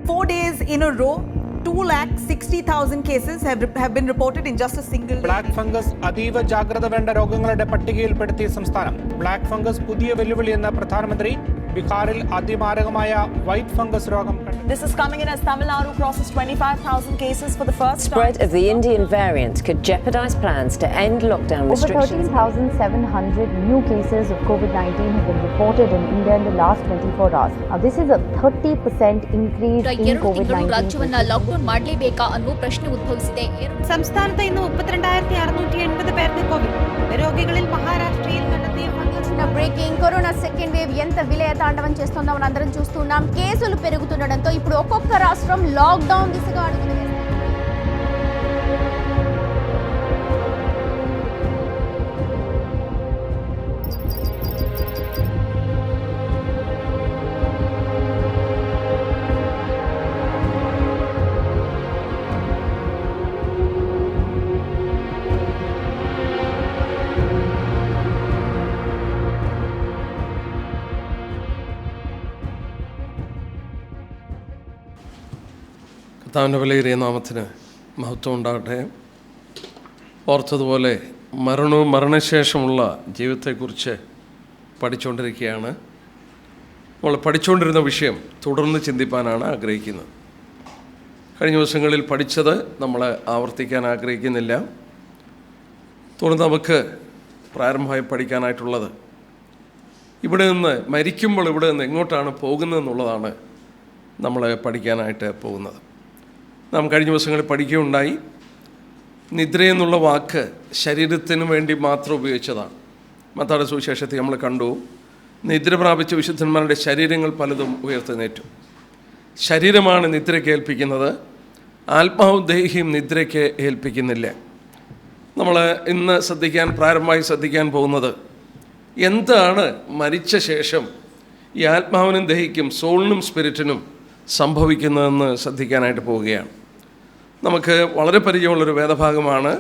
4 days in a row, 2,60,000 cases have been reported in just a single day. Black fungus അതീവ ജാഗ്രത വേണ്ട രോഗങ്ങളുടെ പട്ടികയിൽപ്പെടുത്തിയ സംസ്ഥാനം. ബ്ലാക്ക് ഫംഗസ് പുതിയ വെല്ലുവിളിയെന്ന പ്രധാനമന്ത്രി. ബീഹാറിൽ അതിമാരകമായ വൈറ്റ് ഫംഗസ് രോഗം. This is coming in as Tamil Nadu crosses 25,000 cases for the first time. Spread of the Indian variant could jeopardize plans to end lockdown restrictions. Over 13,700 new cases of COVID-19 have been reported in India in the last 24 hours. Now, this is a 30% increase in COVID-19. ರಾಜ್ಯವನ್ನ lockdown ಮಾಡಲೇಬೇಕಾ ಅನ್ನೋ ಪ್ರಶ್ನೆ ಉದ್ಭವಿಸಿದೆ. സംസ്ഥാനത്ത് ഇന്ന് 32,680 പേർക്ക് Covid. രോഗികളിൽ മഹാരാഷ്ട്രയിൽ കണ്ടെത്തിയ breaking corona second wave ఎంత విలయ తాండవం చేస్తుందో మనందరం చూస్తున్నాం. కేసులు పెరుగుతుండడంతో ఇప్పుడు ఒక్కొక్క రాష్ట్రం లాక్డౌన్ దిశగా అడుగులు వేస్తుంది. കർത്താവിൻ്റെ വിലയേറിയ നാമത്തിന് മഹത്വം ഉണ്ടാകട്ടെ. ഓർത്തതുപോലെ മരണവും മരണശേഷമുള്ള ജീവിതത്തെക്കുറിച്ച് പഠിച്ചുകൊണ്ടിരിക്കുകയാണ്. നമ്മൾ പഠിച്ചുകൊണ്ടിരുന്ന വിഷയം തുടർന്ന് ചിന്തിപ്പാനാണ് ആഗ്രഹിക്കുന്നത്. കഴിഞ്ഞ ദിവസങ്ങളിൽ പഠിച്ചത് നമ്മൾ ആവർത്തിക്കാൻ ആഗ്രഹിക്കുന്നില്ല. തുടർന്ന് നമുക്ക് പ്രാരംഭമായി പഠിക്കാനായിട്ടുള്ളത് ഇവിടെ നിന്ന് മരിക്കുമ്പോൾ ഇവിടെ നിന്ന് എങ്ങോട്ടാണ് പോകുന്നതെന്നുള്ളതാണ് നമ്മൾ പഠിക്കാനായിട്ട് പോകുന്നത്. നാം കഴിഞ്ഞ ദിവസങ്ങളിൽ പഠിക്കുകയുണ്ടായി. നിദ്രയെന്നുള്ള വാക്ക് ശരീരത്തിന് വേണ്ടി മാത്രം ഉപയോഗിച്ചതാണ്. മത്തായിയുടെ സുവിശേഷത്തിൽ നമ്മൾ കണ്ടു, നിദ്ര പ്രാപിച്ച വിശുദ്ധന്മാരുടെ ശരീരങ്ങൾ പലതും ഉയർത്തെഴുന്നേറ്റു. ശരീരമാണ് നിദ്രയ്ക്ക് ഏൽപ്പിക്കുന്നത്, ആത്മാവും ദേഹിയും നിദ്രയ്ക്ക് ഏൽപ്പിക്കുന്നില്ല. നമ്മൾ ഇന്ന് പ്രാരംഭമായി ശ്രദ്ധിക്കാൻ പോകുന്നത് എന്താണ് മരിച്ച ശേഷം ഈ ആത്മാവിനും ദേഹിക്കും സോളിനും സ്പിരിറ്റിനും സംഭവിക്കുന്നതെന്ന് ശ്രദ്ധിക്കാനായിട്ട് പോവുകയാണ്. നമുക്ക് വളരെ പരിചയമുള്ളൊരു വേദഭാഗമാണ്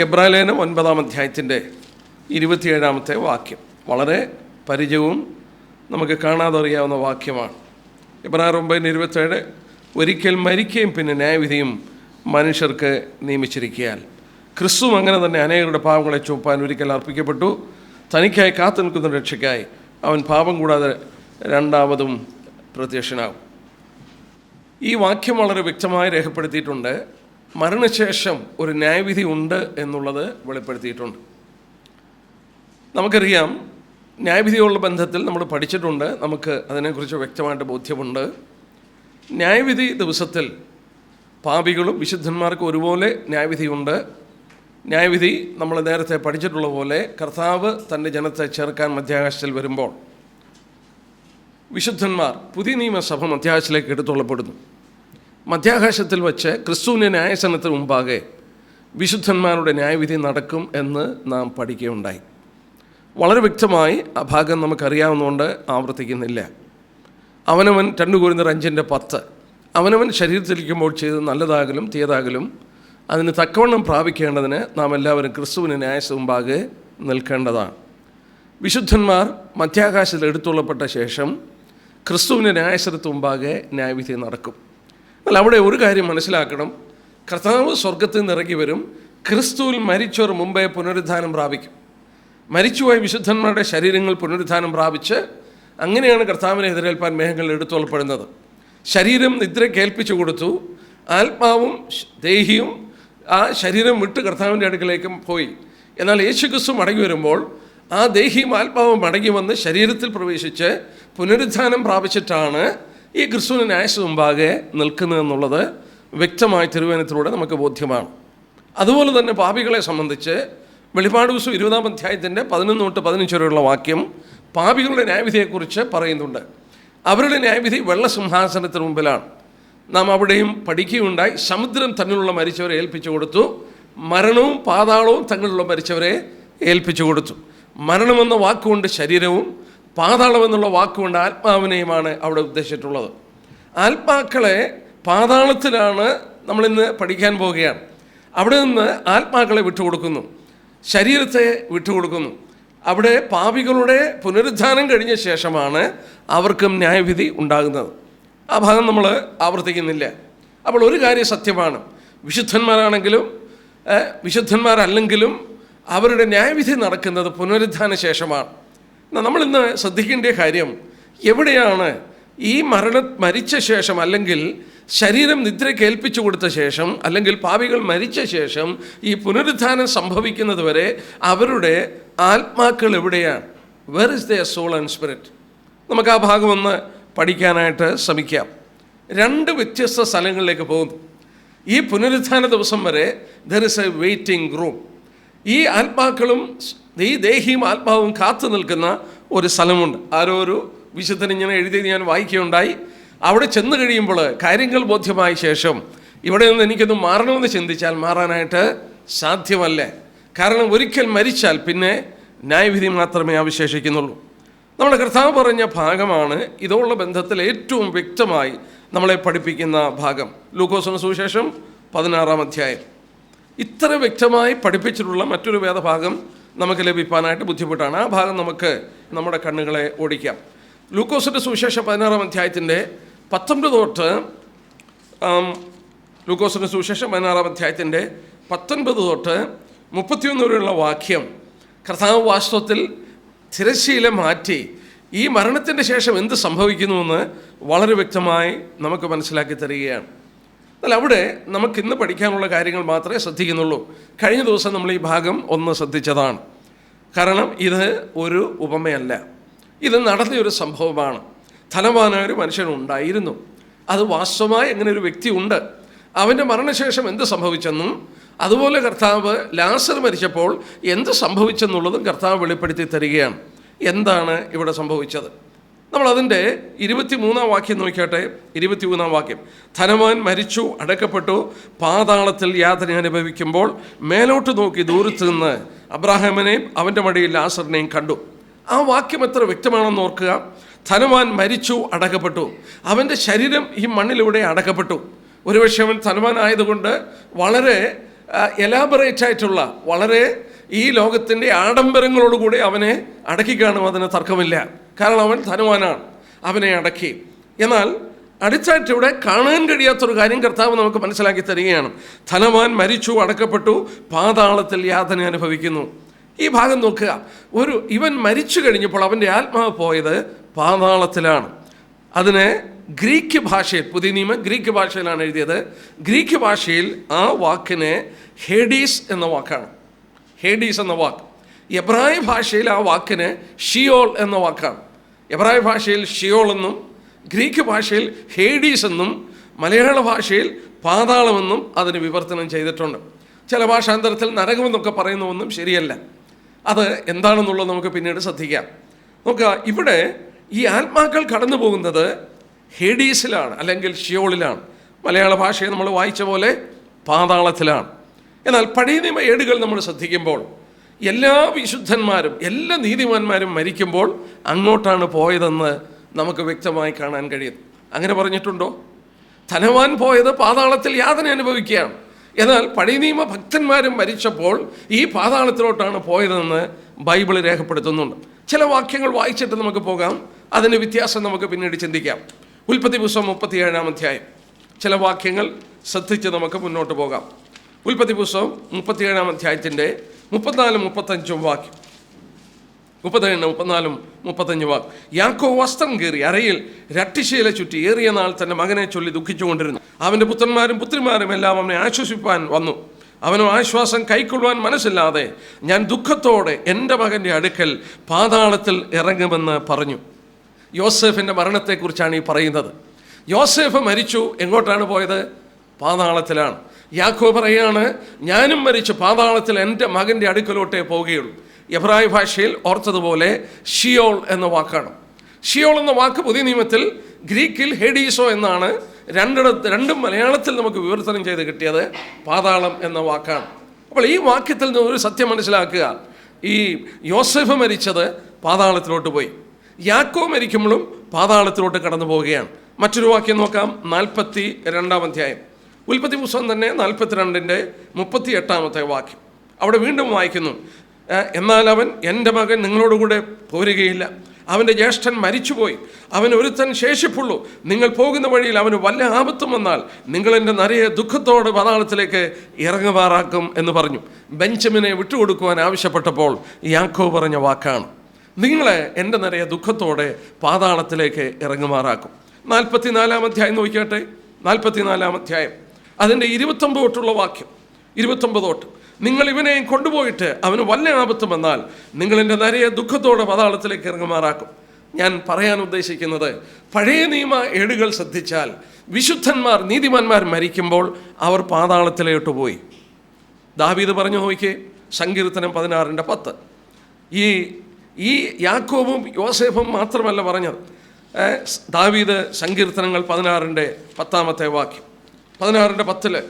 എബ്രായലേഖനം 9-ാം അധ്യായത്തിൻ്റെ 27-ാമത്തെ വാക്യം. വളരെ പരിചയവും നമുക്ക് കാണാതെ അറിയാവുന്ന വാക്യമാണ്. എബ്രായർ 9:27, ഒരിക്കൽ മരിക്കുകയും പിന്നെ ന്യായവിധിയും മനുഷ്യർക്ക് നിയമിച്ചിരിക്കയാൽ ക്രിസ്തുവും അങ്ങനെ തന്നെ അനേകരുടെ പാപങ്ങളെ ചുമപ്പാൻ ഒരിക്കൽ അർപ്പിക്കപ്പെട്ടു. തനിക്കായി കാത്തു നിൽക്കുന്ന രക്ഷയ്ക്കായി അവൻ പാപം കൂടാതെ രണ്ടാമതും പ്രത്യക്ഷനാകും. ഈ വാക്യം വളരെ വ്യക്തമായി രേഖപ്പെടുത്തിയിട്ടുണ്ട്. മരണശേഷം ഒരു ന്യായവിധി ഉണ്ട് എന്നുള്ളത് വെളിപ്പെടുത്തിയിട്ടുണ്ട്. നമുക്കറിയാം, ന്യായവിധിയുള്ള ബന്ധത്തിൽ നമ്മൾ പഠിച്ചിട്ടുണ്ട്. നമുക്ക് അതിനെക്കുറിച്ച് വ്യക്തമായിട്ട് ബോധ്യമുണ്ട്. ന്യായവിധി ദിവസത്തിൽ പാപികളും വിശുദ്ധന്മാർക്കും ഒരുപോലെ ന്യായവിധിയുണ്ട്. ന്യായവിധി നമ്മൾ നേരത്തെ പഠിച്ചിട്ടുള്ള പോലെ കർത്താവ് തൻ്റെ ജനത്തെ ചേർക്കാൻ മധ്യാകാശത്തിൽ വരുമ്പോൾ വിശുദ്ധന്മാർ പുതിയ നിയമസഭ മധ്യാകാശത്തിലേക്ക് എടുത്തുള്ളപ്പെടുന്നു. മധ്യാകാശത്തിൽ വച്ച് ക്രിസ്തുവിൻ്റെ ന്യായസനത്തിന് മുമ്പാകെ വിശുദ്ധന്മാരുടെ ന്യായവിധി നടക്കും എന്ന് നാം പഠിക്കുകയുണ്ടായി. വളരെ വ്യക്തമായി ആ ഭാഗം നമുക്കറിയാവുന്നതുകൊണ്ട് ആവർത്തിക്കുന്നില്ല. അവനവൻ 2 കൊരിന്ത്യർ 5:10 അവനവൻ ശരീരത്തിലിരിക്കുമ്പോൾ ചെയ്ത് നല്ലതാകലും തീയതാകലും അതിന് തക്കവണ്ണം പ്രാപിക്കേണ്ടതിന് നാം എല്ലാവരും ക്രിസ്തുവിൻ്റെ ന്യായത്തിന് മുമ്പാകെ നിൽക്കേണ്ടതാണ്. വിശുദ്ധന്മാർ മധ്യാകാശത്തിൽ എടുത്തുള്ളപ്പെട്ട ശേഷം ക്രിസ്തുവിൻ്റെ ന്യായസനത്തിന് മുമ്പാകെ ന്യായവിധി നടക്കും. എന്നാൽ അവിടെ ഒരു കാര്യം മനസ്സിലാക്കണം, കർത്താവ് സ്വർഗത്തിൽ നിന്ന് ഇറങ്ങി വരും. ക്രിസ്തുവിൽ മരിച്ചവർ മുമ്പേ പുനരുദ്ധാനം പ്രാപിക്കും. മരിച്ചുപോയ വിശുദ്ധന്മാരുടെ ശരീരങ്ങൾ പുനരുദ്ധാനം പ്രാപിച്ച് അങ്ങനെയാണ് കർത്താവിനെ എതിരേൽപ്പാൻ മേഘങ്ങളിൽ എടുത്തുകൊള്ളപ്പെടുന്നത്. ശരീരം നിദ്രയ്ക്ക് ഏൽപ്പിച്ചു കൊടുത്തു, ആത്മാവും ദേഹിയും ആ ശരീരം വിട്ട് കർത്താവിൻ്റെ അടുക്കലേക്കും പോയി. എന്നാൽ യേശുക്രിസ്തു മടങ്ങി വരുമ്പോൾ ആ ദേഹിയും ആത്മാവും മടങ്ങി വന്ന് ശരീരത്തിൽ പ്രവേശിച്ച് പുനരുദ്ധാനം പ്രാപിച്ചിട്ടാണ് ഈ ക്രിസ്തുവിൻ്റെ ന്യായത്തിന് മുമ്പാകെ നിൽക്കുന്നതെന്നുള്ളത് വ്യക്തമായ തിരുവചനത്തിലൂടെ നമുക്ക് ബോധ്യമാണ്. അതുപോലെ തന്നെ പാപികളെ സംബന്ധിച്ച് വെളിപ്പാട് പുസ്തകം 20-ാം അധ്യായത്തിൻ്റെ 11-15 വരെയുള്ള വാക്യം പാപികളുടെ ന്യായവിധിയെക്കുറിച്ച് പറയുന്നുണ്ട്. അവരുടെ ന്യായവിധി വെള്ളസിംഹാസനത്തിന് മുമ്പിലാണ്. നാം അവിടെയും പഠിക്കുകയുണ്ടായി. സമുദ്രം തന്നിലുള്ള മരിച്ചവരെ ഏൽപ്പിച്ചു കൊടുത്തു, മരണവും പാതാളവും തങ്ങളിലുള്ള മരിച്ചവരെ ഏൽപ്പിച്ചു കൊടുത്തു. മരണമെന്ന വാക്കുകൊണ്ട് ശരീരവും പാതാളമെന്നുള്ള വാക്കുകൊണ്ട് ആത്മാവിനെയുമാണ് അവിടെ ഉദ്ദേശിച്ചിട്ടുള്ളത്. ആത്മാക്കളെ പാതാളത്തിലാണ് നമ്മളിന്ന് പഠിക്കാൻ പോവുകയാണ്. അവിടെ നിന്ന് ആത്മാക്കളെ വിട്ടുകൊടുക്കുന്നു, ശരീരത്തെ വിട്ടുകൊടുക്കുന്നു. അവിടെ പാപികളുടെ പുനരുദ്ധാനം കഴിഞ്ഞ ശേഷമാണ് അവർക്കും ന്യായവിധി ഉണ്ടാകുന്നത്. ആ ഭാഗം നമ്മൾ ആവർത്തിക്കുന്നില്ല. അപ്പോൾ ഒരു കാര്യം സത്യമാണ്, വിശുദ്ധന്മാരാണെങ്കിലും വിശുദ്ധന്മാരല്ലെങ്കിലും അവരുടെ ന്യായവിധി നടക്കുന്നത് പുനരുത്ഥാന ശേഷമാണ്. നമ്മളിന്ന് ശ്രദ്ധിക്കേണ്ട കാര്യം, എവിടെയാണ് ഈ മരിച്ച ശേഷം, അല്ലെങ്കിൽ ശരീരം നിദ്രയ്ക്ക് ഏൽപ്പിച്ചു കൊടുത്ത ശേഷം, അല്ലെങ്കിൽ പാപികൾ മരിച്ച ശേഷം ഈ പുനരുത്ഥാനം സംഭവിക്കുന്നത് വരെ അവരുടെ ആത്മാക്കൾ എവിടെയാണ്? Where is their soul and spirit? നമുക്ക് ആ ഭാഗം ഒന്ന് പഠിക്കാനായിട്ട് ശ്രമിക്കാം. 2 വ്യത്യസ്ത സ്ഥലങ്ങളിലേക്ക് പോകുന്നു. ഈ പുനരുത്ഥാന ദിവസം വരെ there is A waiting room. ഈ ആത്മാക്കളും ഈ ദേഹിയും ആത്മാവും കാത്തു നിൽക്കുന്ന ഒരു സ്ഥലമുണ്ട്. ആരോ ഒരു വിശുദ്ധൻ ഇങ്ങനെ എഴുതി ഞാൻ വായിക്കുകയുണ്ടായി. അവിടെ ചെന്ന് കഴിയുമ്പോൾ കാര്യങ്ങൾ ബോധ്യമായ ശേഷം ഇവിടെ നിന്ന് എനിക്കൊന്ന് മാറണമെന്ന് ചിന്തിച്ചാൽ മാറാനായിട്ട് സാധ്യമല്ല. കാരണം ഒരിക്കൽ മരിച്ചാൽ പിന്നെ ന്യായവിധി മാത്രമേ അവശേഷിക്കുന്നുള്ളൂ. നമ്മുടെ കർത്താവ് പറഞ്ഞ ഭാഗമാണ് ഇതോടുള്ള ബന്ധത്തിൽ ഏറ്റവും വ്യക്തമായി നമ്മളെ പഠിപ്പിക്കുന്ന ഭാഗം. ലൂക്കോസിന് സുവിശേഷം 16-ാം അധ്യായം. ഇത്ര വ്യക്തമായി പഠിപ്പിച്ചിട്ടുള്ള മറ്റൊരു വേദഭാഗം നമുക്ക് ലഭിക്കാനായിട്ട് ബുദ്ധിമുട്ടാണ്. ആ ഭാഗം നമുക്ക് നമ്മുടെ കണ്ണുകളെ ഓടിക്കാം. ലൂക്കോസിൻ്റെ സുവിശേഷം 16-ാം അധ്യായത്തിൻ്റെ 19 തൊട്ട് ലൂക്കോസിൻ്റെ സുവിശേഷം 16-ാം അധ്യായത്തിൻ്റെ 19 തൊട്ട് 31 വരെയുള്ള വാക്യം കർത്താവ് വാസ്തവത്തിൽ തിരശ്ശീല മാറ്റി ഈ മരണത്തിൻ്റെ ശേഷം എന്ത് സംഭവിക്കുന്നുവെന്ന് വളരെ വ്യക്തമായി നമുക്ക് മനസ്സിലാക്കി തരികയാണ്. എന്നാൽ അവിടെ നമുക്കിന്ന് പഠിക്കാനുള്ള കാര്യങ്ങൾ മാത്രമേ ശ്രദ്ധിക്കുന്നുള്ളൂ. കഴിഞ്ഞ ദിവസം നമ്മൾ ഈ ഭാഗം ഒന്ന് ശ്രദ്ധിച്ചതാണ്. കാരണം ഇത് ഒരു ഉപമയല്ല, ഇത് നടന്നൊരു സംഭവമാണ്. ധനവാനായ ഒരു മനുഷ്യനുണ്ടായിരുന്നു. അത് വാസ്തവമായി അങ്ങനെ ഒരു വ്യക്തി ഉണ്ട്. അവൻ്റെ മരണശേഷം എന്ത് സംഭവിച്ചെന്നും അതുപോലെ കർത്താവ് ലാസർ മരിച്ചപ്പോൾ എന്ത് സംഭവിച്ചെന്നുള്ളതും കർത്താവ് വെളിപ്പെടുത്തി തരികയാണ്. എന്താണ് ഇവിടെ സംഭവിച്ചത്? നമ്മളതിൻ്റെ 23-ാം വാക്യം നോക്കിയാട്ടെ. 23-ാം വാക്യം, ധനവാൻ മരിച്ചു, അടക്കപ്പെട്ടു, പാതാളത്തിൽ യാതന അനുഭവിക്കുമ്പോൾ മേലോട്ട് നോക്കി ദൂരത്ത് നിന്ന് അബ്രാഹാമിനെയും അവൻ്റെ മടിയിൽ ലാസറിനെയും കണ്ടു. ആ വാക്യം എത്ര വ്യക്തമാണെന്ന് ഓർക്കുക. ധനവാൻ മരിച്ചു, അടക്കപ്പെട്ടു. അവൻ്റെ ശരീരം ഈ മണ്ണിലൂടെ അടക്കപ്പെട്ടു. ഒരുപക്ഷെ അവൻ ധനവാനായതുകൊണ്ട് വളരെ എലാബറേറ്റ് ആയിട്ടുള്ള, വളരെ ഈ ലോകത്തിൻ്റെ ആഡംബരങ്ങളോടുകൂടി അവനെ അടക്കി കാണും, അതിന് തർക്കമില്ല. കാരണം അവൻ ധനവാനാണ്, അവനെ അടക്കി. എന്നാൽ അടുത്തായിട്ട് ഇവിടെ കാണാൻ കഴിയാത്തൊരു കാര്യം കർത്താവ് നമുക്ക് മനസ്സിലാക്കി തരികയാണ്. ധനവാൻ മരിച്ചു, അടക്കപ്പെട്ടു, പാതാളത്തിൽ യാതന അനുഭവിക്കുന്നു. ഈ ഭാഗം നോക്കുക. ഇവൻ മരിച്ചു കഴിഞ്ഞപ്പോൾ അവൻ്റെ ആത്മാവ് പോയത് പാതാളത്തിലാണ്. അതിന് ഗ്രീക്ക് ഭാഷയിൽ, പുതിയ നിയമം ഗ്രീക്ക് ഭാഷയിലാണ് എഴുതിയത്. ഗ്രീക്ക് ഭാഷയിൽ ആ വാക്കിന് ഹേഡീസ് എന്ന വാക്കാണ്. ഹേഡീസ് എന്ന വാക്ക്. എബ്രായ ഭാഷയിൽ ആ വാക്കിന് ഷിയോൾ എന്ന വാക്കാണ്. എബ്രായ ഭാഷയിൽ ഷിയോൾ എന്നും ഗ്രീക്ക് ഭാഷയിൽ ഹേഡീസ് എന്നും മലയാള ഭാഷയിൽ പാതാളമെന്നും അതിന് വിവർത്തനം ചെയ്തിട്ടുണ്ട്. ചില ഭാഷാന്തരത്തിൽ നരകമെന്നൊക്കെ പറയുന്നതൊന്നും ശരിയല്ല. അത് എന്താണെന്നുള്ളത് നമുക്ക് പിന്നീട് ശ്രദ്ധിക്കാം. നോക്കുക, ഇവിടെ ഈ ആത്മാക്കൾ കടന്നു പോകുന്നത് ഹേഡീസിലാണ്, അല്ലെങ്കിൽ ഷിയോളിലാണ്. മലയാള ഭാഷയെ നമ്മൾ വായിച്ച പോലെ പാതാളത്തിലാണ്. എന്നാൽ പഴയ നിയമ ഏടുകൾ നമ്മൾ ശ്രദ്ധിക്കുമ്പോൾ എല്ലാ വിശുദ്ധന്മാരും എല്ലാ നീതിമാന്മാരും മരിക്കുമ്പോൾ അങ്ങോട്ടാണ് പോയതെന്ന് നമുക്ക് വ്യക്തമായി കാണാൻ കഴിയും. അങ്ങനെ പറഞ്ഞിട്ടുണ്ടോ? ധനവാൻ പോയത് പാതാളത്തിൽ യാതന അനുഭവിക്കുകയാണ്. എന്നാൽ പഴയ നിയമ ഭക്തന്മാരും മരിച്ചപ്പോൾ ഈ പാതാളത്തിലോട്ടാണ് പോയതെന്ന് ബൈബിൾ രേഖപ്പെടുത്തുന്നുണ്ട്. ചില വാക്യങ്ങൾ വായിച്ചിട്ട് നമുക്ക് പോകാം. അതിന് വ്യത്യാസം നമുക്ക് പിന്നീട് ചിന്തിക്കാം. ഉൽപ്പത്തി പുസ്തകം 37-ാം അധ്യായം. ചില വാക്യങ്ങൾ ശ്രദ്ധിച്ച് നമുക്ക് മുന്നോട്ട് പോകാം. ഉൽപ്പത്തി പുസ്തകം 37-ാം അധ്യായത്തിൻ്റെ 34-35 വാക്യം. 34-35 വാക്യം. യാക്കോബ് വസ്ത്രം കീറി അരയിൽ രട്ടിശീല ചുറ്റി ഏറിയ നാൾ തൻ്റെ മകനെ ചൊല്ലി ദുഃഖിച്ചുകൊണ്ടിരുന്നു. അവൻ്റെ പുത്രന്മാരും പുത്രിമാരും എല്ലാം അവനെ ആശ്വസിപ്പാൻ വന്നു. അവനും ആശ്വാസം കൈക്കൊള്ളുവാൻ മനസ്സില്ലാതെ ഞാൻ ദുഃഖത്തോടെ എൻ്റെ മകൻ്റെ അടുക്കൽ പാതാളത്തിൽ ഇറങ്ങുമെന്ന് പറഞ്ഞു. യോസേഫിൻ്റെ മരണത്തെക്കുറിച്ചാണ് ഈ പറയുന്നത്. യോസേഫ് മരിച്ചു, എങ്ങോട്ടാണ് പോയത്? പാതാളത്തിലാണ്. യാക്കോബ് പറയാണ്, ഞാനും മരിച്ചു, പാതാളത്തിൽ എൻ്റെ മകൻ്റെ അടുക്കലോട്ടേ പോവുകയുള്ളൂ. എബ്രായ ഭാഷയിൽ ഓർത്തതുപോലെ ഷിയോൾ എന്ന വാക്കാണ്. ഷിയോൾ എന്ന വാക്ക് പുതിയ നിയമത്തിൽ ഗ്രീക്കിൽ ഹെഡീസോ എന്നാണ്. രണ്ടും മലയാളത്തിൽ നമുക്ക് വിവർത്തനം ചെയ്ത് കിട്ടിയത് പാതാളം എന്ന വാക്കാണ്. അപ്പോൾ ഈ വാക്യത്തിൽ നിന്ന് ഒരു സത്യം മനസ്സിലാക്കുക. ഈ യോസേഫ് മരിച്ചത് പാതാളത്തിലോട്ട് പോയി. യാക്കോബ് മരിക്കുമ്പോഴും പാതാളത്തിലോട്ട് കടന്നു പോവുകയാണ്. മറ്റൊരു വാക്യം നോക്കാം. 42-ാം അധ്യായം. ഉൽപ്പത്തി പുസ്തകം തന്നെ 42-ന്റെ 38-ാമത്തെ വാക്യം. അവിടെ വീണ്ടും വായിക്കുന്നു, എന്നാൽ അവൻ എൻ്റെ മകൻ നിങ്ങളോടുകൂടെ പോരുകയില്ല, അവൻ്റെ ജ്യേഷ്ഠൻ മരിച്ചുപോയി, അവൻ ഒരുത്തൻ ശേഷിപ്പുള്ളൂ. നിങ്ങൾ പോകുന്ന വഴിയിൽ അവന് വല്ല ആപത്തും വന്നാൽ നിങ്ങൾ എൻ്റെ നരയെ ദുഃഖത്തോടെ പാതാളത്തിലേക്ക് ഇറങ്ങുമാറാക്കും എന്ന് പറഞ്ഞു. ബെഞ്ചമിനെ വിട്ടുകൊടുക്കുവാൻ ആവശ്യപ്പെട്ടപ്പോൾ യാക്കോബ് പറഞ്ഞ വാക്കാണ്, നിങ്ങളെ എൻ്റെ നരയെ ദുഃഖത്തോടെ പാതാളത്തിലേക്ക് ഇറങ്ങുമാറാക്കും. 44 അധ്യായം നോക്കിയാട്ടെ. 44 അധ്യായം അതിൻ്റെ 29 തൊട്ടുള്ള വാക്യം. 29 തൊട്ട്, നിങ്ങൾ ഇവനെയും കൊണ്ടുപോയിട്ട് അവന് വല്ല ആപത്തും വന്നാൽ നിങ്ങൾ എൻ്റെ നരയെ ദുഃഖത്തോടെ പാതാളത്തിലേക്ക് ഇറങ്ങുമാറാക്കും. ഞാൻ പറയാൻ ഉദ്ദേശിക്കുന്നത്, പഴയ നിയമ ഏടുകൾ ശ്രദ്ധിച്ചാൽ വിശുദ്ധന്മാർ, നീതിമാന്മാർ മരിക്കുമ്പോൾ അവർ പാതാളത്തിലോട്ട് പോയി. ദാവീദ് പറഞ്ഞു നോക്കിയേ, സങ്കീർത്തനം 16:10. ഈ യാക്കോബും യോസേഫും മാത്രമല്ല പറഞ്ഞത്. ദാവീദ് സങ്കീർത്തനങ്ങൾ 16:10 വാക്യം. 16:10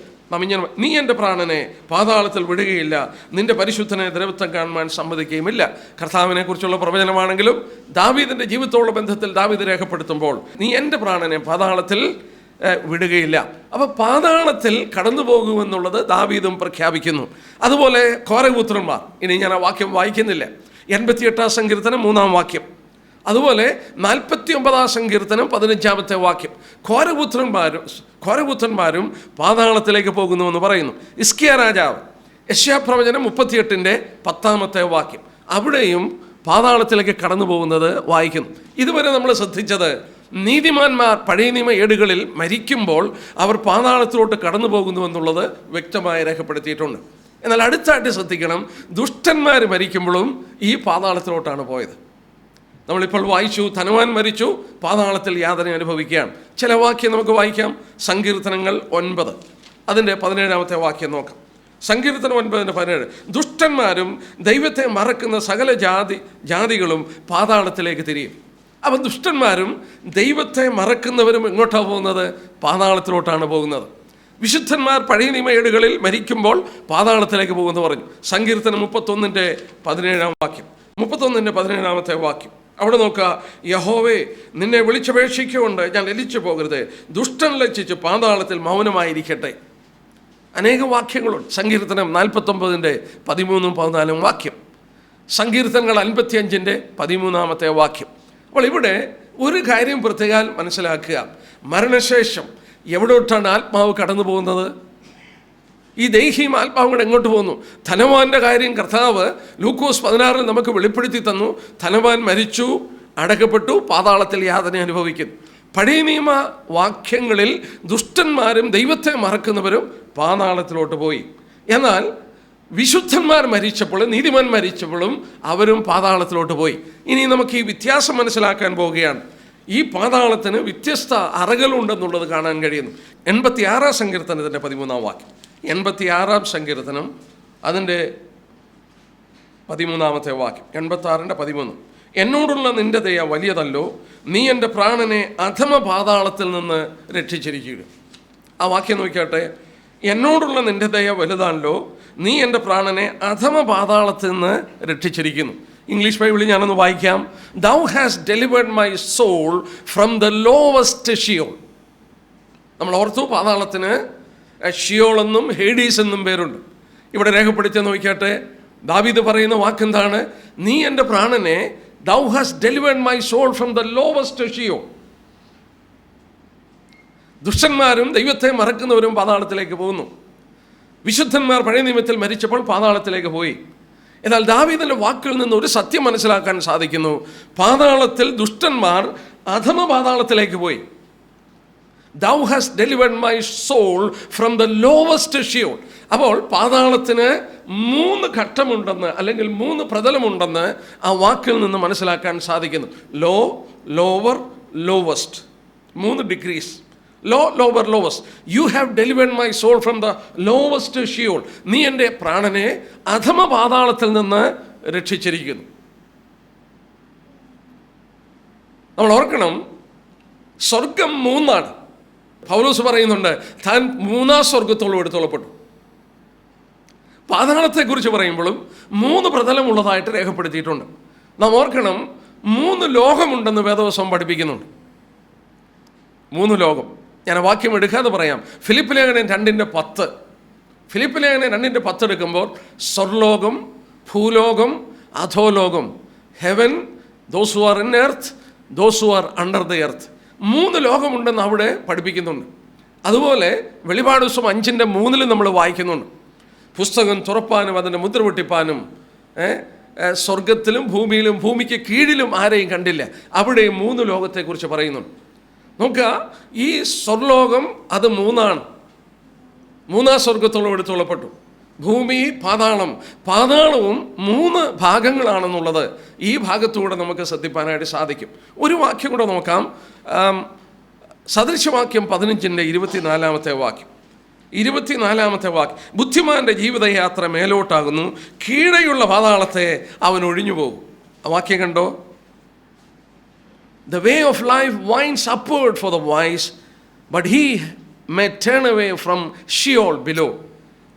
നീ എൻ്റെ പ്രാണനെ പാതാളത്തിൽ വിടുകയില്ല, നിന്റെ പരിശുദ്ധനെ ദ്രവത്വം കാണുവാൻ സമ്മതിക്കുകയുമില്ല. കർത്താവിനെ കുറിച്ചുള്ള പ്രവചനമാണെങ്കിലും ദാവീദിൻ്റെ ജീവിതത്തോടുള്ള ബന്ധത്തിൽ ദാവീദ് രേഖപ്പെടുത്തുമ്പോൾ നീ എൻ്റെ പ്രാണനെ പാതാളത്തിൽ വിടുകയില്ല. അപ്പോൾ പാതാളത്തിൽ കടന്നു പോകുമെന്നുള്ളത് ദാവീദും പ്രഖ്യാപിക്കുന്നു. അതുപോലെ കോരപുത്രന്മാർ, ഇനി ഞാൻ ആ വാക്യം വായിക്കുന്നില്ല, 88 സങ്കീർത്തനം 3 വാക്യം. അതുപോലെ 49 സങ്കീർത്തനം 15 വാക്യം. ഘോരപുത്രന്മാരും പാതാളത്തിലേക്ക് പോകുന്നുവെന്ന് പറയുന്നു. ഹിസ്കിയ രാജാവ് യെശയ്യാപ്രവചനം 38:10 വാക്യം, അവിടെയും പാതാളത്തിലേക്ക് കടന്നു പോകുന്നത് വായിക്കുന്നു. ഇതുവരെ നമ്മൾ ശ്രദ്ധിച്ചത് നീതിമാന്മാർ പഴയ നിയമ ഏടുകളിൽ മരിക്കുമ്പോൾ അവർ പാതാളത്തിലോട്ട് കടന്നു പോകുന്നു എന്നുള്ളത് വ്യക്തമായി രേഖപ്പെടുത്തിയിട്ടുണ്ട്. എന്നാൽ അടുത്തായിട്ട് ശ്രദ്ധിക്കണം, ദുഷ്ടന്മാർ മരിക്കുമ്പോഴും ഈ പാതാളത്തിലോട്ടാണ് പോയത്. നമ്മളിപ്പോൾ വായിച്ചു, ധനവാൻ മരിച്ചു, പാതാളത്തിൽ യാതന അനുഭവിക്കുകയാണ്. ചില വാക്യം നമുക്ക് വായിക്കാം. സങ്കീർത്തനങ്ങൾ 9 അതിൻ്റെ 17 വാക്യം നോക്കാം. സങ്കീർത്തനം 9:17, ദുഷ്ടന്മാരും ദൈവത്തെ മറക്കുന്ന സകല ജാതികളും പാതാളത്തിലേക്ക് തിരിയും. അപ്പം ദുഷ്ടന്മാരും ദൈവത്തെ മറക്കുന്നവരും എങ്ങോട്ടാണ് പോകുന്നത്? പാതാളത്തിലോട്ടാണ് പോകുന്നത്. വിശുദ്ധന്മാർ പഴയ നിയമ ഏടുകളിൽ മരിക്കുമ്പോൾ പാതാളത്തിലേക്ക് പോകുമെന്ന് പറഞ്ഞു. സങ്കീർത്തനം 31:17 വാക്യം. 31:17 വാക്യം അവിടെ നോക്കുക, യഹോവേ നിന്നെ വിളിച്ചപേക്ഷിക്കൊണ്ട് ഞാൻ ലജ്ജിച്ചു പോകരുത്, ദുഷ്ടൻ ലജ്ജിച്ച് പാതാളത്തിൽ മൗനമായിരിക്കട്ടെ. അനേക വാക്യങ്ങളുണ്ട്. സങ്കീർത്തനം 49:13-14 വാക്യം. സങ്കീർത്തനങ്ങൾ 55:13 വാക്യം. അപ്പോൾ ഇവിടെ ഒരു കാര്യം പ്രത്യേകം മനസ്സിലാക്കുക, മരണശേഷം എവിടോട്ടാണ് ആത്മാവ് കടന്നു പോകുന്നത്? ഈ ദേഹിയും ആത്മാവും കൂടെ എങ്ങോട്ട് പോകുന്നു? ധനവാന്റെ കാര്യം കർത്താവ് ലൂക്കോസ് 16 നമുക്ക് വെളിപ്പെടുത്തി തന്നു. ധനവാൻ മരിച്ചു, അടക്കപ്പെട്ടു, പാതാളത്തിൽ യാതന അനുഭവിക്കുന്നു. പഴയ നിയമ വാക്യങ്ങളിൽ ദുഷ്ടന്മാരും ദൈവത്തെ മറക്കുന്നവരും പാതാളത്തിലോട്ട് പോയി. എന്നാൽ വിശുദ്ധന്മാർ മരിച്ചപ്പോഴും നീതിമാൻ മരിച്ചപ്പോഴും അവരും പാതാളത്തിലോട്ട് പോയി. ഇനി നമുക്ക് ഈ വ്യത്യാസം മനസ്സിലാക്കാൻ പോവുകയാണ്. ഈ പാതാളത്തിന് വ്യത്യസ്ത അറകളുണ്ടെന്നുള്ളത് കാണാൻ കഴിയുന്നു. 86 സങ്കീർത്തനത്തിൻ്റെ 13 വാക്യം. 86 സങ്കീർത്തനം അതിൻ്റെ 13 വാക്യം. 86:13, എന്നോടുള്ള നിന്റെ ദയ വലിയതല്ലോ, നീ എൻ്റെ പ്രാണനെ അധമ പാതാളത്തിൽ നിന്ന് രക്ഷിച്ചിരിക്കുക. ആ വാക്യം നോക്കിയാട്ടെ, എന്നോടുള്ള നിന്റെ ദയ വലുതാണല്ലോ, നീ എൻ്റെ പ്രാണനെ അധമ പാതാളത്തിൽ നിന്ന് രക്ഷിച്ചിരിക്കുന്നു. ഇംഗ്ലീഷ് ബൈബിളിൽ ഞാനൊന്ന് വായിക്കാം. Thou hast delivered my soul from the lowest Sheol. നമ്മൾ ഓർത്തു, പാതാളത്തിന് ഷിയോൾ എന്നും ഹേഡീസ് എന്നും പേരുണ്ട്. ഇവിടെ രേഖപ്പെടുത്തി നോക്കിയാട്ടെ, ദാവീദ് പറയുന്ന വാക്കെന്താണ്? നീ എൻ്റെ പ്രാണനെ, Thou hast delivered my soul from the lowest Sheol. ദുഷ്ടന്മാരും ദൈവത്തെ മറക്കുന്നവരും പാതാളത്തിലേക്ക് പോകുന്നു. വിശുദ്ധന്മാർ പഴയ നിയമത്തിൽ മരിച്ചപ്പോൾ പാതാളത്തിലേക്ക് പോയി. എന്നാൽ ദാവീദിന്റെ വാക്കുകളിൽ നിന്ന് ഒരു സത്യം മനസ്സിലാക്കാൻ സാധിക്കുന്നു. പാതാളത്തിൽ ദുഷ്ടന്മാർ അധമ പാതാളത്തിലേക്ക് പോയി. Thou hast delivered my soul from the lowest Sheol. അപ്പോൾ പാതാളത്തിന് 3 ഘട്ടമുണ്ടെന്ന്, അല്ലെങ്കിൽ 3 പ്രതലമുണ്ടെന്ന് ആ വാക്കിൽ നിന്ന് മനസ്സിലാക്കാൻ സാധിക്കുന്നു. Low, lower, lowest. 3 degrees. Low, lower, lowest. You have delivered my soul from the lowest sheol. നീ എൻ്റെ പ്രാണനെ അധമ പാതാളത്തിൽ നിന്ന് രക്ഷിച്ചിരിക്കുന്നു. നമ്മൾ ഓർക്കണം, സ്വർഗം 3. പൗലോസ് പറയുന്നുണ്ട്, താൻ 3 സ്വർഗത്തോളം എടുത്തോളപ്പെട്ടു. പാതാളത്തെക്കുറിച്ച് പറയുമ്പോഴും 3 പ്രതലമുള്ളതായിട്ട് രേഖപ്പെടുത്തിയിട്ടുണ്ട്. നാം ഓർക്കണം, 3 ലോകമുണ്ടെന്ന് വേദവസ്വം പഠിപ്പിക്കുന്നുണ്ട്. 3 ലോകം. ഞാൻ ആ വാക്യം എടുക്കാതെ പറയാം. ഫിലിപ്പ് ലേഖനം 2:10. ഫിലിപ്പ് ലേഖനം 2:10 എടുക്കുമ്പോൾ സ്വർലോകം, ഭൂലോകം, അധോലോകം, heaven, those who are in earth, those who are under the earth. 3 ലോകമുണ്ടെന്ന് അവിടെ പഠിപ്പിക്കുന്നുണ്ട്. അതുപോലെ വെളിപാട് ദിവസം 5:3 നമ്മൾ വായിക്കുന്നുണ്ട്, പുസ്തകം തുറപ്പാനും അതിൻ്റെ മുദ്ര പൊട്ടിപ്പാനും സ്വർഗത്തിലും ഭൂമിയിലും ഭൂമിക്ക് കീഴിലും ആരെയും കണ്ടില്ല. അവിടെ 3 ലോകത്തെക്കുറിച്ച് പറയുന്നുണ്ട്. നോക്കുക, ഈ സ്വർലോകം അത് 3 മൂന്നാം സ്വർഗത്തോളം എടുത്തുള്ളപ്പെട്ടു. ഭൂമി, പാതാളവും 3 ഭാഗങ്ങളാണെന്നുള്ളത് ഈ ഭാഗത്തൂടെ നമുക്ക് ശ്രദ്ധിപ്പാനായിട്ട് സാധിക്കും. ഒരു വാക്യം കൂടെ നോക്കാം. സദൃശവാക്യം 15-ന്റെ 24-ാമത്തെ വാക്യം. 24-ാമത്തെ വാക്യം, ബുദ്ധിമാന്റെ ജീവിതയാത്ര മേലോട്ടാകുന്നു, കീഴെയുള്ള പാതാളത്തെ അവൻ ഒഴിഞ്ഞു പോകും. ആ വാക്യം കണ്ടോ? The way of life winds upward for the wise, but he may turn away from Sheol below.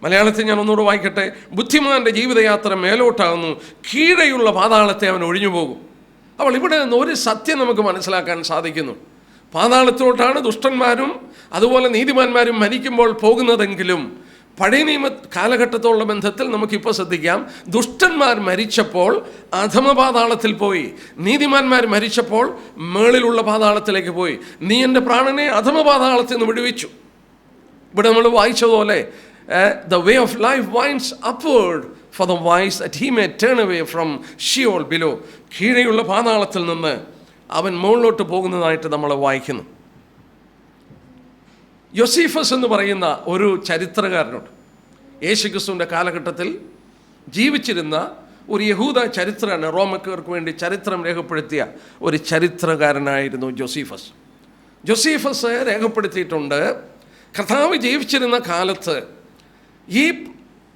മലയാളത്തിൽ ഞാൻ ഒന്നുകൂടെ വായിക്കട്ടെ. ബുദ്ധിമാന്റെ ജീവിതയാത്ര മേലോട്ടാകുന്നു, കീഴെയുള്ള പാതാളത്തെ അവൻ ഒഴിഞ്ഞു പോകും. അപ്പോൾ ഇവിടെ നിന്ന് ഒരു സത്യം നമുക്ക് മനസ്സിലാക്കാൻ സാധിക്കുന്നു. പാതാളത്തോട്ടാണ് ദുഷ്ടന്മാരും അതുപോലെ നീതിമാന്മാരും മരിക്കുമ്പോൾ പോകുന്നതെങ്കിലും പഴയ നിയമ കാലഘട്ടത്തോടുള്ള ബന്ധത്തിൽ നമുക്കിപ്പോൾ ശ്രദ്ധിക്കാം. ദുഷ്ടന്മാർ മരിച്ചപ്പോൾ അധമ പാതാളത്തിൽ പോയി, നീതിമാന്മാർ മരിച്ചപ്പോൾ മേളിലുള്ള പാതാളത്തിലേക്ക് പോയി. നീ എൻ്റെ പ്രാണനെ അധമ പാതാളത്തിൽ നിന്ന് വിടുവിച്ചു. ഇവിടെ നമ്മൾ വായിച്ചതുപോലെ the way of life winds upward for the wise that he may turn away from Sheol below. കീഴെയുള്ള പാതാളത്തിൽ നിന്ന് അവൻ മുകളിലോട്ട് പോകുന്നതായിട്ട് നമ്മൾ വായിക്കുന്നു. യോസീഫസ് എന്ന് പറയുന്ന ഒരു ചരിത്രകാരനുണ്ട്. യേശുക്രിസ്തുവിൻ്റെ കാലഘട്ടത്തിൽ ജീവിച്ചിരുന്ന ഒരു യഹൂദ ചരിത്രമാണ്. റോമക്കാർക്ക് വേണ്ടി ചരിത്രം രേഖപ്പെടുത്തിയ ഒരു ചരിത്രകാരനായിരുന്നു ജോസീഫസ്. ജോസീഫസ് രേഖപ്പെടുത്തിയിട്ടുണ്ട്, കർത്താവ് ജീവിച്ചിരുന്ന കാലത്ത് ഈ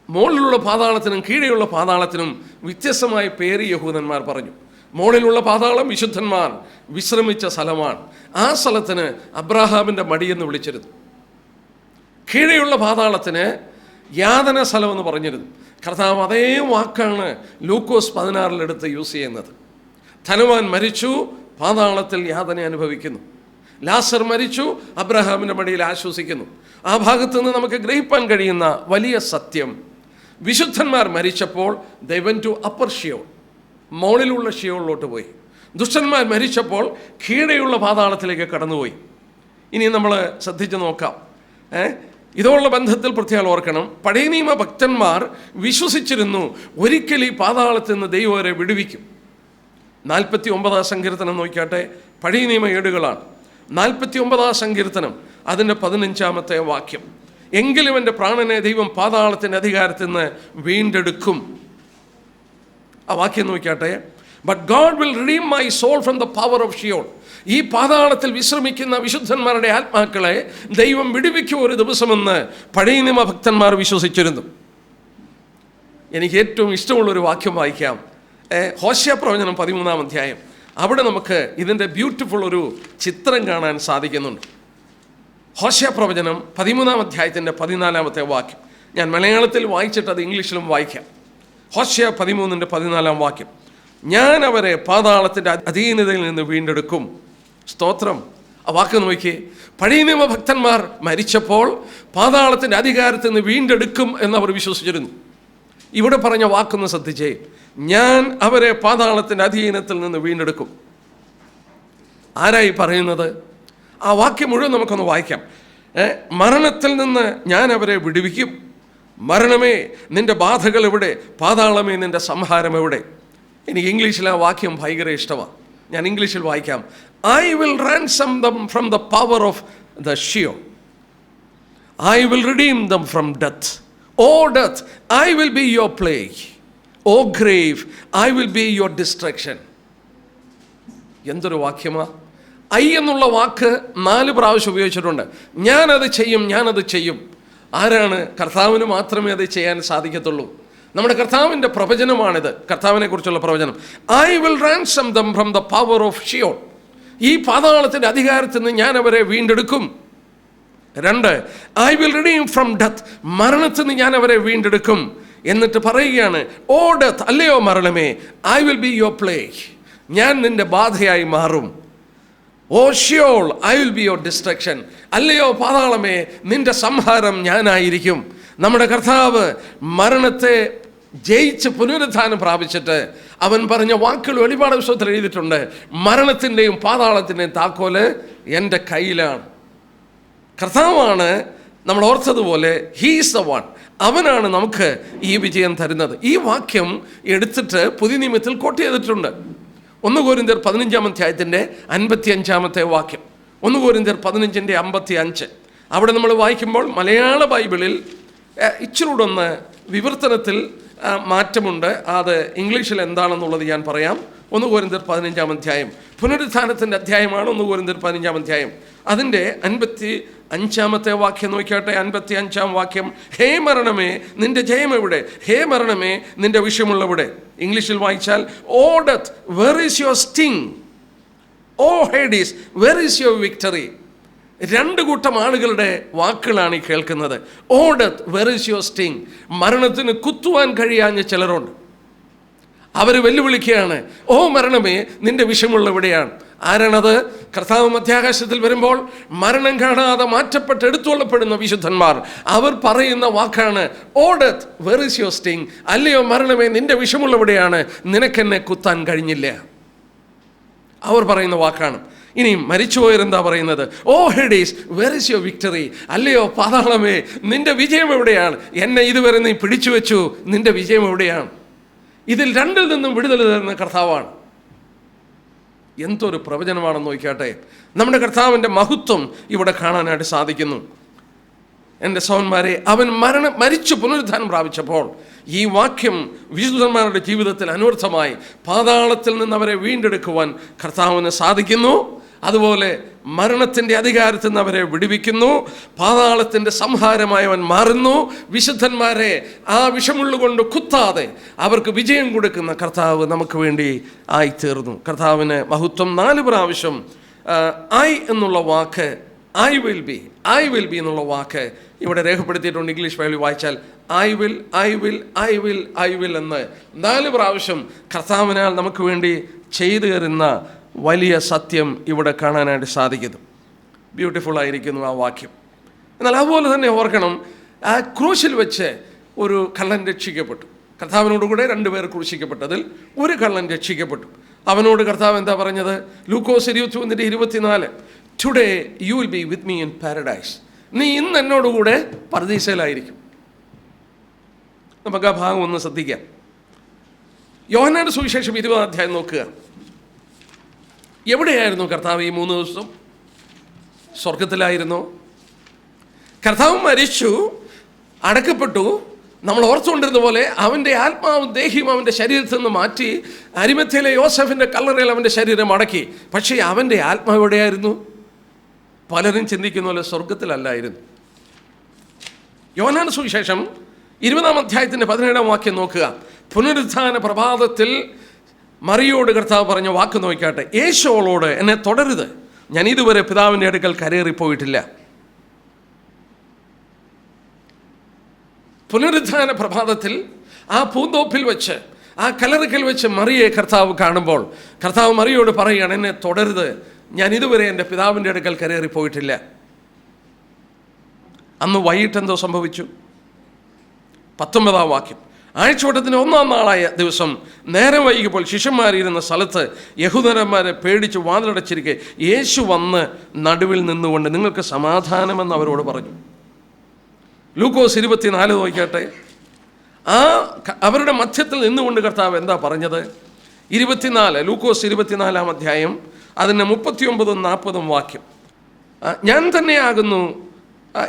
മുകളിലുള്ള പാതാളത്തിനും കീഴെയുള്ള പാതാളത്തിനും വ്യത്യസ്തമായ പേര് യഹൂദന്മാർ പറഞ്ഞു. മുകളിലുള്ള പാതാളം വിശുദ്ധന്മാർ വിശ്രമിച്ച സ്ഥലമാണ്. ആ സ്ഥലത്തിന് അബ്രാഹാമിൻ്റെ മടിയെന്ന് വിളിച്ചിരുന്നു. കീഴെയുള്ള പാതാളത്തിന് യാതന സ്ഥലമെന്ന് പറഞ്ഞിരുന്നു. കർത്താവ് അതേ വാക്കാണ് ലൂക്കോസ് 16 യൂസ് ചെയ്യുന്നത്. ധനവാൻ മരിച്ചു, പാതാളത്തിൽ യാതന അനുഭവിക്കുന്നു. ലാസർ മരിച്ചു, അബ്രഹാമിൻ്റെ മടിയിൽ ആശ്വസിക്കുന്നു. ആ ഭാഗത്ത് നിന്ന് നമുക്ക് ഗ്രഹിപ്പാൻ കഴിയുന്ന വലിയ സത്യം, വിശുദ്ധന്മാർ മരിച്ചപ്പോൾ they went to upper Sheol, മോളിലുള്ള ഷിയോളിലോട്ട് പോയി. ദുഷ്ടന്മാർ മരിച്ചപ്പോൾ കീഴെയുള്ള പാതാളത്തിലേക്ക് കടന്നുപോയി. ഇനി നമ്മൾ ശ്രദ്ധിച്ച് നോക്കാം. ഇതോടുള്ള ബന്ധത്തിൽ പ്രത്യേകം ഓർക്കണം, പഴയ നിയമ ഭക്തന്മാർ വിശ്വസിച്ചിരുന്നു ഒരിക്കൽ ഈ പാതാളത്തിൽ നിന്ന് ദൈവം അവരെ വിടുവിക്കും. 49-ാം സങ്കീർത്തനം നോക്കിയാട്ടെ, പഴയ നിയമ ഏടുകളാണ്. 49-ാം സങ്കീർത്തനം അതിൻ്റെ 15-ാമത്തെ വാക്യം, എങ്കിലും എൻ്റെ പ്രാണനെ ദൈവം പാതാളത്തിൻ്റെ അധികാരത്തിൽ നിന്ന് വീണ്ടെടുക്കും. ആ വാക്യം നോക്കിയാട്ടെ, but God will redeem my soul from the power of Sheol. ഈ പാതാളത്തിൽ വിശ്രമിക്കുന്ന വിശുദ്ധന്മാരുടെ ആത്മാക്കളെ ദൈവം വിടുവിക്കും ഒരു ദിവസമെന്ന് പഴയ നിയമ ഭക്തന്മാർ വിശ്വസിച്ചിരുന്നു. എനിക്ക് ഏറ്റവും ഇഷ്ടമുള്ളൊരു വാക്യം വായിക്കാം. ഹോശേയ പ്രവചനം 13-ാം അധ്യായം. അവിടെ നമുക്ക് ഇതിൻ്റെ ബ്യൂട്ടിഫുൾ ഒരു ചിത്രം കാണാൻ സാധിക്കുന്നുണ്ട്. ഹോശേയ പ്രവചനം 13-ാം അധ്യായത്തിൻ്റെ 14-ാമത്തെ വാക്യം. ഞാൻ മലയാളത്തിൽ വായിച്ചിട്ട് അത് ഇംഗ്ലീഷിലും വായിക്കാം. ഹോശേയ 13-ന്റെ 14-ാം വാക്യം, ഞാൻ അവരെ പാതാളത്തിൻ്റെ അധീനതയിൽ നിന്ന് വീണ്ടെടുക്കും. സ്തോത്രം. ആ വാക്ക് നോക്കിയേ, പഴയ നിയമ ഭക്തന്മാർ മരിച്ചപ്പോൾ പാതാളത്തിൻ്റെ അധികാരത്തിൽ നിന്ന് വീണ്ടെടുക്കും എന്നവർ വിശ്വസിച്ചിരുന്നു. ഇവിടെ പറഞ്ഞ വാക്കൊന്ന് ശ്രദ്ധിച്ചേ, ഞാൻ അവരെ പാതാളത്തിൻ്റെ അധീനത്തിൽ നിന്ന് വീണ്ടെടുക്കും. ആരായി പറയുന്നത്? ആ വാക്യം മുഴുവൻ നമുക്കൊന്ന് വായിക്കാം. മരണത്തിൽ നിന്ന് ഞാൻ അവരെ വിടുവിക്കും. മരണമേ നിൻ്റെ ബാധകൾ എവിടെ? പാതാളമേ നിൻ്റെ സംഹാരം എവിടെ? എനിക്ക് ഇംഗ്ലീഷിൽ ആ വാക്യം ഭയങ്കര ഇഷ്ടമാണ്. ഞാൻ ഇംഗ്ലീഷിൽ വായിക്കാം. I will ransom them from the power of the Sheol. I will redeem them from death. O death, I will be your plague. O grave, I will be your destruction. എന്തൊരു വാക്യമാ! ഐ എന്നുള്ള വാക്ക് 4 പ്രാവശ്യം ഉപയോഗിച്ചിട്ടുണ്ട്. ഞാനത് ചെയ്യും. ആരാണ്? കർത്താവിന് മാത്രമേ അത് ചെയ്യാൻ സാധിക്കത്തുള്ളൂ. നമ്മുടെ കർത്താവിൻ്റെ പ്രവചനമാണിത്, കർത്താവിനെ കുറിച്ചുള്ള പ്രവചനം. I will ransom them from the power of Sheol. ഈ പാതാളത്തിൻ്റെ അധികാരത്തിൽ നിന്ന് ഞാൻ അവരെ വീണ്ടെടുക്കും. 2, I will redeem from death. മരണത്തിൽ നിന്ന് ഞാൻ അവരെ വീണ്ടെടുക്കും. എന്നിട്ട് പറയുകയാണ്, ഓ ഡെത്ത്, അല്ലയോ മരണമേ, I will be your plague. ഞാൻ നിൻ്റെ ബാധയായി മാറും. ഓ Sheol, I will be your destruction. അല്ലയോ പാതാളമേ, നിൻ്റെ സംഹാരം ഞാനായിരിക്കും. നമ്മുടെ കർത്താവ് മരണത്തെ ജയിച്ച് പുനരുത്ഥാനം പ്രാപിച്ചിട്ട് അവൻ പറഞ്ഞ വാക്കുകൾ വെളിപാട് പുസ്തകത്തിൽ എഴുതിയിട്ടുണ്ട്. മരണത്തിൻ്റെയും പാതാളത്തിൻ്റെയും താക്കോല് എൻ്റെ കയ്യിലാണ്. കർത്താവാണ് നമ്മൾ ഓർത്തതുപോലെ ഹീസ് ദ വൺ. അവനാണ് നമുക്ക് ഈ വിജയം തരുന്നത്. ഈ വാക്യം എടുത്തിട്ട് പുതിയ നിയമത്തിൽ കോട്ട് ചെയ്തിട്ടുണ്ട്. 1 കൊരിന്ത്യർ 15-ാം അധ്യായത്തിൻ്റെ 55-ാമത്തെ വാക്യം. 1 കൊരിന്ത്യർ 15:55. അവിടെ നമ്മൾ വായിക്കുമ്പോൾ മലയാള ബൈബിളിൽ ഇച്ചിരൂടെ ഒന്ന് വിവർത്തനത്തിൽ മാറ്റമുണ്ട്. അത് ഇംഗ്ലീഷിൽ എന്താണെന്നുള്ളത് ഞാൻ പറയാം. 1 കൊരിന്ത്യർ 15-ാം അധ്യായം പുനരുത്ഥാനത്തിൻ്റെ അധ്യായമാണ്. 1 കൊരിന്ത്യർ 15-ാം അധ്യായം അതിൻ്റെ 55-ാമത്തെ വാക്യം നോക്കിയാട്ടെ. 55-ാം വാക്യം, ഹേ മരണമേ നിന്റെ ജയം എവിടെ? ഹേ മരണമേ നിന്റെ വിഷയമുള്ളവിടെ? ഇംഗ്ലീഷിൽ വായിച്ചാൽ, oh death where is your sting, oh Hades where is your victory. 2 കൂട്ടം ആളുകളുടെ വാക്കുകളാണ് ഈ കേൾക്കുന്നത്. Oh death where is your sting. മരണത്തിന് കുത്തുവാൻ കഴിയാഞ്ഞ ചിലരുണ്ട്. അവർ വെല്ലുവിളിക്കുകയാണ്, ഓ മരണമേ നിന്റെ വിഷമുള്ളവിടെയാണ്. ആരാണത്? കർത്താവ് മധ്യാകാശത്തിൽ വരുമ്പോൾ മരണം കാണാതെ മാറ്റപ്പെട്ട് എടുത്തുകൊള്ളപ്പെടുന്ന വിശുദ്ധന്മാർ. അവർ പറയുന്ന വാക്കാണ്, oh death where is your sting. അല്ലയോ മരണമേ നിന്റെ വിഷമുള്ളവിടെയാണ്, നിനക്കെന്നെ കുത്താൻ കഴിഞ്ഞില്ല. അവർ പറയുന്ന വാക്കാണ്. ഇനി മരിച്ചുപോയവരെന്താ പറയുന്നത്? ഓ Hades were is your victory. അല്ലയോ പാതാളമേ നിന്റെ വിജയം എവിടെയാണ്? എന്നെ ഇതുവരെ നീ പിടിച്ചു വെച്ചു, നിന്റെ വിജയം എവിടെയാണ്? ഇതിൽ 2-ൽ നിന്നും വിടുതൽ തരുന്ന കർത്താവാണ്. എന്തൊരു പ്രവചനമാണെന്ന് നോക്കിയാട്ടെ. നമ്മുടെ കർത്താവിൻ്റെ മഹത്വം ഇവിടെ കാണാനായിട്ട് സാധിക്കുന്നു. എൻ്റെ സഹോദരന്മാരെ, അവൻ മരിച്ചു പുനരുത്ഥാനം പ്രാപിച്ചപ്പോൾ ഈ വാക്യം വിശുദ്ധന്മാരുടെ ജീവിതത്തിൽ അനർത്ഥമായി പാതാളത്തിൽ നിന്ന് അവരെ വീണ്ടെടുക്കുവാൻ കർത്താവിന് സാധിക്കുന്നു. അതുപോലെ മരണത്തിൻ്റെ അധികാരത്തിൽ നിന്ന് അവരെ വിടുവിക്കുന്നു. പാതാളത്തിൻ്റെ സംഹാരമായവൻ മാറുന്നു. വിശുദ്ധന്മാരെ ആ വിഷമുള്ളുകൊണ്ട് കുത്താതെ അവർക്ക് വിജയം കൊടുക്കുന്ന കർത്താവ് നമുക്ക് വേണ്ടി ആയിത്തീർന്നു. കർത്താവിന് മഹത്വം. 4 പ്രാവശ്യം ഐ എന്നുള്ള വാക്ക്, ഐ വിൽ ബി എന്നുള്ള വാക്ക് ഇവിടെ രേഖപ്പെടുത്തിയിട്ടുണ്ട്. ഇംഗ്ലീഷ് ബൈബിൾ വായിച്ചാൽ ഐ വിൽ എന്ന് 4 പ്രാവശ്യം കർത്താവിനാൽ നമുക്ക് വേണ്ടി ചെയ്തു തരുന്ന വലിയ സത്യം ഇവിടെ കാണാനായിട്ട് സാധിക്കുന്നു. ബ്യൂട്ടിഫുൾ ആയിരിക്കുന്നു ആ വാക്യം. എന്നാൽ അതുപോലെ തന്നെ ഓർക്കണം, ആ ക്രൂശിൽ വെച്ച് ഒരു കള്ളൻ രക്ഷിക്കപ്പെട്ടു. കർത്താവിനോടുകൂടെ 2 പേർ ക്രൂശിക്കപ്പെട്ടതിൽ ഒരു കള്ളൻ രക്ഷിക്കപ്പെട്ടു. അവനോട് കർത്താവ് എന്താ പറഞ്ഞത്? ലൂക്കോസ് 21:24, today you will be with me in paradise. നീ ഇന്ന് എന്നോടുകൂടെ പർദീസയിലായിരിക്കും. നമുക്ക് ആ ഭാഗം ഒന്ന് ശ്രദ്ധിക്കാം. യോഹന്നാന്റെ സുവിശേഷം 20-ാം അധ്യായം നോക്കുക. എവിടെയായിരുന്നു കർത്താവ് ഈ 3 ദിവസം? സ്വർഗത്തിലായിരുന്നു. കർത്താവ് മരിച്ചു, അടക്കപ്പെട്ടു. നമ്മൾ ഓർത്തുകൊണ്ടിരുന്ന പോലെ അവൻ്റെ ആത്മാവും ദേഹിയും അവൻ്റെ ശരീരത്തിൽ നിന്ന് മാറ്റി അരിമത്യയിലെ യോസഫിൻ്റെ കല്ലറയിൽ അവൻ്റെ ശരീരം അടക്കി. പക്ഷേ അവൻ്റെ ആത്മാവ് എവിടെയായിരുന്നു? പലരും ചിന്തിക്കുന്ന പോലെ സ്വർഗത്തിലല്ലായിരുന്നു. യോഹന്നാന്റെ സുവിശേഷം 20-ാം അധ്യായത്തിൻ്റെ 17-ാം വാക്യം നോക്കുക. പുനരുത്ഥാന പ്രഭാതത്തിൽ മറിയോട് കർത്താവ് പറഞ്ഞ വാക്ക് നോക്കിയാട്ടെ. യേശുവോളോട്, എന്നെ തുടരുത്, ഞാൻ ഇതുവരെ പിതാവിൻ്റെ അടുക്കൽ കരേറിപ്പോയിട്ടില്ല. പുനരുത്ഥാന പ്രഭാതത്തിൽ ആ പൂന്തോപ്പിൽ വെച്ച്, ആ കല്ലറയ്ക്കൽ വെച്ച് മറിയെ കർത്താവ് കാണുമ്പോൾ കർത്താവ് മറിയോട് പറയുകയാണ്, എന്നെ തുടരുത്, ഞാൻ ഇതുവരെ എൻ്റെ പിതാവിൻ്റെ അടുക്കൽ കരേറിപ്പോയിട്ടില്ല. അന്ന് വൈകിട്ട് എന്തോ സംഭവിച്ചു? 19-ാം വാക്യം. ആഴ്ചവട്ടത്തിന് 1-ാം നാളായ ദിവസം നേരം വൈകിയപ്പോൾ ശിഷ്യന്മാരിരുന്ന സ്ഥലത്ത് യഹൂദന്മാരെ പേടിച്ച് വാതിലടച്ചിരിക്കെ യേശു വന്ന് നടുവിൽ നിന്നുകൊണ്ട് നിങ്ങൾക്ക് സമാധാനമെന്ന് അവരോട് പറഞ്ഞു. ലൂക്കോസ് 24 നോക്കിയാട്ടെ. ആ അവരുടെ മധ്യത്തിൽ നിന്നുകൊണ്ട് കർത്താവ് എന്താ പറഞ്ഞത്? 24, ലൂക്കോസ് 24-ാം അധ്യായം അതിൻ്റെ 39-40 വാക്യം. ഞാൻ തന്നെയാകുന്നു,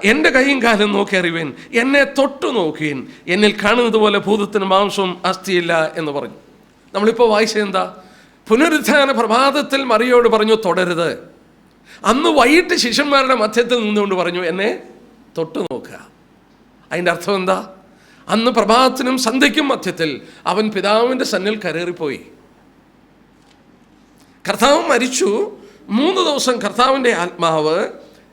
എൻ്റെ കൈയും കാലും നോക്കി അറിവേൻ, എന്നെ തൊട്ടു നോക്കുകയും എന്നിൽ കാണുന്നത് പോലെ ഭൂതത്തിന് മാംസവും അസ്ഥിയില്ല എന്ന് പറഞ്ഞു. നമ്മളിപ്പോൾ വായിച്ചത് എന്താ? പുനരുത്ഥാന പ്രഭാതത്തിൽ മറിയോട് പറഞ്ഞു തുടരുത്. അന്ന് വൈകിട്ട് ശിഷ്യന്മാരുടെ മധ്യത്തിൽ നിന്നുകൊണ്ട് പറഞ്ഞു എന്നെ തൊട്ടു നോക്കുക. അതിൻ്റെ അർത്ഥം എന്താ? അന്ന് പ്രഭാതത്തിനും സന്ധ്യയ്ക്കും മധ്യത്തിൽ അവൻ പിതാവിൻ്റെ സന്നിൽ കരേറിപ്പോയി. കർത്താവ് മരിച്ചു. 3 ദിവസം കർത്താവിൻ്റെ ആത്മാവ്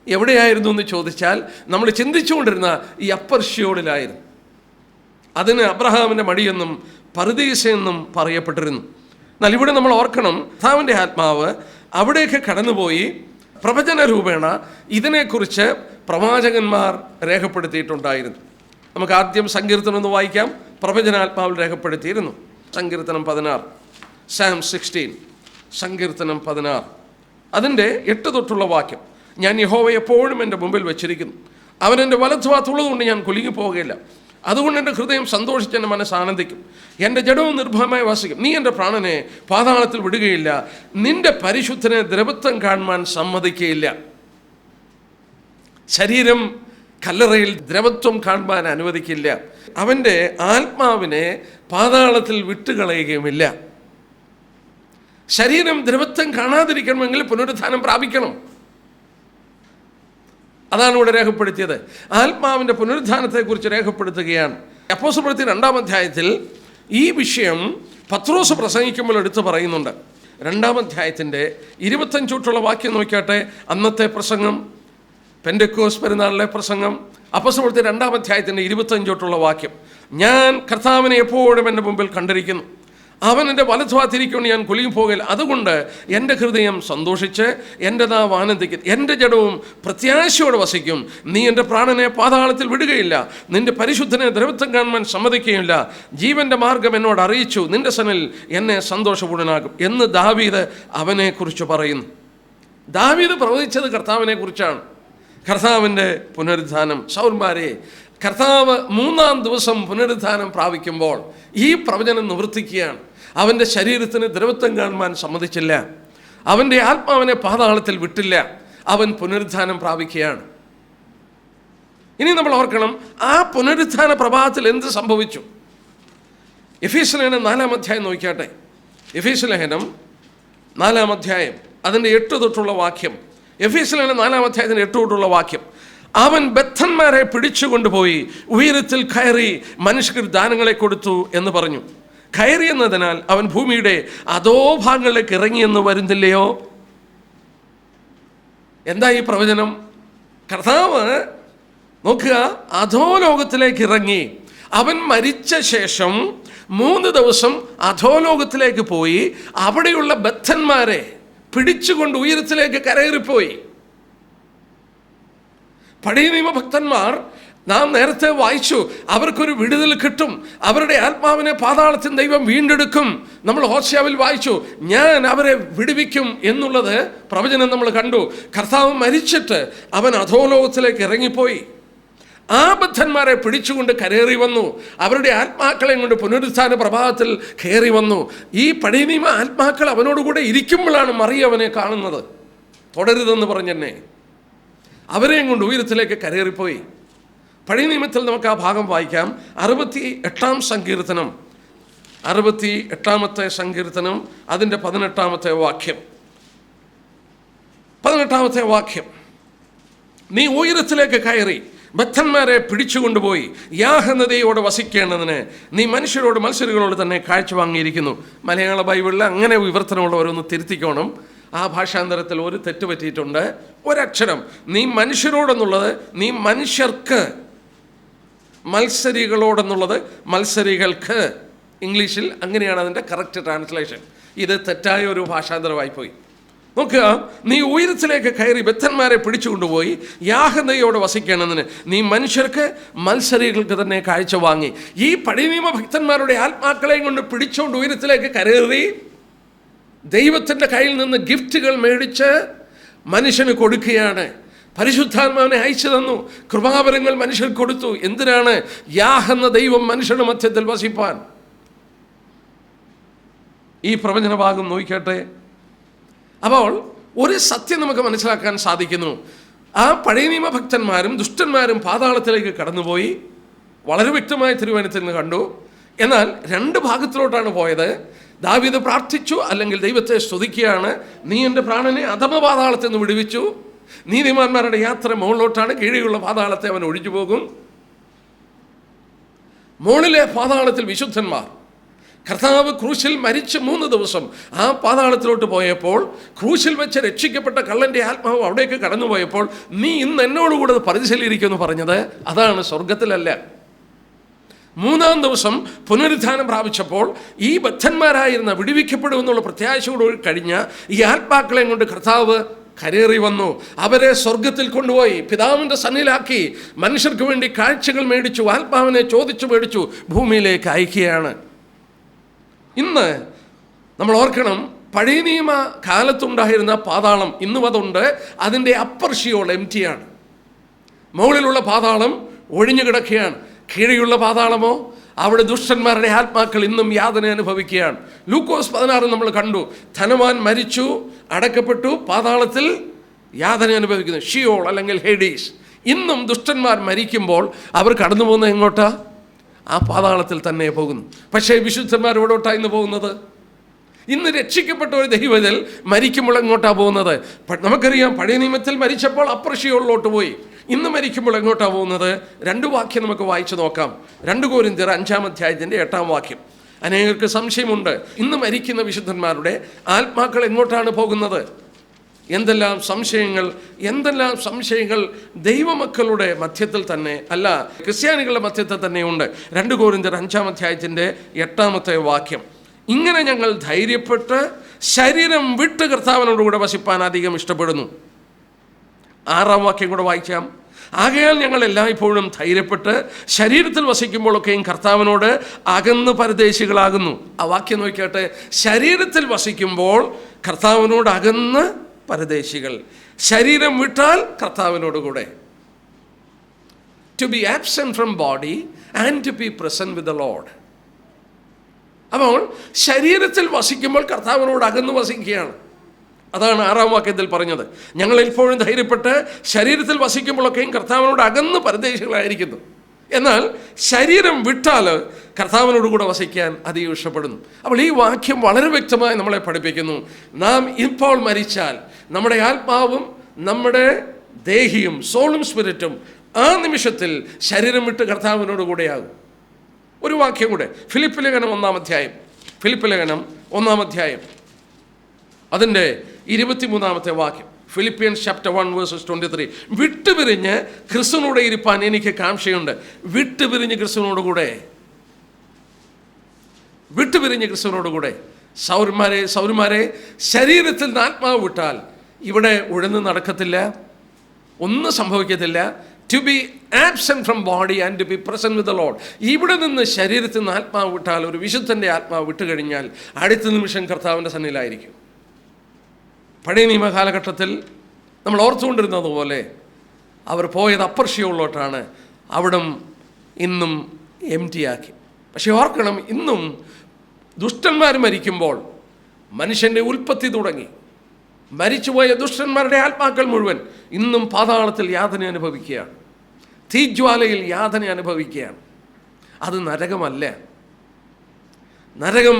എവിടെയായിരുന്നു എന്ന് ചോദിച്ചാൽ നമ്മൾ ചിന്തിച്ചുകൊണ്ടിരുന്ന ഈ അപ്പർഷ്യോടിലായിരുന്നു. അതിന് അബ്രഹാമിൻ്റെ മടിയെന്നും പറുദീസയെന്നും പറയപ്പെട്ടിരുന്നു. എന്നാൽ ഇവിടെ നമ്മൾ ഓർക്കണം, കർത്താവിൻ്റെ ആത്മാവ് അവിടേക്ക് കടന്നുപോയി പ്രവചന രൂപേണ ഇതിനെക്കുറിച്ച് പ്രവാചകന്മാർ രേഖപ്പെടുത്തിയിട്ടുണ്ടായിരുന്നു. നമുക്ക് ആദ്യം സങ്കീർത്തനം ഒന്ന് വായിക്കാം. പ്രവചനാത്മാവിൽ രേഖപ്പെടുത്തിയിരുന്നു. സങ്കീർത്തനം 16, Psalm 16, സങ്കീർത്തനം 16 അതിൻ്റെ 8 തൊട്ടുള്ള വാക്യം. ഞാൻ യഹോവയെ എപ്പോഴും എൻ്റെ മുമ്പിൽ വെച്ചിരിക്കുന്നു, അവൻ എൻ്റെ വലത്തുഭാഗത്തുള്ളതുകൊണ്ട് ഞാൻ കുലുങ്ങിപ്പോവുകയില്ല. അതുകൊണ്ട് എൻ്റെ ഹൃദയം സന്തോഷിച്ച് എൻ്റെ മനസ്സ് ആനന്ദിക്കും, എൻ്റെ ജഡവും നിർഭയമായി വസിക്കും. നീ എൻ്റെ പ്രാണനെ പാതാളത്തിൽ വിടുകയില്ല, നിന്റെ പരിശുദ്ധനെ ദ്രവത്വം കാണുവാൻ സമ്മതിക്കുകയില്ല. ശരീരം കല്ലറയിൽ ദ്രവത്വം കാണുവാൻ അനുവദിക്കില്ല. അവൻ്റെ ആത്മാവിനെ പാതാളത്തിൽ വിട്ടുകളയുകയുമില്ല. ശരീരം ദ്രവത്വം കാണാതിരിക്കണമെങ്കിൽ പുനരുത്ഥാനം പ്രാപിക്കണം. അതാണ് ഇവിടെ രേഖപ്പെടുത്തിയത്. ആത്മാവിൻ്റെ പുനരുത്ഥാനത്തെക്കുറിച്ച് രേഖപ്പെടുത്തുകയാണ്. അപ്പോസ്തലപ്രവൃത്തി 2-ാം അധ്യായത്തിൽ ഈ വിഷയം പത്രോസ് പ്രസംഗിക്കുമ്പോൾ എടുത്തു പറയുന്നുണ്ട്. 2-ാം അധ്യായത്തിൻ്റെ 25 തൊട്ടുള്ള വാക്യം നോക്കിയാട്ടെ. അന്നത്തെ പ്രസംഗം, പെന്തക്കോസ്ത് പെരുന്നാളിലെ പ്രസംഗം, അപ്പോസ്തലപ്രവൃത്തി 2-ാം അധ്യായത്തിൻ്റെ 25 തൊട്ടുള്ള വാക്യം. ഞാൻ കർത്താവിനെ എപ്പോഴും എൻ്റെ മുമ്പിൽ കണ്ടിരിക്കുന്നു, അവൻ എൻ്റെ വലത്തുഭാഗത്തിരിക്കൊണ്ട് ഞാൻ കുലുങ്ങി പോകില്ല. അതുകൊണ്ട് എൻ്റെ ഹൃദയം സന്തോഷിച്ച് എൻ്റെ നാവ് ആനന്ദിക്കും, എൻ്റെ ജഡവും പ്രത്യാശയോടെ വസിക്കും. നീ എൻ്റെ പ്രാണനെ പാതാളത്തിൽ വിടുകയില്ല, നിന്റെ പരിശുദ്ധനെ ദ്രവത്വം കാണുവാൻ സമ്മതിക്കുകയില്ല. ജീവൻ്റെ മാർഗം എന്നോട് അറിയിച്ചു, നിന്റെ സനിൽ എന്നെ സന്തോഷപൂർണനാകും എന്ന് ദാവീദ് അവനെക്കുറിച്ച് പറയുന്നു. ദാവീദ് പ്രവചിച്ചത് കർത്താവിനെ കുറിച്ചാണ്. കർത്താവിൻ്റെ പുനരുത്ഥാനം. സൗരന്മാരെ, കർത്താവ് 3-ാം ദിവസം പുനരുത്ഥാനം പ്രാപിക്കുമ്പോൾ ഈ പ്രവചനം നിവർത്തിക്കുകയാണ്. അവൻ്റെ ശരീരത്തിന് ദ്രവത്വം കാണുവാൻ സമ്മതിച്ചില്ല, അവൻ്റെ ആത്മാവിനെ പാതാളത്തിൽ വിട്ടില്ല, അവൻ പുനരുത്ഥാനം പ്രാപിക്കുകയാണ്. ഇനി നമ്മൾ ഓർക്കണം, ആ പുനരുത്ഥാന പ്രഭാതത്തിൽ എന്ത് സംഭവിച്ചു? എഫേസ്യ ലേഖനം 4-ാം അധ്യായം നോക്കിയാട്ടെ. എഫേസ്യ ലേഖനം 4-ാം അധ്യായം അതിൻ്റെ 8 തൊട്ടുള്ള വാക്യം. എഫേസ്യ ലേഖനം 4-ാം അധ്യായത്തിൻ്റെ 8 തൊട്ടുള്ള വാക്യം. അവൻ ബദ്ധന്മാരെ പിടിച്ചുകൊണ്ടുപോയി ഉയരത്തിൽ കയറി മനുഷ്യർക്ക് ദാനങ്ങളെ കൊടുത്തു എന്ന് പറഞ്ഞു. കയറി എന്നതിനാൽ അവൻ ഭൂമിയുടെ അധോഭാഗങ്ങളിലേക്ക് ഇറങ്ങിയെന്ന് വരുന്നില്ലയോ? എന്താ ഈ പ്രവചനം? കർത്താവ് നോക്കുക, അധോലോകത്തിലേക്ക് ഇറങ്ങി. അവൻ മരിച്ച ശേഷം 3 ദിവസം അധോലോകത്തിലേക്ക് പോയി അവിടെയുള്ള ബദ്ധന്മാരെ പിടിച്ചുകൊണ്ട് ഉയരത്തിലേക്ക് കരയേറിപ്പോയി. പഴയ നിയമഭക്തന്മാർ നാം നേരത്തെ വായിച്ചു, അവർക്കൊരു വിടുതൽ കിട്ടും, അവരുടെ ആത്മാവിനെ പാതാളത്തിൽ ദൈവം വീണ്ടെടുക്കും. നമ്മൾ ഹോശേയാവിൽ വായിച്ചു, ഞാൻ അവരെ വിടുവിക്കും എന്നുള്ളത് പ്രവചനം നമ്മൾ കണ്ടു. കർത്താവ് മരിച്ചിട്ട് അവൻ അധോലോകത്തിലേക്ക് ഇറങ്ങിപ്പോയി. ആ ബദ്ധന്മാരെ പിടിച്ചുകൊണ്ട് കരേറി വന്നു, അവരുടെ ആത്മാക്കളെ കൊണ്ട് പുനരുത്ഥാന പ്രഭാതത്തിൽ കയറി വന്നു. ഈ പഴയ നിയമ ആത്മാക്കൾ അവനോടുകൂടെ ഇരിക്കുമ്പോഴാണ് മറിയ അവനെ കാണുന്നത്. തുടരുതെന്ന് പറഞ്ഞെന്നെ അവരെയും കൊണ്ട് ഉയരത്തിലേക്ക് കരേറിപ്പോയി. പഴയ നിയമത്തിൽ നമുക്ക് ആ ഭാഗം വായിക്കാം. 68-ാം സങ്കീർത്തനം, 68-ാമത്തെ സങ്കീർത്തനം അതിൻ്റെ 18-ാമത്തെ വാക്യം. 18-ാമത്തെ വാക്യം. നീ ഉയരത്തിലേക്ക് കയറി ബദ്ധന്മാരെ പിടിച്ചുകൊണ്ടുപോയി യാഹനതയോടെ വസിക്കേണ്ടതിന് നീ മനുഷ്യരോട് മത്സരികളോട് തന്നെ കാഴ്ച വാങ്ങിയിരിക്കുന്നു. മലയാള ബൈബിളിൽ അങ്ങനെ വിവർത്തനമുള്ളവരൊന്ന് തിരുത്തിക്കോണം. ആ ഭാഷാന്തരത്തിൽ ഒരു തെറ്റ് പറ്റിയിട്ടുണ്ട്. ഒരക്ഷരം, നീ മനുഷ്യരോടെന്നുള്ളത് നീ മനുഷ്യർക്ക്, മത്സരികളോടെന്നുള്ളത് മത്സരികൾക്ക്. ഇംഗ്ലീഷിൽ അങ്ങനെയാണ് അതിൻ്റെ കറക്റ്റ് ട്രാൻസ്ലേഷൻ. ഇത് തെറ്റായ ഒരു ഭാഷാന്തരമായി പോയി. നോക്കുക, നീ ഉയരത്തിലേക്ക് കയറി ബദ്ധന്മാരെ പിടിച്ചുകൊണ്ടുപോയി യാഹനതയോടെ വസിക്കേണ്ടതിന് നീ മനുഷ്യർക്ക് മത്സരികൾക്ക് തന്നെ കാഴ്ച വാങ്ങി. ഈ പഴയ നിയമ ഭക്തന്മാരുടെ ആത്മാക്കളെയും കൊണ്ട് പിടിച്ചുകൊണ്ട് ഉയരത്തിലേക്ക് കയറി ദൈവത്തിൻ്റെ കയ്യിൽ നിന്ന് ഗിഫ്റ്റുകൾ മേടിച്ച് മനുഷ്യന് കൊടുക്കുകയാണ്. പരിശുദ്ധാത്മാവിനെ അയച്ചു തന്നു, കൃപാവരങ്ങൾ മനുഷ്യർ കൊടുത്തു. എന്തിനാണ്? യാഹെന്ന ദൈവം മനുഷ്യരുടെ മധ്യത്തിൽ വസിപ്പാൻ. ഈ പ്രവചന ഭാഗം നോക്കിക്കട്ടെ. അപ്പോൾ ഒരു സത്യം നമുക്ക് മനസ്സിലാക്കാൻ സാധിക്കുന്നു. ആ പഴയ നിയമഭക്തന്മാരും ദുഷ്ടന്മാരും പാതാളത്തിലേക്ക് കടന്നുപോയി. വളരെ വ്യക്തമായ തിരുവചനത്തിൽ നിന്ന് കണ്ടു. എന്നാൽ 2 ഭാഗത്തിലോട്ടാണ് പോയത്. ദാവീദ് പ്രാർത്ഥിച്ചു, അല്ലെങ്കിൽ ദൈവത്തെ സ്തുതിക്കുകയാണ്. നീ എൻ്റെ പ്രാണനെ അധമ പാതാളത്തിൽ നിന്ന് വിടുവിച്ചു. നീതിമാന്മാരുടെ യാത്ര മുകളിലോട്ടാണ്, കീഴെയുള്ള പാതാളത്തെ അവൻ ഒഴിഞ്ഞു പോകും. മുകളിലെ പാതാളത്തിൽ വിശുദ്ധന്മാർ. കർത്താവ് ക്രൂശിൽ മരിച്ച് 3 ദിവസം ആ പാതാളത്തിലോട്ട് പോയപ്പോൾ, ക്രൂശിൽ വെച്ച് രക്ഷിക്കപ്പെട്ട കള്ളൻ്റെ ആത്മാവ് അവിടേക്ക് കടന്നുപോയപ്പോൾ, നീ ഇന്ന് എന്നോടുകൂടെ പരദേശിലിരിക്കുമെന്ന് പറഞ്ഞത് അതാണ്, സ്വർഗത്തിലല്ല. 3-ാം ദിവസം പുനരുത്ഥാനം പ്രാപിച്ചപ്പോൾ ഈ ബദ്ധന്മാരായിരുന്ന വിടുവിക്കപ്പെടുമെന്നുള്ള പ്രത്യാശയോട് കഴിഞ്ഞ ഈ ആത്മാക്കളെയും കൊണ്ട് കർത്താവ് കരേറി വന്നു. അവരെ സ്വർഗത്തിൽ കൊണ്ടുപോയി പിതാവിൻ്റെ സന്നിധിയിലാക്കി മനുഷ്യർക്ക് വേണ്ടി കാഴ്ചകൾ മേടിച്ചു, ആത്മാവിനെ ചോദിച്ചു മേടിച്ചു ഭൂമിയിലേക്ക് അയക്കുകയാണ്. ഇന്ന് നമ്മൾ ഓർക്കണം, പഴയ നിയമ കാലത്തുണ്ടായിരുന്ന പാതാളം ഇന്നും അതുണ്ട്. അതിൻ്റെ അപ്പർ ഷിയോൾ എംറ്റിയാണ്. മുകളിലുള്ള പാതാളം ഒഴിഞ്ഞു കിടക്കുകയാണ്. കീഴെയുള്ള പാതാളമോ, അവിടെ ദുഷ്ടന്മാരുടെ ആത്മാക്കൾ ഇന്നും യാതന അനുഭവിക്കുകയാണ്. ലൂക്കോസ് 16 നമ്മൾ കണ്ടു. ധനവാൻ മരിച്ചു, അടക്കപ്പെട്ടു, പാതാളത്തിൽ യാതന അനുഭവിക്കുന്നു. ഷിയോൾ അല്ലെങ്കിൽ ഹേഡീസ്. ഇന്നും ദുഷ്ടന്മാർ മരിക്കുമ്പോൾ അവർ കടന്നു പോകുന്നത് എങ്ങോട്ടാ? ആ പാതാളത്തിൽ തന്നെ പോകുന്നു. പക്ഷേ വിശുദ്ധന്മാർ എവിടോട്ടാണ് ഇന്ന് പോകുന്നത്? ഇന്ന് രക്ഷിക്കപ്പെട്ട ഒരു ദൈവത്തിൽ മരിക്കുമ്പോൾ എങ്ങോട്ടാണ് പോകുന്നത്? നമുക്കറിയാം, പഴയ നിയമത്തിൽ മരിച്ചപ്പോൾ അപ്പർ ഷിയോളിലോട്ട് പോയി. ഇന്ന് മരിക്കുമ്പോൾ എങ്ങോട്ടാണ് പോകുന്നത്? 2 വാക്യം നമുക്ക് വായിച്ചു നോക്കാം. 2 കൊരിന്ത്യർ 5-ാം അധ്യായത്തിൻ്റെ 8-ാം വാക്യം. അനേകർക്ക് സംശയമുണ്ട്, ഇന്ന് മരിക്കുന്ന വിശുദ്ധന്മാരുടെ ആത്മാക്കൾ എങ്ങോട്ടാണ് പോകുന്നത്? എന്തെല്ലാം സംശയങ്ങൾ ദൈവമക്കളുടെ മധ്യത്തിൽ തന്നെ, അല്ല ക്രിസ്ത്യാനികളുടെ മധ്യത്തിൽ തന്നെയുണ്ട്. 2 കൊരിന്ത്യർ 5-ാം അധ്യായത്തിൻ്റെ 8-ാമത്തെ വാക്യം. ഇങ്ങനെ ഞങ്ങൾ ധൈര്യപ്പെട്ട് ശരീരം വിട്ട് കർത്താവിനോടുകൂടെ വസിപ്പാൻ അധികം ഇഷ്ടപ്പെടുന്നു. 6-ാം വാക്യം കൂടെ വായിക്കാം. ആകയാൽ ഞങ്ങൾ എല്ലായ്പ്പോഴും ധൈര്യപ്പെട്ട് ശരീരത്തിൽ വസിക്കുമ്പോഴൊക്കെയും കർത്താവിനോട് അകന്ന് പരദേശികളാകുന്നു. ആ വാക്യം നോക്കിയാട്ടെ. ശരീരത്തിൽ വസിക്കുമ്പോൾ കർത്താവിനോട് അകന്ന് പരദേശികൾ, ശരീരം വിട്ടാൽ കർത്താവിനോട് കൂടെ. To be absent from body and to be present with the Lord. അപ്പോൾ ശരീരത്തിൽ വസിക്കുമ്പോൾ കർത്താവിനോട് അകന്ന് വസിക്കുകയാണ്. അതാണ് 6-ാം വാക്യത്തിൽ പറഞ്ഞത്. ഞങ്ങൾ എപ്പോഴും ധൈര്യപ്പെട്ട് ശരീരത്തിൽ വസിക്കുമ്പോഴൊക്കെയും കർത്താവിനോട് അകന്ന് പരദേശികളായിരിക്കുന്നു. എന്നാൽ ശരീരം വിട്ടാൽ കർത്താവിനോട് കൂടെ വസിക്കാൻ അധികം ഇഷ്ടപ്പെടുന്നു. അപ്പോൾ ഈ വാക്യം വളരെ വ്യക്തമായി നമ്മളെ പഠിപ്പിക്കുന്നു. നാം ഇപ്പോൾ മരിച്ചാൽ നമ്മുടെ ആത്മാവും നമ്മുടെ ദേഹിയും സോളും സ്പിരിറ്റും ആ നിമിഷത്തിൽ ശരീരം വിട്ട് കർത്താവിനോട് കൂടെയാകും. ഒരു വാക്യം കൂടെ, ഫിലിപ്പ് ലേഖനം 1-ാം അധ്യായം അതിൻ്റെ 23-ാമത്തെ വാക്യം. Philippians chapter 1 versus 23. വിട്ടുപിരിഞ്ഞ് ക്രിസ്തുവിനോട് ഇരിപ്പാൻ എനിക്ക് കാംക്ഷയുണ്ട്. വിട്ടുപിരിഞ്ഞ് ക്രിസ്തുവിനോട് കൂടെ. സൗരന്മാരെ ശരീരത്തിൽ നിന്ന് ആത്മാവ് വിട്ടാൽ ഇവിടെ ഉഴന്ന് നടക്കത്തില്ല, ഒന്നും സംഭവിക്കത്തില്ല. To be absent from body and to be present with the Lord. ഇവിടെ നിന്ന് ശരീരത്തിൽ നിന്ന് ആത്മാവ് വിട്ടാൽ, ഒരു വിശുദ്ധൻ്റെ ആത്മാവ് വിട്ടുകഴിഞ്ഞാൽ അടുത്ത നിമിഷം കർത്താവിൻ്റെ സന്നിധിയിലായിരിക്കും. പഴയ നിയമ കാലഘട്ടത്തിൽ നമ്മൾ ഓർത്തുകൊണ്ടിരുന്നത് പോലെ അവർ പോയത് അപ്പർ ഷിയോളിലോട്ടാണ്. അവിടം ഇന്നും എംറ്റിയാക്കി. പക്ഷെ ഓർക്കണം, ഇന്നും ദുഷ്ടന്മാർ മരിക്കുമ്പോൾ മനുഷ്യൻ്റെ ഉൽപ്പത്തി തുടങ്ങി മരിച്ചുപോയ ദുഷ്ടന്മാരുടെ ആത്മാക്കൾ മുഴുവൻ ഇന്നും പാതാളത്തിൽ യാതന അനുഭവിക്കുകയാണ്, തീജ്വാലയിൽ യാതന അനുഭവിക്കുകയാണ്. അത് നരകമല്ല. നരകം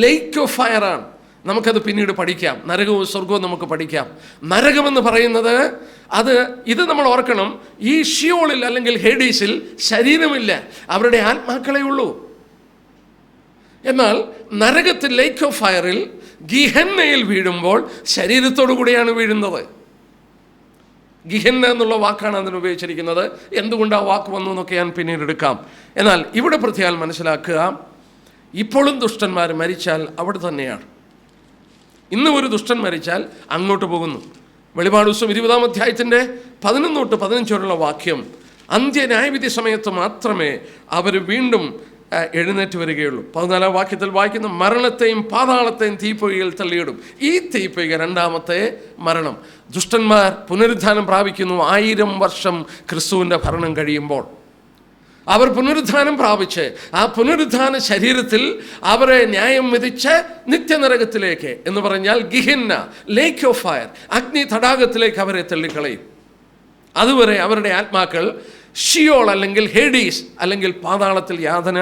ലേക്ക് ഓഫ് ഫയറാണ്. നമുക്കത് പിന്നീട് പഠിക്കാം. നരകവും സ്വർഗവും നമുക്ക് പഠിക്കാം. നരകമെന്ന് പറയുന്നത് ഇത് നമ്മൾ ഓർക്കണം, ഈ ഷിയോളിൽ അല്ലെങ്കിൽ ഹേഡീസിൽ ശരീരമില്ല, അവരുടെ ആത്മാക്കളെ ഉള്ളൂ. എന്നാൽ നരകത്തിൽ ലേക്ക് ഓഫ് ഫയറിൽ ഗിഹന്നയിൽ വീഴുമ്പോൾ ശരീരത്തോടു കൂടിയാണ് വീഴുന്നത്. ഗിഹന്ന എന്നുള്ള വാക്കാണ് അതിന് ഉപയോഗിച്ചിരിക്കുന്നത്. എന്തുകൊണ്ട് ആ വാക്ക് വന്നു എന്നൊക്കെ ഞാൻ പിന്നീട് എടുക്കാം. എന്നാൽ ഇവിടെ പ്രത്യേകം മനസ്സിലാക്കുക, ഇപ്പോഴും ദുഷ്ടന്മാർ മരിച്ചാൽ അവിടെ തന്നെയാണ്. ഇന്ന് ഒരു ദുഷ്ടൻ മരിച്ചാൽ അങ്ങോട്ട് പോകുന്നു. വെളിപാട് പുസ്തകം 20-ാം അധ്യായത്തിൻ്റെ 11-15 വാക്യം. അന്ത്യ ന്യായവിധി സമയത്ത് മാത്രമേ അവർ വീണ്ടും എഴുന്നേറ്റ് വരികയുള്ളൂ. 14-ാം വാക്യത്തിൽ വായിക്കുന്ന, മരണത്തെയും പാതാളത്തെയും തീപ്പൊയ്കയിൽ തള്ളിയിടും. ഈ തീപ്പൊയ്ക 2-ാമത്തെ മരണം. ദുഷ്ടന്മാർ പുനരുദ്ധാനം പ്രാപിക്കുന്നു 1000 വർഷം ക്രിസ്തുവിൻ്റെ ഭരണം കഴിയുമ്പോൾ. അവർ പുനരുദ്ധാനം പ്രാപിച്ച് ആ പുനരുദ്ധാന ശരീരത്തിൽ അവരെ ന്യായം വിധിച്ച് നിത്യനരകത്തിലേക്ക്, എന്ന് പറഞ്ഞാൽ ഗിഹിന്ന, ലേക്ക് ഓഫ് ഫയർ, അഗ്നി തടാകത്തിലേക്ക് അവരെ തള്ളിക്കളയും. അതുവരെ അവരുടെ ആത്മാക്കൾ ഷിയോൾ അല്ലെങ്കിൽ ഹേഡീസ് അല്ലെങ്കിൽ പാതാളത്തിൽ യാതന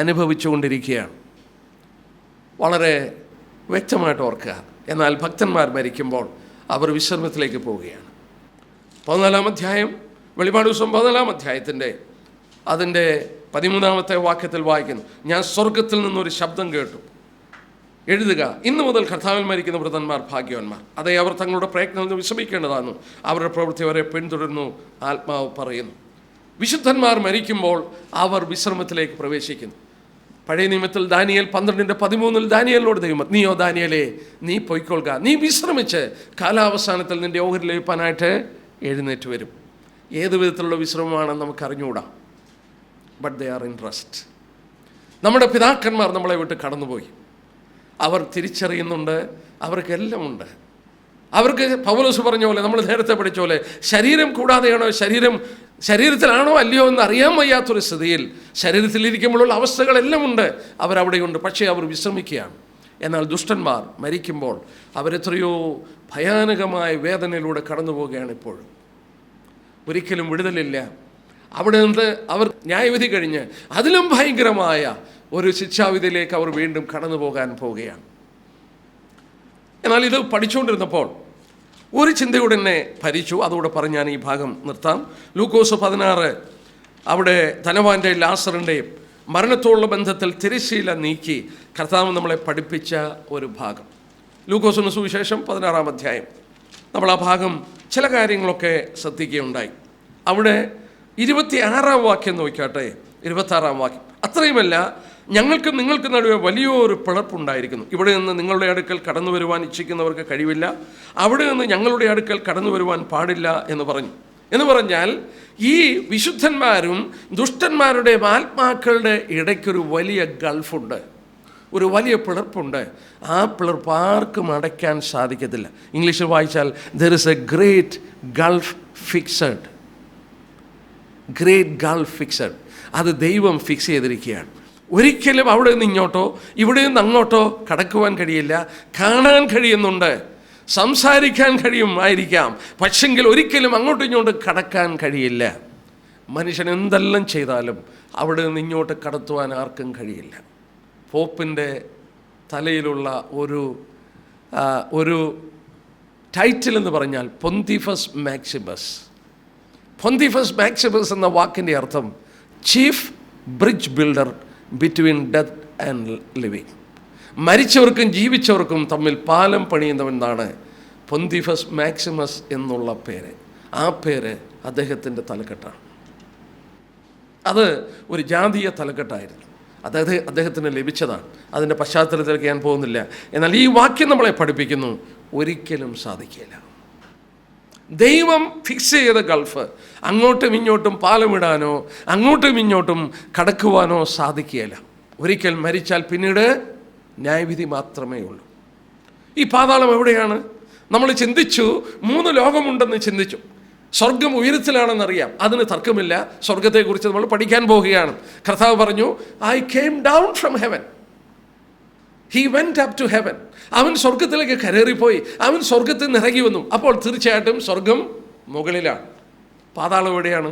അനുഭവിച്ചുകൊണ്ടിരിക്കുകയാണ്. വളരെ വ്യക്തമായിട്ട് ഓർക്കുക. എന്നാൽ ഭക്തന്മാർ മരിക്കുമ്പോൾ അവർ വിശ്രമത്തിലേക്ക് പോവുകയാണ്. 14-ാം അധ്യായം, വെളിപാട് പുസ്തകം 14-ാം അധ്യായത്തിൻ്റെ അതിൻ്റെ 13-ാമത്തെ വാക്യത്തിൽ വായിക്കുന്നു, ഞാൻ സ്വർഗത്തിൽ നിന്നൊരു ശബ്ദം കേട്ടു, എഴുതുക, ഇന്നു മുതൽ കർത്താവിൽ മരിക്കുന്ന വൃതന്മാർ ഭാഗ്യവാന്മാർ. അതേ, അവർ തങ്ങളുടെ പ്രയത്നത്തിൽ നിന്ന് വിശ്രമിക്കേണ്ടതാണെന്നു, അവരുടെ പ്രവൃത്തി അവരെ പിന്തുടരുന്നു, ആത്മാവ് പറയുന്നു. വിശുദ്ധന്മാർ മരിക്കുമ്പോൾ അവർ വിശ്രമത്തിലേക്ക് പ്രവേശിക്കുന്നു. പഴയ നിയമത്തിൽ ദാനിയേൽ 12:13 ദാനിയേലിനോട് ദൈവം, നീയോ ദാനിയേലേ, നീ പൊയ്ക്കൊള്ളുക, നീ വിശ്രമിച്ച് കാലാവസാനത്തിൽ നിന്റെ ഓഹരി ലഭിക്കാനായിട്ട് എഴുന്നേറ്റ് വരും. ഏത് വിധത്തിലുള്ള വിശ്രമമാണെന്ന് നമുക്ക് അറിഞ്ഞുകൂടാ. But they are in rest. നമ്മുടെ പിതാക്കന്മാർ നമ്മളെ വിട്ട് കടന്നുപോയി. അവർ തിരിച്ചറിയുന്നുണ്ട്, അവർക്കെല്ലാം ഉണ്ട്. അവർക്ക് പൗലോസ് പറഞ്ഞ പോലെ, നമ്മൾ നേരത്തെ പഠിച്ച പോലെ, ശരീരം കൂടാതെയാണോ, ശരീരത്തിലാണോ അല്ലയോ എന്ന് അറിയാൻ വയ്യാത്തൊരു സ്ഥിതിയിൽ ശരീരത്തിലിരിക്കുമ്പോഴുള്ള അവസ്ഥകളെല്ലാം ഉണ്ട്, അവരവിടെയുണ്ട്. പക്ഷേ അവർ വിശ്രമിക്കുകയാണ്. എന്നാൽ ദുഷ്ടന്മാർ മരിക്കുമ്പോൾ അവരെത്രയോ ഭയാനകമായ വേദനയിലൂടെ കടന്നു പോവുകയാണ്. ഇപ്പോഴും ഒരിക്കലും വിടുതലില്ല. അവിടെ നിന്ന് അവർ ന്യായവിധി കഴിഞ്ഞ് അതിലും ഭയങ്കരമായ ഒരു ശിക്ഷാവിധിയിലേക്ക് അവർ വീണ്ടും കടന്നു പോകാൻ പോവുകയാണ്. എന്നാൽ ഇത് പഠിച്ചുകൊണ്ടിരുന്നപ്പോൾ ഒരു ചിന്തയോടെ എന്നെ ഭരിച്ചു. അതുകൂടെ പറഞ്ഞ് ഞാൻ ഈ ഭാഗം നിർത്താം. ലൂക്കോസ് 16 അവിടെ ധനവാന്റെ ലാസറിൻ്റെയും മരണത്തോടുള്ള ബന്ധത്തിൽ തിരശ്ശീല നീക്കി കർത്താവ് നമ്മളെ പഠിപ്പിച്ച ഒരു ഭാഗം. ലൂക്കോസിന് സുവിശേഷം 16-ാം അധ്യായം. നമ്മൾ ആ ഭാഗം ചില കാര്യങ്ങളൊക്കെ ശ്രദ്ധിക്കുകയുണ്ടായി. അവിടെ 26-ാം വാക്യം നോക്കിയാട്ടെ. 26-ാം വാക്യം, അത്രയുമല്ല, ഞങ്ങൾക്ക് നിങ്ങൾക്ക് നടുവെ വലിയൊരു പിളർപ്പുണ്ടായിരിക്കുന്നു. ഇവിടെ നിന്ന് നിങ്ങളുടെ അടുക്കൽ കടന്നു വരുവാൻ ഇച്ഛിക്കുന്നവർക്ക് കഴിവില്ല, അവിടെ നിന്ന് ഞങ്ങളുടെ അടുക്കൽ കടന്നു വരുവാൻ പാടില്ല എന്ന് പറഞ്ഞു. എന്ന് പറഞ്ഞാൽ ഈ വിശുദ്ധന്മാരും ദുഷ്ടന്മാരുടെ ആത്മാക്കളുടെ ഇടയ്ക്കൊരു വലിയ ഗൾഫുണ്ട്, ഒരു വലിയ പിളർപ്പുണ്ട്. ആ പിളർപ്പ് ആർക്കും അടയ്ക്കാൻ സാധിക്കത്തില്ല. ഇംഗ്ലീഷിൽ വായിച്ചാൽ there is A great Gulf fixed. Great Gulf fixed. അത് ദൈവം ഫിക്സ് ചെയ്തിരിക്കുകയാണ്. ഒരിക്കലും അവിടെ നിന്ന് ഇങ്ങോട്ടോ ഇവിടെ നിന്ന് അങ്ങോട്ടോ കടക്കുവാൻ കഴിയില്ല. കാണാൻ കഴിയുന്നുണ്ട്, സംസാരിക്കാൻ കഴിയുമായിരിക്കാം, പക്ഷെങ്കിൽ ഒരിക്കലും അങ്ങോട്ടും ഇങ്ങോട്ട് കടക്കാൻ കഴിയില്ല. മനുഷ്യൻ എന്തെല്ലാം ചെയ്താലും അവിടെ നിന്ന് ഇങ്ങോട്ട് കടത്തുവാൻ ആർക്കും കഴിയില്ല. പോപ്പിൻ്റെ തലയിലുള്ള ഒരു ടൈറ്റിൽ എന്ന് പറഞ്ഞാൽ പൊന്തിഫസ് മാക്സിമസ്. പൊന്തിഫസ് മാക്സിമസ് എന്ന വാക്കിൻ്റെ അർത്ഥം chief bridge builder between death and living. മരിച്ചവർക്കും ജീവിച്ചവർക്കും തമ്മിൽ പാലം പണിയുന്നവനാണ് പൊന്തിഫസ് മാക്സിമസ് എന്നുള്ള പേര്. ആ പേര് അദ്ദേഹത്തിൻ്റെ തലക്കെട്ടാണ്. അത് ഒരു ജാതീയ തലക്കെട്ടായിരുന്നു. അദ്ദേഹത്തിന് ലഭിച്ചതാണ്. അതിൻ്റെ പശ്ചാത്തലത്തിലേക്ക് ഞാൻ പോകുന്നില്ല. എന്നാൽ ഈ വാക്യം നമ്മളെ പഠിപ്പിക്കുന്നു, ഒരിക്കലും സാധിക്കില്ല. ദൈവം ഫിക്സ് ചെയ്ത ഗൾഫ് അങ്ങോട്ടും ഇങ്ങോട്ടും പാലമിടാനോ അങ്ങോട്ടും ഇങ്ങോട്ടും കടക്കുവാനോ സാധിക്കുകയില്ല. ഒരിക്കൽ മരിച്ചാൽ പിന്നീട് ന്യായവിധി മാത്രമേ ഉള്ളൂ. ഈ പാതാളം എവിടെയാണ്? നമ്മൾ ചിന്തിച്ചു 3 ലോകമുണ്ടെന്ന് ചിന്തിച്ചു. സ്വർഗം ഉയരത്തിലാണെന്നറിയാം, അതിന് തർക്കമില്ല. സ്വർഗത്തെക്കുറിച്ച് നമ്മൾ പഠിക്കാൻ പോവുകയാണ്. കർത്താവ് പറഞ്ഞു, I came down from heaven, he went up to heaven. അവൻ സ്വർഗത്തിലേക്ക് കയറിപ്പോയി, അവൻ സ്വർഗത്തിൽ നിന്ന് ഇറങ്ങി വന്നു. അപ്പോൾ തീർച്ചയായിട്ടും സ്വർഗം മുകളിലാണ്. പാതാളം എവിടെയാണ്?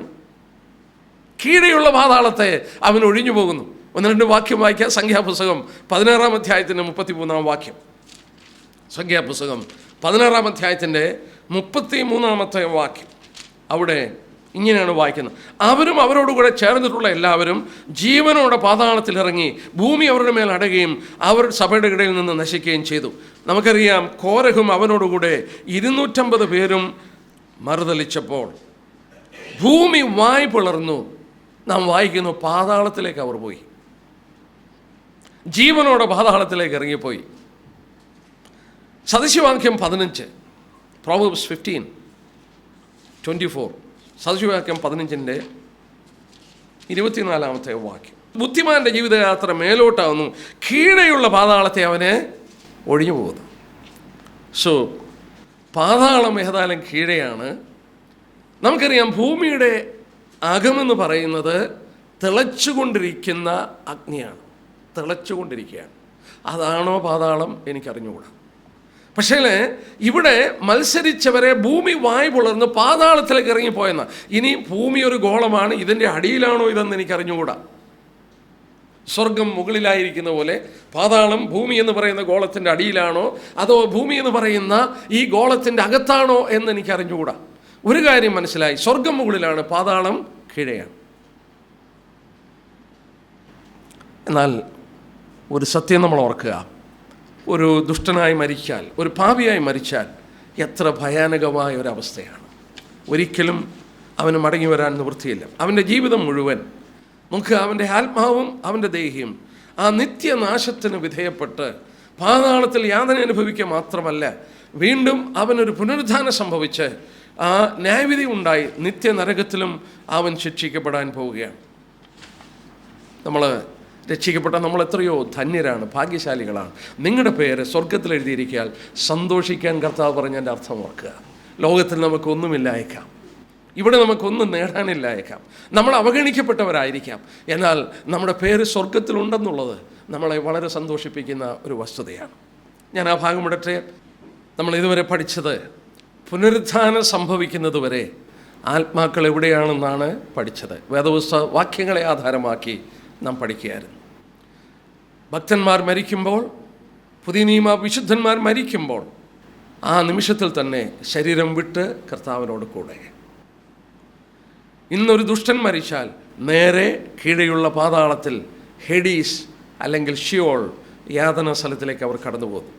കീഴെയുള്ള പാതാളത്തെ അവൻ ഒഴിഞ്ഞു പോകുന്നു. 1-2 വാക്യം വായിക്കാം. സംഖ്യാപുസ്തകം 16-ാം അധ്യായത്തിൻ്റെ 33-ാം വാക്യം. സംഖ്യാപുസ്തകം 16-ാം അധ്യായത്തിൻ്റെ 33-ാമത്തെ വാക്യം. അവിടെ ഇങ്ങനെയാണ് വായിക്കുന്നത്, അവരും അവരോടുകൂടെ ചേർന്നിട്ടുള്ള എല്ലാവരും ജീവനോടെ പാതാളത്തിൽ ഇറങ്ങി ഭൂമി അവരുടെ മേൽ അടയുകയും അവർ സഭയുടെ ഇടയിൽ നിന്ന് നശിക്കുകയും ചെയ്തു. നമുക്കറിയാം, കോരഹും അവനോടുകൂടെ 250 പേരും മറുതലിച്ചപ്പോൾ ഭൂമി വായ് പിളർന്നു. നാം വായിക്കുന്നു, പാതാളത്തിലേക്ക് അവർ പോയി, ജീവനോടെ പാതാളത്തിലേക്ക് ഇറങ്ങിപ്പോയി. സദൃശവാക്യം 15, Proverbs 15:24. സദൃശവാക്യം 15-ന്റെ 24-ാമത്തെ വാക്യം. ബുദ്ധിമാന്റെ ജീവിതയാത്ര മേലോട്ടാവുന്നു, കീഴെയുള്ള പാതാളത്തെ അവന് ഒഴിഞ്ഞു പോകുന്നു. സോ പാതാളം ഏതായാലും കീഴെയാണ്. നമുക്കറിയാം, ഭൂമിയുടെ അകമെന്ന് പറയുന്നത് തിളച്ചുകൊണ്ടിരിക്കുന്ന അഗ്നിയാണ്, തിളച്ചുകൊണ്ടിരിക്കുകയാണ്. അതാണോ പാതാളം? എനിക്കറിഞ്ഞുകൂടാ. പക്ഷേ ഇവിടെ മത്സരിച്ചവരെ ഭൂമി വായ് പുളർന്ന് പാതാളത്തിലേക്ക് ഇറങ്ങിപ്പോയെന്ന. ഇനി ഭൂമി ഒരു ഗോളമാണ്, ഇതിൻ്റെ അടിയിലാണോ ഇതെന്ന് എനിക്കറിഞ്ഞുകൂടാ. സ്വർഗം മുകളിലായിരിക്കുന്ന പോലെ പാതാളം ഭൂമി എന്ന് പറയുന്ന ഗോളത്തിൻ്റെ അടിയിലാണോ അതോ ഭൂമി എന്ന് പറയുന്ന ഈ ഗോളത്തിൻ്റെ അകത്താണോ എന്ന് എനിക്കറിഞ്ഞുകൂടാ. ഒരു കാര്യം മനസ്സിലായി, സ്വർഗം മുകളിലാണ്, പാതാളം കീഴെയാണ്. എന്നാൽ ഒരു സത്യം നമ്മൾ ഓർക്കുക, ഒരു ദുഷ്ടനായി മരിച്ചാൽ, ഒരു പാപിയായി മരിച്ചാൽ എത്ര ഭയാനകമായ ഒരവസ്ഥയാണ്. ഒരിക്കലും അവന് മടങ്ങി വരാൻ നിവൃത്തിയില്ല. അവൻ്റെ ജീവിതം മുഴുവൻ നമുക്ക് അവൻ്റെ ആത്മാവും അവൻ്റെ ദേഹിയും ആ നിത്യനാശത്തിന് വിധേയപ്പെട്ട് പാതാളത്തിൽ യാതന അനുഭവിക്കുക മാത്രമല്ല, വീണ്ടും അവനൊരു പുനരുദ്ധാനം സംഭവിച്ച് ആ ന്യായവിധി ഉണ്ടായി നിത്യനരകത്തിലും അവൻ ശിക്ഷിക്കപ്പെടാൻ പോവുകയാണ്. നമ്മൾ രക്ഷിക്കപ്പെട്ട നമ്മൾ എത്രയോ ധന്യരാണ്, ഭാഗ്യശാലികളാണ്. നിങ്ങളുടെ പേര് സ്വർഗത്തിൽ എഴുതിയിരിക്കാൻ സന്തോഷിക്കാൻ കർത്താവ് പറഞ്ഞതിൻ്റെ അർത്ഥം ഓർക്കുക. ലോകത്തിൽ നമുക്കൊന്നുമില്ലായേക്കാം, ഇവിടെ നമുക്കൊന്നും നേടാനില്ലായേക്കാം, നമ്മൾ അവഗണിക്കപ്പെട്ടവരായിരിക്കാം, എന്നാൽ നമ്മുടെ പേര് സ്വർഗത്തിലുണ്ടെന്നുള്ളത് നമ്മളെ വളരെ സന്തോഷിപ്പിക്കുന്ന ഒരു വസ്തുതയാണ്. ഞാൻ ആ ഭാഗം ഇടട്ടെ. നമ്മൾ ഇതുവരെ പഠിച്ചത് പുനരുദ്ധാനം സംഭവിക്കുന്നത് വരെ ആത്മാക്കൾ എവിടെയാണെന്നാണ് പഠിച്ചത്. വേദപുസ്തക വാക്യങ്ങളെ ആധാരമാക്കി നാം പഠിക്കുകയായിരുന്നു. ഭക്തന്മാർ മരിക്കുമ്പോൾ, പുതിയ നിയമ വിശുദ്ധന്മാർ മരിക്കുമ്പോൾ ആ നിമിഷത്തിൽ തന്നെ ശരീരം വിട്ട് കർത്താവിനോട് കൂടെ. ഇന്നൊരു ദുഷ്ടൻ മരിച്ചാൽ നേരെ കീഴെയുള്ള പാതാളത്തിൽ ഹെഡീസ് അല്ലെങ്കിൽ ഷിയോൾ യാതന സ്ഥലത്തിലേക്ക് അവർ കടന്നു പോകുന്നു.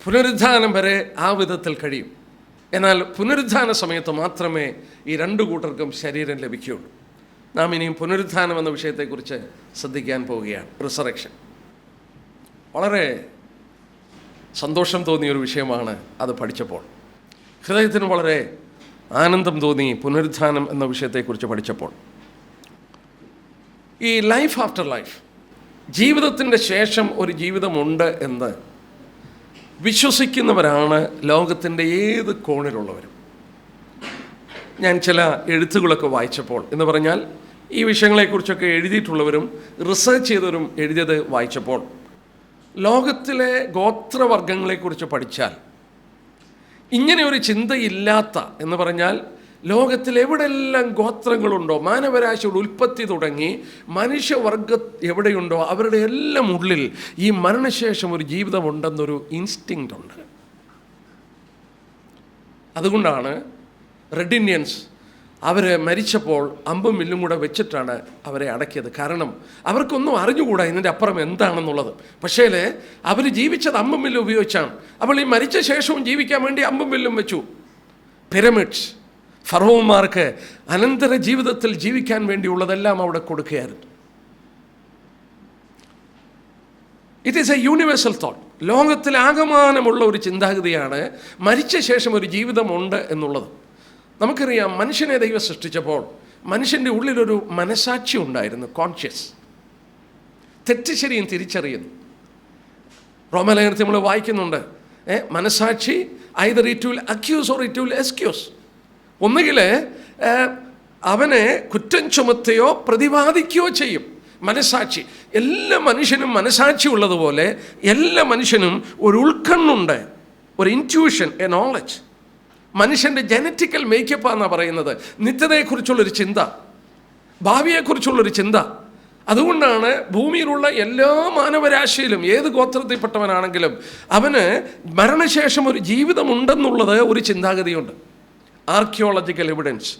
പുനരുദ്ധാനം വരെ ആ വിധത്തിൽ കഴിയും. എന്നാൽ പുനരുദ്ധാന സമയത്ത് മാത്രമേ ഈ രണ്ടു കൂട്ടർക്കും ശരീരം ലഭിക്കുകയുള്ളൂ. നാം ഇനിയും പുനരുദ്ധാനം എന്ന വിഷയത്തെക്കുറിച്ച് ശ്രദ്ധിക്കാൻ പോവുകയാണ്. റിസറക്ഷൻ വളരെ സന്തോഷം തോന്നിയൊരു വിഷയമാണ് അത് പഠിച്ചപ്പോൾ. ഹൃദയത്തിന് വളരെ ആനന്ദം തോന്നി പുനരുദ്ധാനം എന്ന വിഷയത്തെക്കുറിച്ച് പഠിച്ചപ്പോൾ. ഈ ലൈഫ് ആഫ്റ്റർ ലൈഫ്, ജീവിതത്തിൻ്റെ ശേഷം ഒരു ജീവിതമുണ്ട് എന്ന് വിശ്വസിക്കുന്നവരാണ് ലോകത്തിൻ്റെ ഏത് കോണിലുള്ളവരും. ഞാൻ ചില എഴുത്തുകളൊക്കെ വായിച്ചപ്പോൾ, എന്ന് പറഞ്ഞാൽ ഈ വിഷയങ്ങളെക്കുറിച്ചൊക്കെ എഴുതിയിട്ടുള്ളവരും റിസർച്ച് ചെയ്തവരും എഴുതിയത് വായിച്ചപ്പോൾ, ലോകത്തിലെ ഗോത്രവർഗങ്ങളെക്കുറിച്ച് പഠിച്ചാൽ ഇങ്ങനെ ഒരു ചിന്തയില്ലാത്ത, എന്ന് പറഞ്ഞാൽ ലോകത്തിൽ എവിടെയെല്ലാം ഗോത്രങ്ങളുണ്ടോ, മാനവരാശിയുടെ ഉൽപ്പത്തി തുടങ്ങി മനുഷ്യവർഗ എവിടെയുണ്ടോ അവരുടെ എല്ലാം ഉള്ളിൽ ഈ മരണശേഷം ഒരു ജീവിതമുണ്ടെന്നൊരു ഇൻസ്റ്റിങ്ക്റ്റ് ഉണ്ട്. അതുകൊണ്ടാണ് റെഡ് ഇന്ത്യൻസ് അവർ മരിച്ചപ്പോൾ അമ്പും വില്ലും കൂടെ വെച്ചിട്ടാണ് അവരെ അടക്കിയത്. കാരണം അവർക്കൊന്നും അറിഞ്ഞുകൂടാ ഇതിൻ്റെ അപ്പുറം എന്താണെന്നുള്ളത്. പക്ഷേ അവർ ജീവിച്ചത് അമ്പും വില്ലും ഉപയോഗിച്ചാണ്. അപ്പോൾ ഈ മരിച്ച ശേഷവും ജീവിക്കാൻ വേണ്ടി അമ്പും വില്ലും വെച്ചു. പിരമിഡ്സ്, ഫറോവന്മാർക്ക് അനന്തര ജീവിതത്തിൽ ജീവിക്കാൻ വേണ്ടിയുള്ളതെല്ലാം അവിടെ കൊടുക്കുകയായിരുന്നു. It is a universal thought. ലോകത്തിൽ ആകമാനമുള്ള ഒരു ചിന്താഗതിയാണ് മരിച്ച ശേഷം ഒരു ജീവിതമുണ്ട് എന്നുള്ളത്. നമുക്കറിയാം, മനുഷ്യനെ ദൈവം സൃഷ്ടിച്ചപ്പോൾ മനുഷ്യൻ്റെ ഉള്ളിലൊരു മനസാക്ഷി ഉണ്ടായിരുന്നു, കോൺഷ്യസ്. തെറ്റ് ശരിയും തിരിച്ചറിയുന്നു. റോമാലേഖനത്തിൽ നമ്മൾ വായിക്കുന്നുണ്ട്, മനസാക്ഷി either it will accuse or it will excuse. ഒന്നുകിൽ അവനെ കുറ്റം ചുമത്തുകയോ പ്രതിവാദിക്കുകയോ ചെയ്യും. മനസാക്ഷി, എല്ലാ മനുഷ്യനും മനസാക്ഷി ഉള്ളതുപോലെ എല്ലാ മനുഷ്യനും ഒരു ഉൾക്കണ്ണുണ്ട്, ഒരു ഇൻറ്റ്യൂഷൻ, എ നോളജ്. മനുഷ്യൻ്റെ ജനറ്റിക്കൽ മേക്കപ്പാണെന്നാണ് പറയുന്നത്. നിത്യതയെക്കുറിച്ചുള്ളൊരു ചിന്ത, ഭാവിയെക്കുറിച്ചുള്ളൊരു ചിന്ത. അതുകൊണ്ടാണ് ഭൂമിയിലുള്ള എല്ലാ മാനവരാശിയിലും ഏത് ഗോത്രത്തിൽപ്പെട്ടവനാണെങ്കിലും അവന് മരണശേഷം ഒരു ജീവിതമുണ്ടെന്നുള്ളത് ഒരു ചിന്താഗതിയുണ്ട്. ആർക്കിയോളജിക്കൽ എവിഡൻസ്,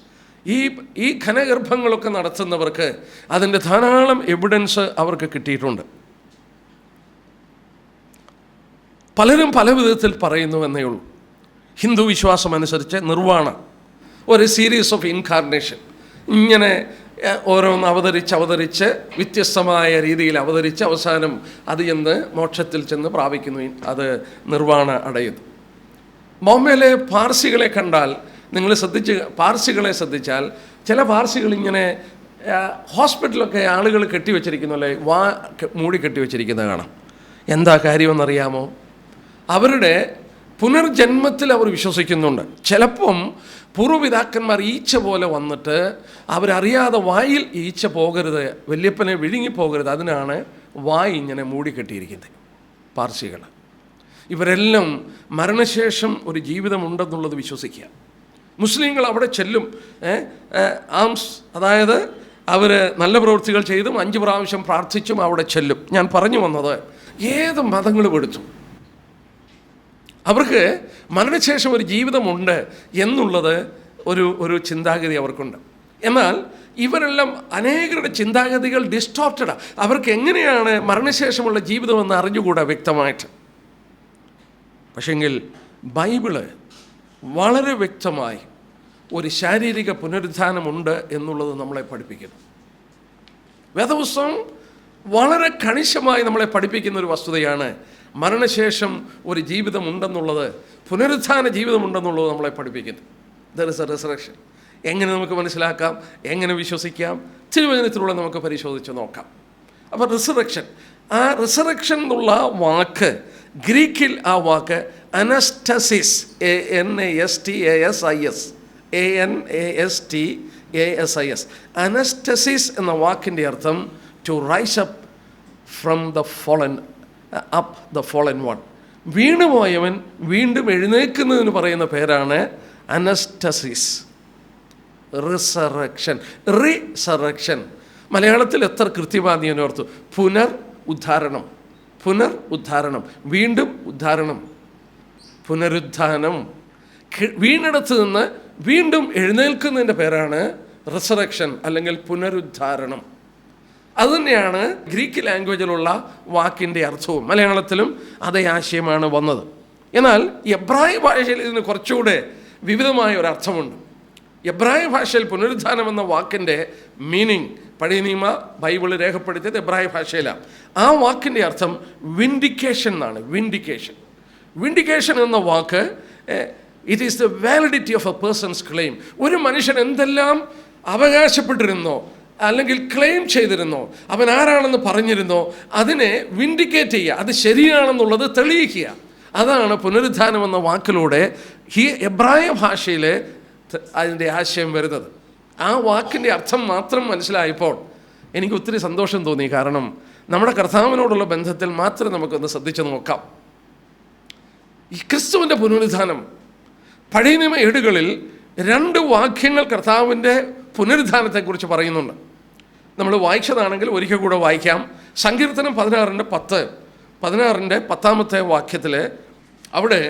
ഈ ഖനഗർഭങ്ങളൊക്കെ നടത്തുന്നവർക്ക് അതിൻ്റെ ധാരാളം എവിഡൻസ് അവർക്ക് കിട്ടിയിട്ടുണ്ട്. പലരും പല വിധത്തിൽ പറയുന്നു എന്നേ ഉള്ളൂ. ഹിന്ദു വിശ്വാസം അനുസരിച്ച് നിർവാണ ഒരു സീരീസ് ഓഫ് ഇൻകാർണേഷൻ, ഇങ്ങനെ ഓരോന്ന് അവതരിച്ച് വ്യത്യസ്തമായ രീതിയിൽ അവതരിച്ച് അവസാനം അത് ചെന്ന് മോക്ഷത്തിൽ ചെന്ന് പ്രാപിക്കുന്നു, അത് നിർവാണ അടയുന്നു. ബോംബെയിലെ പാർസികളെ കണ്ടാൽ നിങ്ങൾ പാർസികളെ ശ്രദ്ധിച്ചാൽ ചില പാർസികൾ ഇങ്ങനെ ഹോസ്പിറ്റലൊക്കെ ആളുകൾ കെട്ടിവെച്ചിരിക്കുന്നല്ലേ, മൂടി കെട്ടിവെച്ചിരിക്കുന്നത് കാണാം. എന്താ കാര്യമെന്നറിയാമോ? അവരുടെ പുനർജന്മത്തിൽ അവർ വിശ്വസിക്കുന്നുണ്ട്. ചിലപ്പം പൂർവ്വപിതാക്കന്മാർ ഈച്ച പോലെ വന്നിട്ട് അവരറിയാതെ വായിൽ ഈച്ച പോകരുത്, വല്യപ്പനെ വിഴുങ്ങിപ്പോകരുത്, അതിനാണ് വായി ഇങ്ങനെ മൂടിക്കെട്ടിയിരിക്കുന്നത് പാർസികൾ. ഇവരെല്ലാം മരണശേഷം ഒരു ജീവിതമുണ്ടെന്നുള്ളത് വിശ്വസിക്കുക. മുസ്ലിങ്ങൾ അവിടെ ചെല്ലും, ആംസ്, അതായത് അവർ നല്ല പ്രവൃത്തികൾ ചെയ്തും 5 പ്രാവശ്യം പ്രാർത്ഥിച്ചും അവിടെ ചെല്ലും. ഞാൻ പറഞ്ഞു വന്നത്, ഏത് മതങ്ങളും എടുത്തു അവർക്ക് മരണശേഷം ഒരു ജീവിതമുണ്ട് എന്നുള്ളത് ഒരു ചിന്താഗതി അവർക്കുണ്ട്. എന്നാൽ ഇവരെല്ലാം അനേകരുടെ ചിന്താഗതികൾ ഡിസ്റ്റോർട്ടഡാണ്. അവർക്ക് എങ്ങനെയാണ് മരണശേഷമുള്ള ജീവിതമെന്ന് അറിഞ്ഞുകൂടാ വ്യക്തമായിട്ട്. പക്ഷെങ്കിൽ ബൈബിള് വളരെ വ്യക്തമായി ഒരു ശാരീരിക പുനരുദ്ധാനമുണ്ട് എന്നുള്ളത് നമ്മളെ പഠിപ്പിക്കുന്നു. വേദപുസ്തകം വളരെ കണിശമായി നമ്മളെ പഠിപ്പിക്കുന്ന ഒരു വസ്തുതയാണ് മരണശേഷം ഒരു ജീവിതമുണ്ടെന്നുള്ളത്, പുനരുത്ഥാന ജീവിതമുണ്ടെന്നുള്ളത് നമ്മളെ പഠിപ്പിക്കുന്നു. There is A resurrection. എങ്ങനെ നമുക്ക് മനസ്സിലാക്കാം, എങ്ങനെ വിശ്വസിക്കാം? തിരുവചനത്തിലൂടെ നമുക്ക് പരിശോധിച്ച് നോക്കാം. അപ്പോൾ റിസറക്ഷൻ, ആ റിസറക്ഷൻ എന്നുള്ള വാക്ക് ഗ്രീക്കിൽ ആ വാക്ക് അനസ്റ്റസിസ്, ANASTASIS, അനസ്റ്റസിസ് എന്ന വാക്കിൻ്റെ അർത്ഥം to rise up from the fallen, up the fallen one. വീണുപോയവൻ വീണ്ടും എഴുന്നേൽക്കുന്നതിന് പറയുന്ന പേരാണ് അനസ്റ്റസിസ്. റിസറക്ഷൻ മലയാളത്തിൽ എത്ര കൃത്യമായി ഞാൻ ഓർത്തു. ഉദ്ധാരണം, ഉദ്ധാരണം, വീണ്ടും ഉദ്ധാരണം, പുനരുദ്ധാനം. വീണിടത്ത് നിന്ന് വീണ്ടും എഴുന്നേൽക്കുന്നതിൻ്റെ പേരാണ് റിസറക്ഷൻ അല്ലെങ്കിൽ പുനരുദ്ധാരണം. അതുതന്നെയാണ് ഗ്രീക്ക് ലാംഗ്വേജിലുള്ള വാക്കിൻ്റെ അർത്ഥവും. മലയാളത്തിലും അതേ ആശയമാണ് വന്നത്. എന്നാൽ എബ്രായ ഭാഷയിൽ ഇതിന് കുറച്ചുകൂടെ വിവിധമായ ഒരർത്ഥമുണ്ട്. എബ്രായ ഭാഷയിൽ പുനരുദ്ധാനം എന്ന വാക്കിൻ്റെ മീനിങ് പഴയ നിയമ ബൈബിള് രേഖപ്പെടുത്തിയത് എബ്രായ ഭാഷയിലാണ്. ആ വാക്കിൻ്റെ അർത്ഥം വിൻഡിക്കേഷൻ എന്നാണ്. വിൻഡിക്കേഷൻ എന്ന വാക്ക് it is the validity of a person's claim. ഒരു മനുഷ്യൻ എന്തെല്ലാം അവകാശപ്പെട്ടിരുന്നോ അല്ലെങ്കിൽ ക്ലെയിം ചെയ്തിരുന്നോ, അവൻ ആരാണെന്ന് പറഞ്ഞിരുന്നോ, അതിനെ വിൻഡിക്കേറ്റ് ചെയ്യുക, അത് ശരിയാണെന്നുള്ളത് തെളിയിക്കുക. അതാണ് പുനരുദ്ധാനം എന്ന വാക്കിലൂടെ ഈ എബ്രായ ഭാഷയിൽ അതിൻ്റെ ആശയം വരുന്നത്. ആ വാക്കിൻ്റെ അർത്ഥം മാത്രം മനസ്സിലായപ്പോൾ എനിക്ക് ഒത്തിരി സന്തോഷം തോന്നി. കാരണം നമ്മുടെ കർത്താവിനോടുള്ള ബന്ധത്തിൽ മാത്രം നമുക്കൊന്ന് ശ്രദ്ധിച്ചു നോക്കാം. ഈ ക്രിസ്തുവിൻ്റെ പുനരുദ്ധാനം, പഴയ നിയമ ഏടുകളിൽ 2 വാക്യങ്ങൾ കർത്താവിൻ്റെ പുനരുദ്ധാനത്തെക്കുറിച്ച് പറയുന്നുണ്ട്. നമ്മൾ വായിച്ചതാണെങ്കിൽ ഒരിക്കൽ കൂടെ വായിക്കാം. സങ്കീർത്തനം 16:10 10ാമത്തെ വാക്യത്തിൽ അവിടെ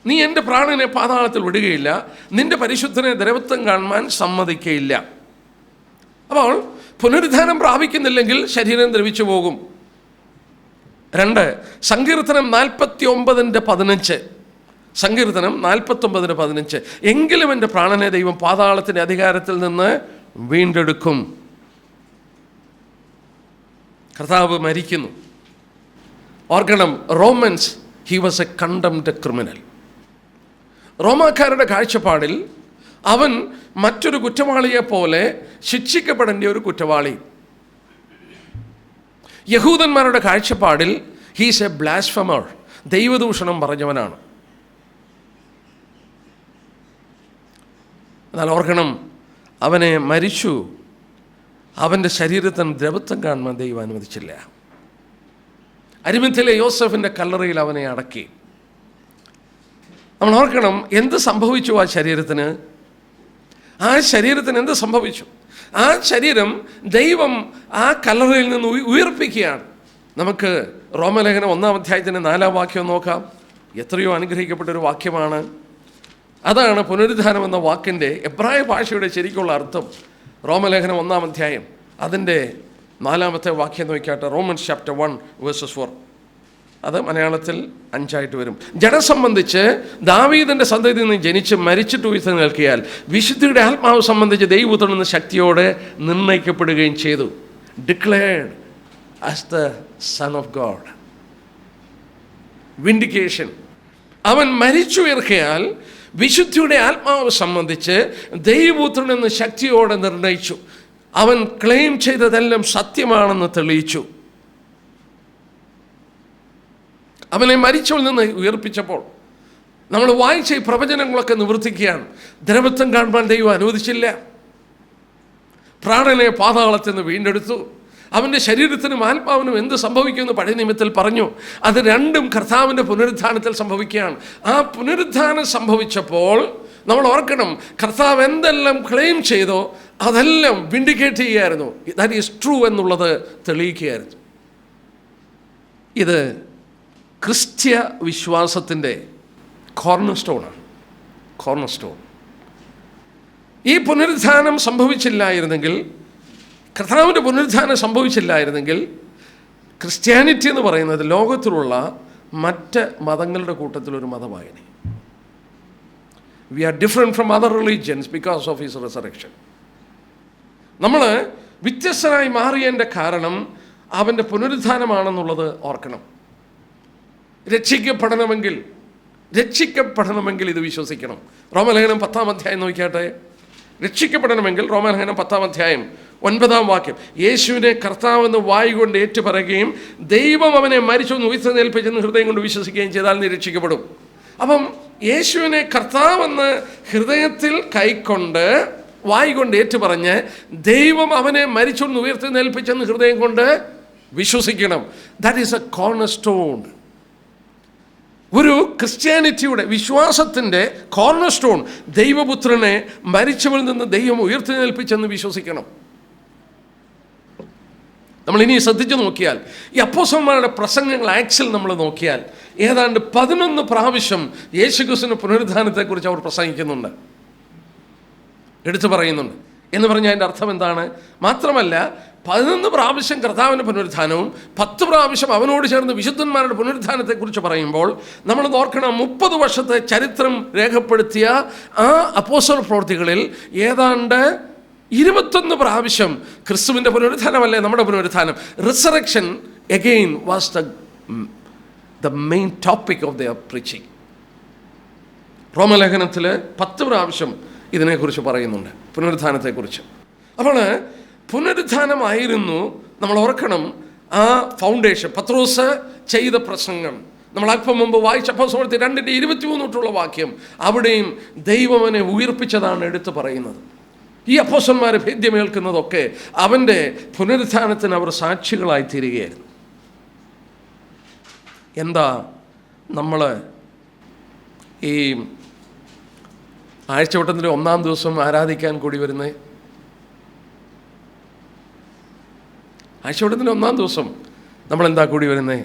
നീ എൻ്റെ പ്രാണനെ പാതാളത്തിൽ വിടുകയില്ല, നിൻ്റെ പരിശുദ്ധനെ ദ്രവത്വം കാണുവാൻ സമ്മതിക്കയില്ല. അപ്പോൾ പുനരുദ്ധാനം പ്രാപിക്കുന്നില്ലെങ്കിൽ ശരീരം ദ്രവിച്ചു പോകും. 2 സങ്കീർത്തനം 49:15 സങ്കീർത്തനം 49:15 എങ്കിലും എൻ്റെ പ്രാണനെ ദൈവം പാതാളത്തിൻ്റെ അധികാരത്തിൽ നിന്ന് വീണ്ടെടുക്കും. കർത്താവ് മരിക്കുന്നു. ഓർക്കണം, Romans he was a condemned criminal. റോമാക്കാരുടെ കാഴ്ചപ്പാടിൽ അവൻ മറ്റൊരു കുറ്റവാളിയെ പോലെ ശിക്ഷിക്കപ്പെടേണ്ട ഒരു കുറ്റവാളി. യഹൂദന്മാരുടെ കാഴ്ചപ്പാടിൽ ഹീസ് എ ബ്ലാസ്ഫമർ, ദൈവദൂഷണം പറഞ്ഞവനാണ്. എന്നാൽ ഓർക്കണം, അവനെ മരിച്ചു, അവൻ്റെ ശരീരത്തിന് ദ്രവത്വം കാണുവാൻ ദൈവം അനുവദിച്ചില്ല. അരിമത്തിലെ യോസഫിൻ്റെ കല്ലറയിൽ അവനെ അടക്കി. നമ്മൾ ഓർക്കണം, എന്ത് സംഭവിച്ചു ആ ശരീരത്തിന്? ആ ശരീരത്തിന് എന്ത് സംഭവിച്ചു? ആ ശരീരം ദൈവം ആ കല്ലറയിൽ നിന്ന് ഉയർപ്പിക്കുകയാണ്. നമുക്ക് റോമലേഖനം 1-ാം അധ്യായത്തിൻ്റെ 4-ാം വാക്യം നോക്കാം. എത്രയോ അനുഗ്രഹിക്കപ്പെട്ടൊരു വാക്യമാണ്. അതാണ് പുനരുദ്ധാനം എന്ന വാക്കിൻ്റെ എബ്രായ ഭാഷയുടെ ശരിക്കുള്ള അർത്ഥം. റോമലേഖനം 1-ാം അധ്യായം അതിൻ്റെ 4-ാമത്തെ വാക്യം നോക്കിയാട്ടെ. Romance chapter 1:4. അത് മലയാളത്തിൽ 5 വരും. ജഡം സംബന്ധിച്ച് ദാവീദിൻ്റെ സന്തതിയിൽ നിന്ന് ജനിച്ച് മരിച്ചിട്ട് ഉയർത്തെഴുന്നേൽക്കിയാൽ വിശുദ്ധിയുടെ ആത്മാവ് സംബന്ധിച്ച് ദൈവപുത്രൻ എന്ന ശക്തിയോടെ നിർണ്ണയിക്കപ്പെടുകയും ചെയ്തു. Declared as the son of God. Vindication. അവൻ മരിച്ചുയർക്കയാൽ വിശുദ്ധിയുടെ ആത്മാവ് സംബന്ധിച്ച് ദൈവപുത്രൻ എന്ന ശക്തിയോടെ നിർണയിച്ചു. അവൻ ക്ലെയിം ചെയ്തതെല്ലാം സത്യമാണെന്ന് തെളിയിച്ചു. അവനെ മരിച്ചവരിൽ നിന്ന് ഉയർപ്പിച്ചപ്പോൾ നമ്മൾ വായിച്ച ഈ പ്രവചനങ്ങളൊക്കെ നിവർത്തിക്കുകയാണ്. ദ്രവത്വം കാണുവാൻ ദൈവം അനുവദിച്ചില്ല. പ്രാണനെ പാതാളത്തിൽ നിന്ന് വീണ്ടെടുത്തു. അവൻ്റെ ശരീരത്തിനും ആത്മാവിനും എന്ത് സംഭവിക്കുമെന്ന് പഴയ നിയമത്തിൽ പറഞ്ഞു. അത് രണ്ടും കർത്താവിൻ്റെ പുനരുദ്ധാനത്തിൽ സംഭവിക്കുകയാണ്. ആ പുനരുദ്ധാനം സംഭവിച്ചപ്പോൾ നമ്മൾ ഓർക്കണം, കർത്താവ് എന്തെല്ലാം ക്ലെയിം ചെയ്തോ അതെല്ലാം വിൻഡിക്കേറ്റ് ചെയ്യുകയായിരുന്നു. ദാറ്റ് ഈസ് ട്രൂ എന്നുള്ളത് തെളിയിക്കുകയായിരുന്നു. ഇത് ക്രിസ്ത്യ വിശ്വാസത്തിൻ്റെ കോർണർ സ്റ്റോണാണ്. Corner stone. ഈ പുനരുദ്ധാനം സംഭവിച്ചില്ലായിരുന്നെങ്കിൽ, കർത്താവിൻ്റെ പുനരുദ്ധാനം സംഭവിച്ചില്ലായിരുന്നെങ്കിൽ ക്രിസ്ത്യാനിറ്റി എന്ന് പറയുന്നത് ലോകത്തിലുള്ള മറ്റ് മതങ്ങളുടെ കൂട്ടത്തിലൊരു മതമായിനെ. We are different from other religions because of his resurrection. നമ്മൾ വ്യത്യസ്തനായി മാറിയതിൻ്റെ കാരണം അവൻ്റെ പുനരുത്ഥാനമാണെന്നുള്ളത് ഓർക്കണം. രക്ഷിക്കപ്പെടണമെങ്കിൽ ഇത് വിശ്വസിക്കണം. റോമലേഖനം 10-ാം അധ്യായം നോക്കിയാട്ടെ. രക്ഷിക്കപ്പെടണമെങ്കിൽ റോമലേഖനം 10-ാം അധ്യായം 9-ാം വാക്യം, യേശുവിനെ കർത്താവെന്ന് വായ് കൊണ്ട് ഏറ്റുപറയുകയും ദൈവം അവനെ മരിച്ചെന്ന് ഉയർത്തെഴുന്നേൽപ്പിച്ചെന്ന് ഹൃദയം കൊണ്ട് വിശ്വസിക്കുകയും ചെയ്താൽ നീ രക്ഷിക്കപ്പെടും. അപ്പം യേശുവിനെ കർത്താവെന്ന് ഹൃദയത്തിൽ കൈക്കൊണ്ട് വായ് കൊണ്ട് ഏറ്റുപറഞ്ഞ് ദൈവം അവനെ മരിച്ചെന്ന് ഉയർത്തെഴുന്നേൽപ്പിച്ചെന്ന് ഹൃദയം കൊണ്ട് വിശ്വസിക്കണം. That is A corner stone. ഒരു ക്രിസ്ത്യാനിറ്റിയുടെ വിശ്വാസത്തിൻ്റെ കോർണർ സ്റ്റോൺ ദൈവപുത്രനെ മരിച്ചവരിൽ നിന്ന് ദൈവം ഉയർത്തെഴുന്നേൽപ്പിച്ചെന്ന് വിശ്വസിക്കണം. നമ്മൾ ഇനി ശ്രദ്ധിച്ചു നോക്കിയാൽ ഈ അപ്പോസ്തലന്മാരുടെ പ്രസംഗങ്ങൾ ആക്സിൽ നമ്മൾ നോക്കിയാൽ ഏതാണ്ട് 11 പ്രാവശ്യം യേശുക്രിസ്തുവിന്റെ പുനരുത്ഥാനത്തെക്കുറിച്ച് അവർ പ്രസംഗിക്കുന്നുണ്ട്, എടുത്തു പറയുന്നുണ്ട്. എന്ന് പറഞ്ഞാൽ അതിൻ്റെ അർത്ഥം എന്താണ്? മാത്രമല്ല 11 പ്രാവശ്യം കർത്താവിൻ്റെ പുനരുത്ഥാനവും 10 പ്രാവശ്യം അവനോട് ചേർന്ന് വിശുദ്ധന്മാരുടെ പുനരുത്ഥാനത്തെക്കുറിച്ച് പറയുമ്പോൾ നമ്മൾ നോക്കണം, 30 വർഷത്തെ ചരിത്രം രേഖപ്പെടുത്തിയ ആ അപ്പോസ്തല പ്രവൃത്തികളിൽ ഏതാണ്ട് 21 പ്രാവശ്യം ക്രിസ്തുവിൻ്റെ പുനരുത്ഥാനമല്ലേ നമ്മുടെ പുനരുത്ഥാനം. Resurrection again was the main topic of their preaching. റോമലേഖനത്തിൽ 10 പ്രാവശ്യം ഇതിനെക്കുറിച്ച് പറയുന്നുണ്ട്, പുനരുത്ഥാനത്തെക്കുറിച്ച്. അപ്പോൾ പുനരുത്ഥാനമായിരുന്നു, നമ്മൾ ഓർക്കണം, ആ ഫൗണ്ടേഷൻ. പത്രോസ് ചെയ്ത പ്രസംഗം നമ്മൾ അല്പം മുമ്പ് വായിച്ചപ്പോൾ 2:23 വാക്യം, അവിടെയും ദൈവവനെ ഉയർപ്പിച്ചതാണ് എടുത്തു പറയുന്നത്. ഈ അപ്പോസ്തലന്മാരെ ഭേദ്യമേൽക്കുന്നതൊക്കെ അവൻ്റെ പുനരുത്ഥാനത്തിന് അവർ സാക്ഷികളായി തീരുകയായിരുന്നു. എന്താ നമ്മൾ ഈ ആഴ്ചവട്ടത്തിൻ്റെ 1-ാം ദിവസം ആരാധിക്കാൻ കൂടി വരുന്നത്? ആഴ്ചവട്ടത്തിൻ്റെ 1-ാം ദിവസം നമ്മളെന്താ കൂടി വരുന്നത്?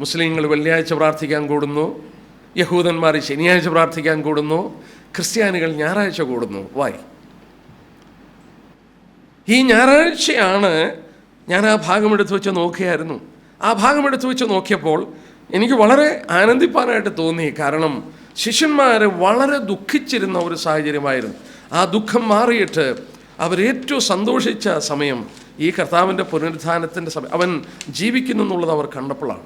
മുസ്ലിങ്ങൾ വെള്ളിയാഴ്ച പ്രാർത്ഥിക്കാൻ കൂടുന്നു, യഹൂദന്മാർ ശനിയാഴ്ച പ്രാർത്ഥിക്കാൻ കൂടുന്നു, ക്രിസ്ത്യാനികൾ ഞായറാഴ്ച കൂടുന്നു. വായി ഈ ഞായറാഴ്ചയാണ് ഞാൻ ആ ഭാഗം എടുത്തു വെച്ച് നോക്കിയായിരുന്നു. ആ ഭാഗം എടുത്തു വെച്ച് നോക്കിയപ്പോൾ എനിക്ക് വളരെ ആനന്ദിപ്പാനായിട്ട് തോന്നി. കാരണം ശിഷ്യന്മാർ വളരെ ദുഃഖിച്ചിരുന്ന ഒരു സാഹചര്യമായിരുന്നു. ആ ദുഃഖം മാറിയിട്ട് അവരേറ്റവും സന്തോഷിച്ച സമയം ഈ കർത്താവിൻ്റെ പുനരുത്ഥാനത്തിൻ്റെ സമയം, അവൻ ജീവിക്കുന്നു എന്നുള്ളത് അവർ കണ്ടപ്പോഴാണ്.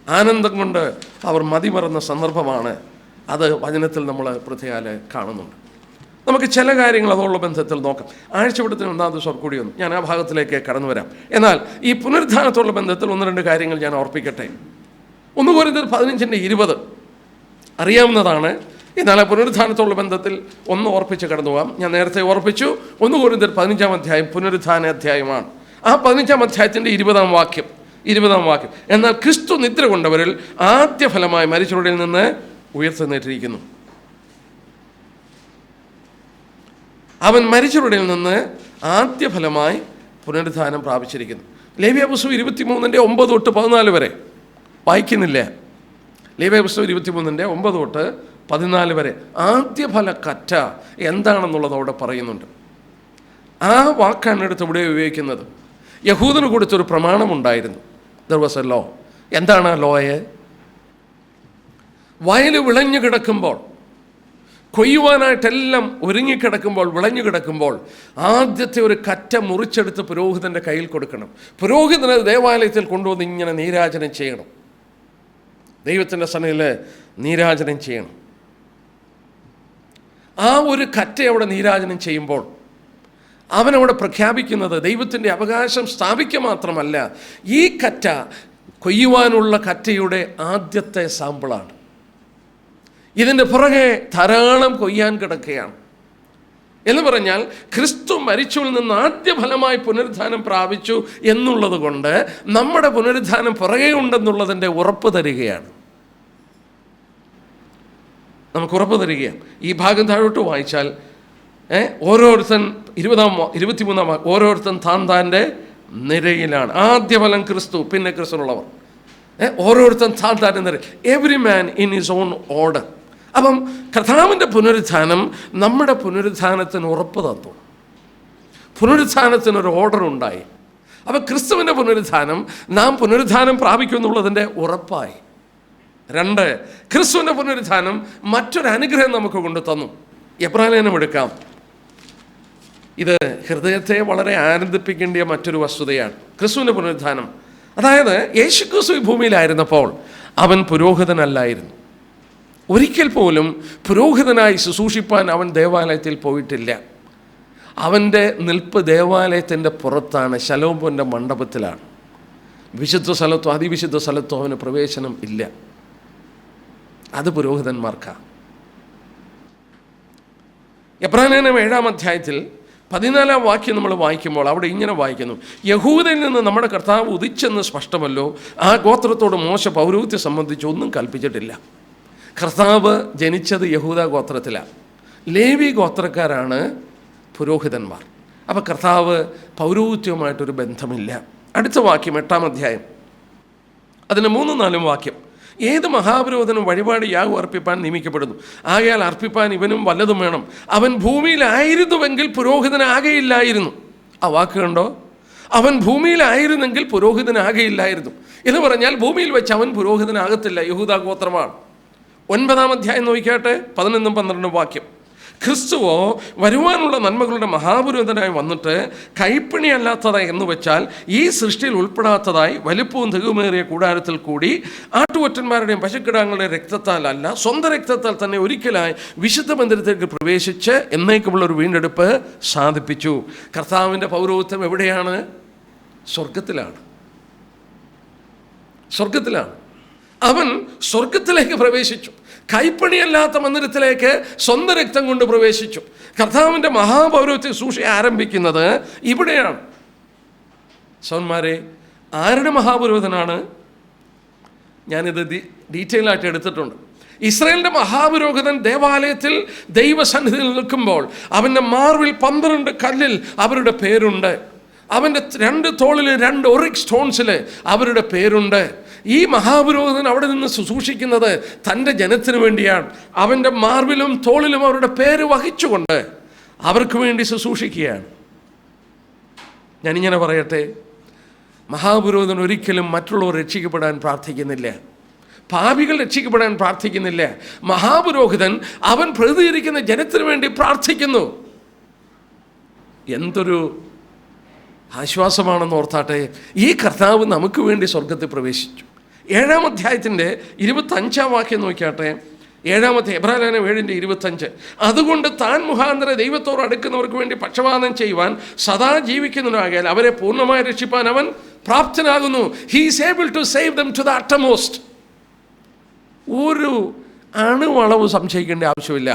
ആനന്ദം കൊണ്ട് അവർ മതിമറന്ന സന്ദർഭമാണ്. അത് വചനത്തിൽ നമ്മൾ പ്രത്യേകം കാണുന്നുണ്ട്. നമുക്ക് ചില കാര്യങ്ങൾ അതുള്ള ബന്ധത്തിൽ നോക്കാം. ആഴ്ചവട്ടത്തിന് 1-ാം ദിവസം കൂടി വന്നു, ഞാൻ ആ ഭാഗത്തിലേക്ക് കടന്നു വരാം. എന്നാൽ ഈ പുനരുത്ഥാനത്തോടുള്ള ബന്ധത്തിൽ 1-2 കാര്യങ്ങൾ ഞാൻ ഓർപ്പിക്കട്ടെ. 1 കൊരിന്ത്യർ 15:20 അറിയാവുന്നതാണ്. എന്നാൽ പുനരുത്ഥാനത്തോടുള്ള ബന്ധത്തിൽ ഒന്ന് ഓർപ്പിച്ച് കടന്നു പോകാം. ഞാൻ നേരത്തെ ഓർപ്പിച്ചു, 1 കൊരിന്ത്യർ 15-ാം അധ്യായം പുനരുത്ഥാന അധ്യായമാണ്. ആ 15-ാം അധ്യായത്തിൻ്റെ 20-ാം വാക്യം, എന്നാൽ ക്രിസ്തു നിദ്ര കൊണ്ടവരിൽ ആദ്യ ഫലമായി മരിച്ചവരിൽ നിന്ന് ഉയർത്തെഴുന്നേറ്റിരിക്കുന്നു. അവൻ മരിച്ചവരുടെ നിന്ന് ആദ്യ ഫലമായി പുനരുത്ഥാനം പ്രാപിച്ചിരിക്കുന്നു. ലേവ്യപുസ്തകം 23:9-14 വരെ വായിക്കുന്നില്ല. ലേവ്യപുസ്തകം 23:9-14 വരെ ആദ്യ ഫല കറ്റ എന്താണെന്നുള്ളത് അവിടെ പറയുന്നുണ്ട്. ആ വാക്കാണ് എടുത്ത് ഇവിടെ ഉപയോഗിക്കുന്നത്. യഹൂദന് കൊടുത്തൊരു പ്രമാണമുണ്ടായിരുന്നു. There was a law. എന്താണ് ആ ലോയെ? വയൽ വിളഞ്ഞു കിടക്കുമ്പോൾ, കൊയ്യുവാനായിട്ടെല്ലാം ഒരുങ്ങിക്കിടക്കുമ്പോൾ, വിളഞ്ഞു കിടക്കുമ്പോൾ ആദ്യത്തെ ഒരു കറ്റ മുറിച്ചെടുത്ത് പുരോഹിതൻ്റെ കയ്യിൽ കൊടുക്കണം. പുരോഹിതന് ദേവാലയത്തിൽ കൊണ്ടുവന്ന് ഇങ്ങനെ നീരാജനം ചെയ്യണം, ദൈവത്തിൻ്റെ സന്നിധിയിൽ നീരാജനം ചെയ്യണം. ആ ഒരു കറ്റ അവിടെ നീരാജനം ചെയ്യുമ്പോൾ അവനവിടെ പ്രഖ്യാപിക്കുന്നത് ദൈവത്തിൻ്റെ അവകാശം സ്ഥാപിക്കുക മാത്രമല്ല, ഈ കറ്റ കൊയ്യുവാനുള്ള കറ്റയുടെ ആദ്യത്തെ സാമ്പിളാണ്. ഇതിൻ്റെ പുറകെ ധാരാളം കൊയ്യാൻ കിടക്കുകയാണ്. എന്ന് പറഞ്ഞാൽ ക്രിസ്തു മരിച്ചവരിൽ നിന്ന് ആദ്യ ഫലമായി പുനരുത്ഥാനം പ്രാപിച്ചു എന്നുള്ളത് കൊണ്ട് നമ്മുടെ പുനരുത്ഥാനം പുറകെ ഉണ്ടെന്നുള്ളതിൻ്റെ ഉറപ്പ് തരികയാണ്. നമുക്ക് ഉറപ്പ് തരികയാണ്. ഈ ഭാഗം താഴോട്ട് വായിച്ചാൽ ഓരോരുത്തൻ 23-ാം ഓരോരുത്തൻ താൻ്റെ നിരയിലാണ്. ആദ്യ ഫലം ക്രിസ്തു, പിന്നെ ക്രിസ്തുനുള്ളവർ. ഓരോരുത്തൻ താൻ്റെ നിര, every man in his own order. അപ്പം കർത്താവിൻ്റെ പുനരുത്ഥാനം നമ്മുടെ പുനരുത്ഥാനത്തിന് ഉറപ്പ് തന്നു. പുനരുത്ഥാനത്തിനൊരു ഓർഡർ ഉണ്ടായി. അപ്പം ക്രിസ്തുവിൻ്റെ പുനരുത്ഥാനം നാം പുനരുത്ഥാനം പ്രാപിക്കുമെന്നുള്ളതിൻ്റെ ഉറപ്പായി. 2, ക്രിസ്തുവിൻ്റെ പുനരുത്ഥാനം മറ്റൊരു അനുഗ്രഹം നമുക്ക് കൊണ്ടു തന്നു. എബ്രായലേഖനം എടുക്കാം. ഇത് ഹൃദയത്തെ വളരെ ആനന്ദിപ്പിക്കേണ്ട മറ്റൊരു വസ്തുതയാണ് ക്രിസ്തുവിൻ്റെ പുനരുത്ഥാനം. അതായത് യേശു ക്രിസ്തു ഈ ഭൂമിയിലായിരുന്നപ്പോൾ അവൻ പുരോഹിതനല്ലായിരുന്നു. ഒരിക്കൽ പോലും പുരോഹിതനായി ശുശ്രൂഷിപ്പാൻ അവൻ ദേവാലയത്തിൽ പോയിട്ടില്ല. അവൻ്റെ നിൽപ്പ് ദേവാലയത്തിൻ്റെ പുറത്താണ്, ശലോമോൻ്റെ മണ്ഡപത്തിലാണ്. വിശുദ്ധ സ്ഥലത്തോ അതിവിശുദ്ധ സ്ഥലത്തോ അവന് പ്രവേശനം ഇല്ല. അത് പുരോഹിതന്മാർക്കാണ്. എബ്രായലേഖനം 7-ാം അധ്യായത്തിൽ 14-ാം വാക്യം നമ്മൾ വായിക്കുമ്പോൾ അവിടെ ഇങ്ങനെ വായിക്കുന്നു: യഹൂദയിൽ നിന്ന് നമ്മുടെ കർത്താവ് ഉദിച്ചെന്ന് സ്പഷ്ടമല്ലോ, ആ ഗോത്രത്തോട് മോശ പൗരോഹിത്യം സംബന്ധിച്ച് ഒന്നും കൽപ്പിച്ചിട്ടില്ല. കർത്താവ് ജനിച്ചത് യഹൂദ ഗോത്രത്തിലാണ്. ലേവി ഗോത്രക്കാരാണ് പുരോഹിതന്മാർ. അപ്പോൾ കർത്താവ് പൗരോഹിത്യവുമായിട്ടൊരു ബന്ധമില്ല. അടുത്ത വാക്യം 8-ാം അധ്യായം, അതിന് 3-4 വാക്യം: ഏത് മഹാപുരോഹിതനും വഴിപാട് യാഗം അർപ്പിപ്പാൻ നിയമിക്കപ്പെടുന്നു. ആകയാൽ അർപ്പിപ്പാൻ ഇവനും വല്ലതും വേണം. അവൻ ഭൂമിയിലായിരുന്നുവെങ്കിൽ പുരോഹിതനാകെയില്ലായിരുന്നു. ആ വാക്ക് കണ്ടോ? അവൻ ഭൂമിയിലായിരുന്നെങ്കിൽ പുരോഹിതനാകെയില്ലായിരുന്നു എന്ന് പറഞ്ഞാൽ ഭൂമിയിൽ വെച്ച് അവൻ പുരോഹിതനാകത്തില്ല. യഹൂദ ഗോത്രമാണ്. 9-ാം അധ്യായം നോക്കിയാട്ടെ, 11-12 വാക്യം: ക്രിസ്തുവോ വരുവാനുള്ള നന്മകളുടെ മഹാപുരോഹിതനായി വന്നിട്ട് കൈപ്പണി അല്ലാത്തതായി എന്ന് വെച്ചാൽ ഈ സൃഷ്ടിയിൽ ഉൾപ്പെടാത്തതായി വലിപ്പവും തികവുമേറിയ കൂടാരത്തിൽ കൂടി ആട്ടുകൊറ്റന്മാരുടെയും പശുക്കിടാങ്ങളുടെയും രക്തത്താൽ അല്ല, സ്വന്തം രക്തത്താൽ തന്നെ ഒരിക്കലായി വിശുദ്ധ മന്ദിരത്തിലേക്ക് പ്രവേശിച്ച് എന്നേക്കുമുള്ളൊരു വീണ്ടെടുപ്പ് സാധിപ്പിച്ചു. കർത്താവിൻ്റെ പൗരോഹിത്യം എവിടെയാണ്? സ്വർഗത്തിലാണ്. സ്വർഗത്തിലാണ്. അവൻ സ്വർഗത്തിലേക്ക് പ്രവേശിച്ചു. കൈപ്പണിയല്ലാത്ത മന്ദിരത്തിലേക്ക് സ്വന്തം രക്തം കൊണ്ട് പ്രവേശിച്ചു. കർത്താവിൻ്റെ മഹാപൗരോഹിത്യ ശുശ്രൂഷ ആരംഭിക്കുന്നത് ഇവിടെയാണ്. സഹോദരന്മാരെ, ആരുടെ മഹാപുരോഹിതനാണ്? ഞാനിത് ഡീറ്റെയിൽ ആയിട്ട് എടുത്തിട്ടുണ്ട്. ഇസ്രായേലിൻ്റെ മഹാപുരോഹിതൻ ദേവാലയത്തിൽ ദൈവസന്നിധിയിൽ നിൽക്കുമ്പോൾ അവൻ്റെ മാർവിൽ 12 കല്ലിൽ അവരുടെ പേരുണ്ട്. അവൻ്റെ 2 തോളിൽ 2 ഒറിക് സ്റ്റോൺസിൽ അവരുടെ പേരുണ്ട്. ഈ മഹാപുരോഹിതൻ അവിടെ നിന്ന് ശുശ്രൂഷിക്കുന്നത് തൻ്റെ ജനത്തിന് വേണ്ടിയാണ്. അവൻ്റെ മാർവിലും തോളിലും അവരുടെ പേര് വഹിച്ചുകൊണ്ട് അവർക്ക് വേണ്ടി ശുശ്രൂഷിക്കുകയാണ്. ഞാനിങ്ങനെ പറയട്ടെ, മഹാപുരോഹിതൻ ഒരിക്കലും മറ്റുള്ളവർ രക്ഷിക്കപ്പെടാൻ പ്രാർത്ഥിക്കുന്നില്ല. പാപികൾ രക്ഷിക്കപ്പെടാൻ പ്രാർത്ഥിക്കുന്നില്ല. മഹാപുരോഹിതൻ അവൻ പ്രതികരിക്കുന്ന ജനത്തിന് വേണ്ടി പ്രാർത്ഥിക്കുന്നു. എന്തൊരു ആശ്വാസമാണെന്ന് ഓർത്താട്ടെ. ഈ കർത്താവ് നമുക്ക് വേണ്ടി സ്വർഗത്തിൽ പ്രവേശിച്ചു. 7-ാം അധ്യായത്തിൻ്റെ 25-ാം വാക്യം നോക്കിയാട്ടെ. 7-ാമത്തെ എബ്രായലേഖനം 7:25: അതുകൊണ്ട് താൻ മുഖാന്തരം ദൈവത്തോട് അടുക്കുന്നവർക്ക് വേണ്ടി പക്ഷപാതം ചെയ്യുവാൻ സദാ ജീവിക്കുന്നവനാകയാൽ അവരെ പൂർണ്ണമായി രക്ഷിപ്പാൻ അവൻ പ്രാപ്തനാകുന്നു. He is able to save them to the uttermost. ഒരു അണുവളവ് സംശയിക്കേണ്ട ആവശ്യമില്ല.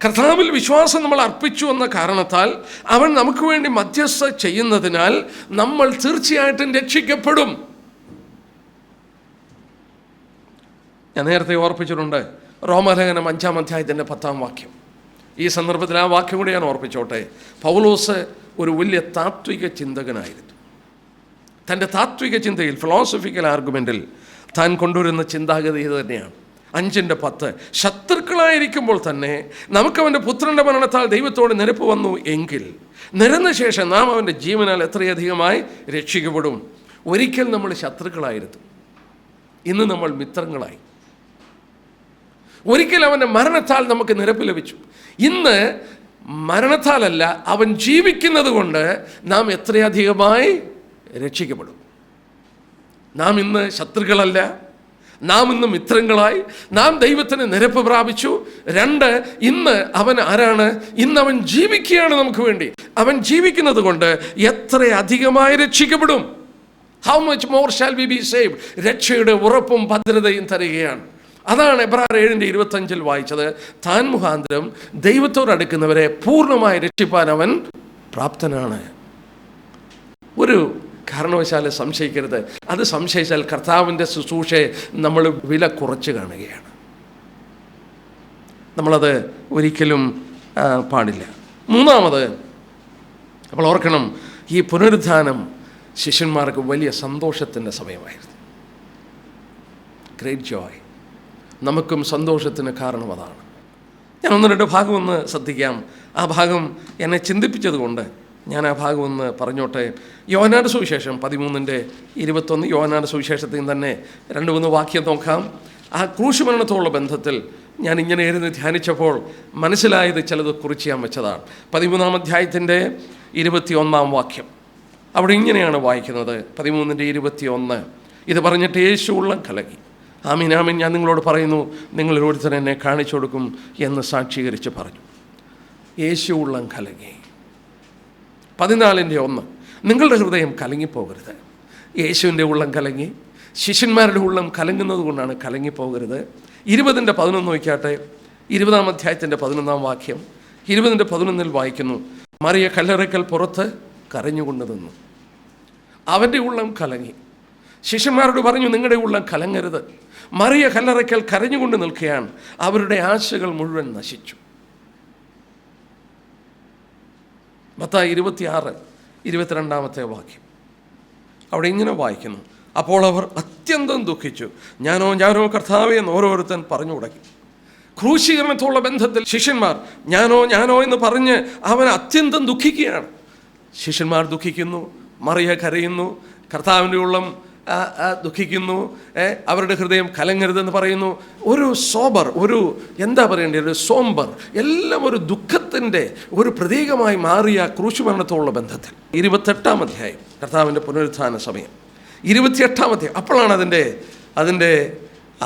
കർത്താവിൽ വിശ്വാസം നമ്മൾ അർപ്പിച്ചു എന്ന കാരണത്താൽ അവൻ നമുക്ക് വേണ്ടി മധ്യസ്ഥ ചെയ്യുന്നതിനാൽ നമ്മൾ തീർച്ചയായിട്ടും രക്ഷിക്കപ്പെടും. ഞാൻ നേരത്തെ ഓർപ്പിച്ചിട്ടുണ്ട് റോമാലേഖനം 5-ാം അധ്യായത്തിൻ്റെ 10-ാം വാക്യം. ഈ സന്ദർഭത്തിൽ ആ വാക്യം കൂടി ഞാൻ ഓർപ്പിച്ചോട്ടെ. പൗലോസ് ഒരു വലിയ താത്വിക ചിന്തകനായിരുന്നു. തൻ്റെ താത്വിക ചിന്തയിൽ, ഫിലോസഫിക്കൽ ആർഗ്യുമെൻറ്റിൽ താൻ കൊണ്ടുവരുന്ന ചിന്താഗതി ഇത് തന്നെയാണ്. 5:10: ശത്രുക്കളായിരിക്കുമ്പോൾ തന്നെ നമുക്കവൻ്റെ പുത്രൻ്റെ മരണത്താൽ ദൈവത്തോട് നിരപ്പ് വന്നു എങ്കിൽ നിരന്ന ശേഷം നാം അവൻ്റെ ജീവനാൽ എത്രയധികമായി രക്ഷിക്കപ്പെടും. ഒരിക്കൽ നമ്മൾ ശത്രുക്കളായിരുന്നു, ഇന്ന് നമ്മൾ മിത്രങ്ങളായി. ഒരിക്കൽ അവൻ്റെ മരണത്താൽ നമുക്ക് നിരപ്പ് ലഭിച്ചു, ഇന്ന് മരണത്താലല്ല അവൻ ജീവിക്കുന്നത് കൊണ്ട് നാം എത്രയധികമായി രക്ഷിക്കപ്പെടും. നാം ഇന്ന് ശത്രുക്കളല്ല, നാം ഇന്ന് മിത്രങ്ങളായി, നാം ദൈവത്തിന് നിരപ്പ് പ്രാപിച്ചു. 2, ഇന്ന് അവൻ ആരാണ്? ഇന്ന് അവൻ ജീവിക്കുകയാണ് നമുക്ക് വേണ്ടി. അവൻ ജീവിക്കുന്നത് കൊണ്ട് എത്ര അധികമായി രക്ഷിക്കപ്പെടും. How much more shall we be saved? രക്ഷയുടെ ഉറപ്പും ഭദ്രതയും തരികയാണ്. അതാണ് എബ്രായർ 7:25 വായിച്ചത്. താൻ മുഖാന്തരം ദൈവത്തോട് അടുക്കുന്നവരെ പൂർണ്ണമായി രക്ഷിപ്പാൻ അവൻ പ്രാപ്തനാണ്. ഒരു കാരണവശാലും സംശയിക്കരുത്. അത് സംശയിച്ചാൽ കർത്താവിൻ്റെ ശുശ്രൂഷയെ നമ്മൾ വില കുറച്ച് കാണുകയാണ്. നമ്മളത് ഒരിക്കലും പാടില്ല. 3-ാമത് നമ്മൾ ഓർക്കണം, ഈ പുനരുദ്ധാനം ശിഷ്യന്മാർക്ക് വലിയ സന്തോഷത്തിൻ്റെ സമയമായിരുന്നു. ഗ്രേറ്റ് ജോയ്. നമുക്കും സന്തോഷത്തിന് കാരണം അതാണ്. ഞാൻ 1-2 ഭാഗം ഒന്ന് ശ്രദ്ധിക്കാം. ആ ഭാഗം എന്നെ ചിന്തിപ്പിച്ചതുകൊണ്ട് ഞാൻ ആ ഭാഗം ഒന്ന് പറഞ്ഞോട്ടെ. യോഹന്നാന്റെ സുവിശേഷം 13:21. യോഹന്നാന്റെ സുവിശേഷത്തിൽ തന്നെ 2-3 വാക്യം നോക്കാം. ആ ക്രൂശ് മരണത്തോടുള്ള ബന്ധത്തിൽ ഞാൻ ഇങ്ങനെ ഇരുന്ന് ധ്യാനിച്ചപ്പോൾ മനസ്സിലായത് ചിലത് കുറിച്ച് ഞാൻ വെച്ചതാണ്. 13-ാം അധ്യായത്തിൻ്റെ 21-ാം വാക്യം. അവിടെ ഇങ്ങനെയാണ് വായിക്കുന്നത്, 13-21. ഇത് പറഞ്ഞിട്ട് യേശു ഉള്ളം കലങ്ങി. ആമീൻ ആമീൻ, ഞാൻ നിങ്ങളോട് പറയുന്നു, നിങ്ങളിൽ ഒരുത്തൻ എന്നെ കാണിച്ചു കൊടുക്കും എന്ന് സാക്ഷീകരിച്ച് പറഞ്ഞു. യേശു ഉള്ളം കലങ്ങി. 14-1. നിങ്ങളുടെ ഹൃദയം കലങ്ങിപ്പോകരുത്. യേശുവിൻ്റെ ഉള്ളം കലങ്ങി, ശിഷ്യന്മാരുടെ ഉള്ളം കലങ്ങുന്നത് കൊണ്ടാണ് കലങ്ങിപ്പോകരുത്. 20-11 നോക്കിയാട്ടെ. 20-ാം അധ്യായത്തിൻ്റെ 11-ാം വാക്യം. 20-11 വായിക്കുന്നു, മറിയ കല്ലറയ്ക്കൽ പുറത്ത് കരഞ്ഞുകൊണ്ട് നിന്നു. അവൻ്റെ ഉള്ളം കലങ്ങി. ശിഷ്യന്മാരോട് പറഞ്ഞു, നിങ്ങളുടെ ഉള്ളം കലങ്ങരുത്. മറിയ കല്ലറയ്ക്കൽ കരഞ്ഞുകൊണ്ട് നിൽക്കുകയാണ്. അവരുടെ ആശകൾ മുഴുവൻ നശിച്ചു. മത്തായി 26-22 വാക്യം. അവിടെ ഇങ്ങനെ വായിക്കുന്നു, അപ്പോൾ അവർ അത്യന്തം ദുഃഖിച്ചു. ഞാനോ കർത്താവേ എന്ന് ഓരോരുത്തൻ പറഞ്ഞു തുടങ്ങി. ക്രൂശീകരണത്തോടുള്ള ബന്ധത്തിൽ ശിഷ്യന്മാർ ഞാനോ എന്ന് പറഞ്ഞ് അവൻ അത്യന്തം ദുഃഖിക്കുകയാണ്. ശിഷ്യന്മാർ ദുഃഖിക്കുന്നു, മറിയ കരയുന്നു, കർത്താവിൻ്റെ ഉള്ളം ദുഃഖിക്കുന്നു, അവരുടെ ഹൃദയം കലങ്ങരുതെന്ന് പറയുന്നു. ഒരു സോബർ, ഒരു എന്താ പറയേണ്ടത്, ഒരു സോംബർ, എല്ലാം ഒരു ദുഃഖത്തിൻ്റെ ഒരു പ്രതീകമായി മാറിയ ക്രൂശുമരണത്തോടുള്ള ബന്ധത്തിൽ. 28-ാം അധ്യായം, കർത്താവിൻ്റെ പുനരുത്ഥാന സമയം. 28-ാം അധ്യായം. അപ്പോഴാണ് അതിൻ്റെ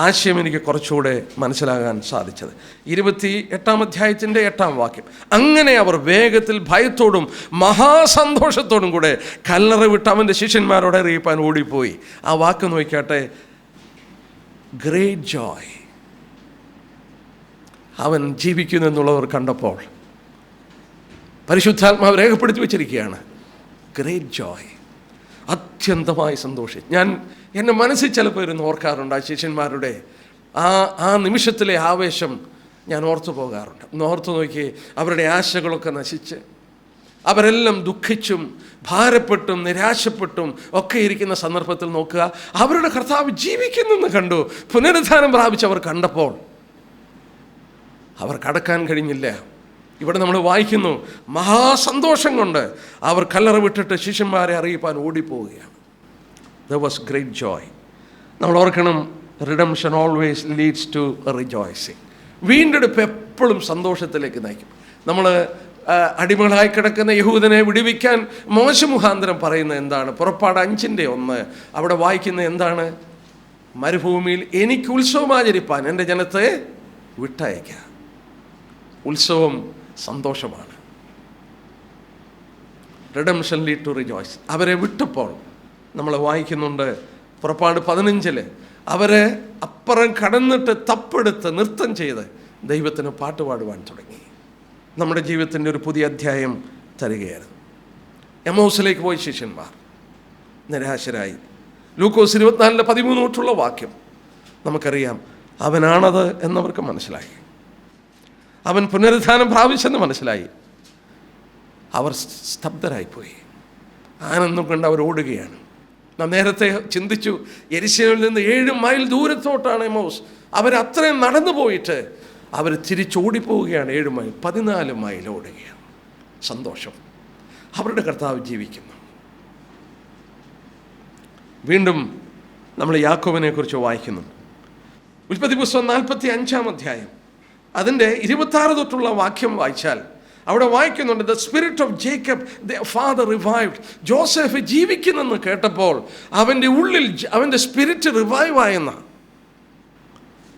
ആശയം എനിക്ക് കുറച്ചുകൂടെ മനസ്സിലാകാൻ സാധിച്ചത്. 28-ാം അധ്യായത്തിൻ്റെ 8-ാം വാക്യം. അങ്ങനെ അവർ വേഗത്തിൽ ഭയത്തോടും മഹാസന്തോഷത്തോടും കൂടെ കല്ലറ വിട്ട് അവൻ്റെ ശിഷ്യന്മാരോട് അറിയിപ്പാൻ ഓടിപ്പോയി. ആ വാക്ക് നോക്കിയാട്ടെ, ഗ്രേറ്റ് ജോയ്. അവൻ ജീവിക്കുന്നു എന്നുള്ളവർ കണ്ടപ്പോൾ പരിശുദ്ധാത്മാവ് രേഖപ്പെടുത്തി വെച്ചിരിക്കുകയാണ്, ഗ്രേറ്റ് ജോയ്. അത്യന്തമായി സന്തോഷിച്ചു. ഞാൻ എൻ്റെ മനസ്സിൽ ചിലപ്പോൾ ഇരുന്ന് ഓർക്കാറുണ്ട് ആ ശിഷ്യന്മാരുടെ ആ നിമിഷത്തിലെ ആവേശം ഞാൻ ഓർത്തു പോകാറുണ്ട്. ഒന്ന് ഓർത്തു നോക്കി, അവരുടെ ആശകളൊക്കെ നശിച്ച് അവരെല്ലാം ദുഃഖിച്ചും ഭാരപ്പെട്ടും നിരാശപ്പെട്ടും ഒക്കെ ഇരിക്കുന്ന സന്ദർഭത്തിൽ നോക്കുക, അവരുടെ കർത്താവ് ജീവിക്കുന്നെന്ന് കണ്ടു. പുനരുദ്ധാനം പ്രാപിച്ചവർ കണ്ടപ്പോൾ അവർ കടക്കാൻ കഴിഞ്ഞില്ല. ഇവിടെ നമ്മൾ വായിക്കുന്നു, മഹാസന്തോഷം കൊണ്ട് അവർ കല്ലറ വിട്ടിട്ട് ശിഷ്യന്മാരെ അറിയിപ്പാൻ ഓടിപ്പോവുകയാണ്. There was great joy. നമ്മൾ ഓർക്കണം, redemption always leads to rejoicing. വീണ്ടെടുപ്പ് എപ്പോഴും സന്തോഷത്തിലേക്ക് നയിക്കും. നമ്മൾ അടിമകളായി കിടക്കുന്ന യഹൂദനെ വിടുവിക്കാൻ മോശ മുഖാന്തരം പറയുന്നത് എന്താണ്? പുറപ്പാട് 5:1 അവിടെ വായിക്കുന്നത് എന്താണ്? മരുഭൂമിയിൽ എനിക്ക് ഉത്സവം ആചരിപ്പാൻ എൻ്റെ ജനത്തെ വിട്ടയക്കുക. ഉത്സവം സന്തോഷമാണ്. Redemption lead to rejoice. അവരെ വിട്ടപ്പോൾ നമ്മൾ വായിക്കുന്നുണ്ട്, പുറപ്പാട് 15 അവരെ അപ്പുറം കടന്നിട്ട് തപ്പെടുത്ത് നൃത്തം ചെയ്ത് ദൈവത്തിന് പാട്ടുപാടുവാൻ തുടങ്ങി. നമ്മുടെ ജീവിതത്തിൻ്റെ ഒരു പുതിയ അധ്യായം തരികയായിരുന്നു. എമൗസിലേക്ക് പോയി ശിഷ്യന്മാർ നിരാശരായി. ലൂക്കോസ് 24:13 വാക്യം നമുക്കറിയാം, അവനാണത് എന്നവർക്ക് മനസ്സിലായി. അവൻ പുനരുദ്ധാനം പ്രാപിച്ചെന്ന് മനസ്സിലായി. അവർ സ്തബ്ധരായിപ്പോയി. ആനന്ദം കൊണ്ട് അവർ ഓടുകയാണ്. നാം നേരത്തെ ചിന്തിച്ചു, യെരുശലേമിൽ നിന്ന് 7 മൈൽ ദൂരത്തോട്ടാണ് എമൗസ്. അവരത്രയും നടന്നു പോയിട്ട് അവർ തിരിച്ചോടിപ്പോവുകയാണ്. 7 മൈൽ, 14 മൈൽ ഓടുകയാണ്. സന്തോഷം. അവരുടെ കർത്താവ് ജീവിക്കുന്നു. വീണ്ടും നമ്മൾ യാക്കോബിനെ കുറിച്ച് വായിക്കുന്നു. ഉൽപ്പത്തി പുസ്തകം 45-ാം അധ്യായം അതിൻ്റെ 26 തൊട്ടുള്ള വാക്യം വായിച്ചാൽ അവിടെ വായിക്കുന്നുണ്ട്, the spirit of Jacob the father revived. Joseph ജീവിക്കുന്നെന്ന് കേട്ടപ്പോൾ അവൻ്റെ ഉള്ളിൽ അവൻ്റെ സ്പിരിറ്റ് റിവൈവ് ആയെന്ന.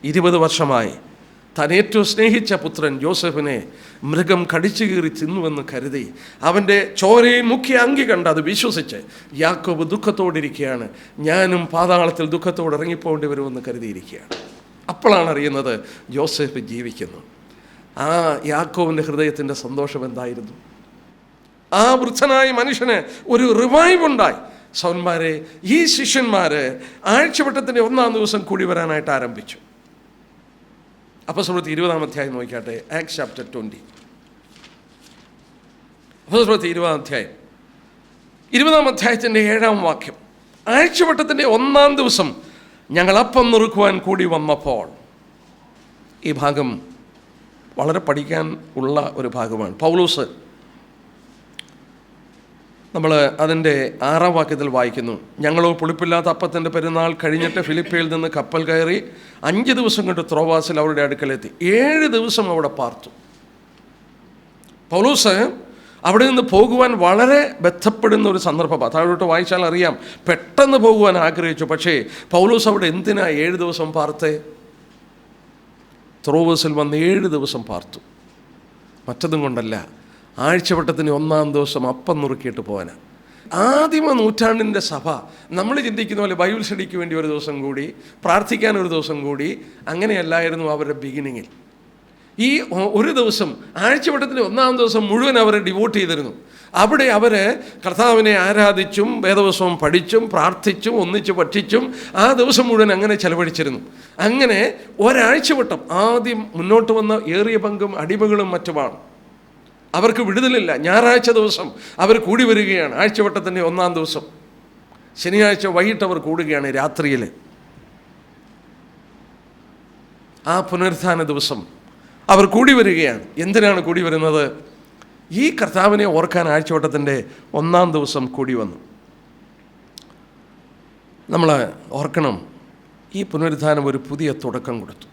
20 വർഷമായി താൻ ഏറ്റവും സ്നേഹിച്ച പുത്രൻ ജോസഫിനെ മൃഗം കടിച്ചു കീറി തിന്നുവെന്ന് കരുതി അവൻ്റെ ചോരയിൽ മുഖ്യ അങ്കി കണ്ട് അത് വിശ്വസിച്ച് യാക്കോബ് ദുഃഖത്തോടിരിക്കുകയാണ്. ഞാനും പാതാളത്തിൽ ദുഃഖത്തോട് ഇറങ്ങിപ്പോകേണ്ടി വരുമെന്ന് കരുതിയിരിക്കുകയാണ്. അപ്പോഴാണ് അറിയുന്നത് ജോസഫ് ജീവിക്കുന്നു. ആ യാക്കോബിൻ്റെ ഹൃദയത്തിൻ്റെ സന്തോഷം എന്തായിരുന്നു? ആ വൃദ്ധനായ മനുഷ്യന് ഒരു റിവൈവ് ഉണ്ടായി. സൗന്മാരെ, ഈ ശിഷ്യന്മാർ ആഴ്ചവട്ടത്തിൻ്റെ 1-ാം ദിവസം കൂടി വരാനായിട്ട് ആരംഭിച്ചു. അപ്പോസ്തലപ്രവൃത്തി 20-ാം അധ്യായം നോക്കിയാട്ടെ. Acts chapter 20. അപ്പോസ്തലപ്രവൃത്തി 20-ാം അധ്യായം 20-ാം അധ്യായത്തിൻ്റെ 7-ാം വാക്യം. ആഴ്ചവട്ടത്തിൻ്റെ 1-ാം ദിവസം ഞങ്ങൾ അപ്പം നുറുക്കുവാൻ കൂടി വന്നപ്പോൾ. ഈ ഭാഗം വളരെ പഠിക്കാൻ ഉള്ള ഒരു ഭാഗമാണ്. പൗലോസ് നമ്മൾ അതിൻ്റെ 6-ാം വാക്യത്തിൽ വായിക്കുന്നു, ഞങ്ങളോ പുളിപ്പില്ലാത്ത അപ്പത്തിൻ്റെ പെരുന്നാൾ കഴിഞ്ഞിട്ട് ഫിലിപ്പിയിൽ നിന്ന് കപ്പൽ കയറി 5 ദിവസം കൊണ്ട് ത്രോവാസിൽ അവരുടെ അടുക്കലെത്തി. 7 ദിവസം അവിടെ പാർത്തു. പൗലോസ് അവിടെ നിന്ന് പോകുവാൻ വളരെ ബന്ധപ്പെടുന്ന ഒരു സന്ദർഭമാണ്. താഴോട്ട് വായിച്ചാൽ അറിയാം, പെട്ടെന്ന് പോകുവാൻ ആഗ്രഹിച്ചു. പക്ഷേ പൗലോസ് അവിടെ എന്തിനാ 7 ദിവസം പാർത്തേ? ത്രോവാസിൽ വന്ന് 7 ദിവസം പാർത്തു. മറ്റതും കൊണ്ടല്ല, ആഴ്ചവട്ടത്തിന് 1-ാം ദിവസം അപ്പം നുറുക്കിയിട്ട് പോകാനാണ്. ആദിമ നൂറ്റാണ്ടിൻ്റെ സഭ നമ്മൾ ചിന്തിക്കുന്ന പോലെ ബൈബിൾ സ്റ്റഡിക്ക് വേണ്ടി ഒരു ദിവസം കൂടി, പ്രാർത്ഥിക്കാൻ ഒരു ദിവസം കൂടി, അങ്ങനെയല്ലായിരുന്നു അവരുടെ ബിഗിനിങ്ങിൽ. ഈ ഒരു ദിവസം, ആഴ്ചവട്ടത്തിന് 1-ാം ദിവസം മുഴുവൻ അവരെ ഡിവോട്ട് ചെയ്തിരുന്നു. അവിടെ അവർ കർത്താവിനെ ആരാധിച്ചും വേദപുസ്തകം പഠിച്ചും പ്രാർത്ഥിച്ചും ഒന്നിച്ച് പഠിച്ചും ആ ദിവസം മുഴുവൻ അങ്ങനെ ചെലവഴിച്ചിരുന്നു. അങ്ങനെ ഒരാഴ്ചവട്ടം ആദ്യം മുന്നോട്ട് വന്ന ഏറിയ പങ്കും അടിമകളും മറ്റുമാണ്. അവർക്ക് വിടുതലില്ല. ഞായറാഴ്ച ദിവസം അവർ കൂടി വരികയാണ്. ആഴ്ചവട്ടത്തിൻ്റെ 1-ാം ദിവസം ശനിയാഴ്ച വൈകിട്ട് അവർ കൂടുകയാണ് രാത്രിയിൽ. ആ പുനരുത്ഥാന ദിവസം അവർ കൂടി വരികയാണ്. എന്തിനാണ് കൂടി വരുന്നത്? ഈ കർത്താവിനെ ഓർക്കാൻ ആഴ്ചവട്ടത്തിൻ്റെ 1-ാം ദിവസം കൂടി വന്നു. നമ്മൾ ഓർക്കണം, ഈ പുനരുത്ഥാനം ഒരു പുതിയ തുടക്കം കൊടുത്തു.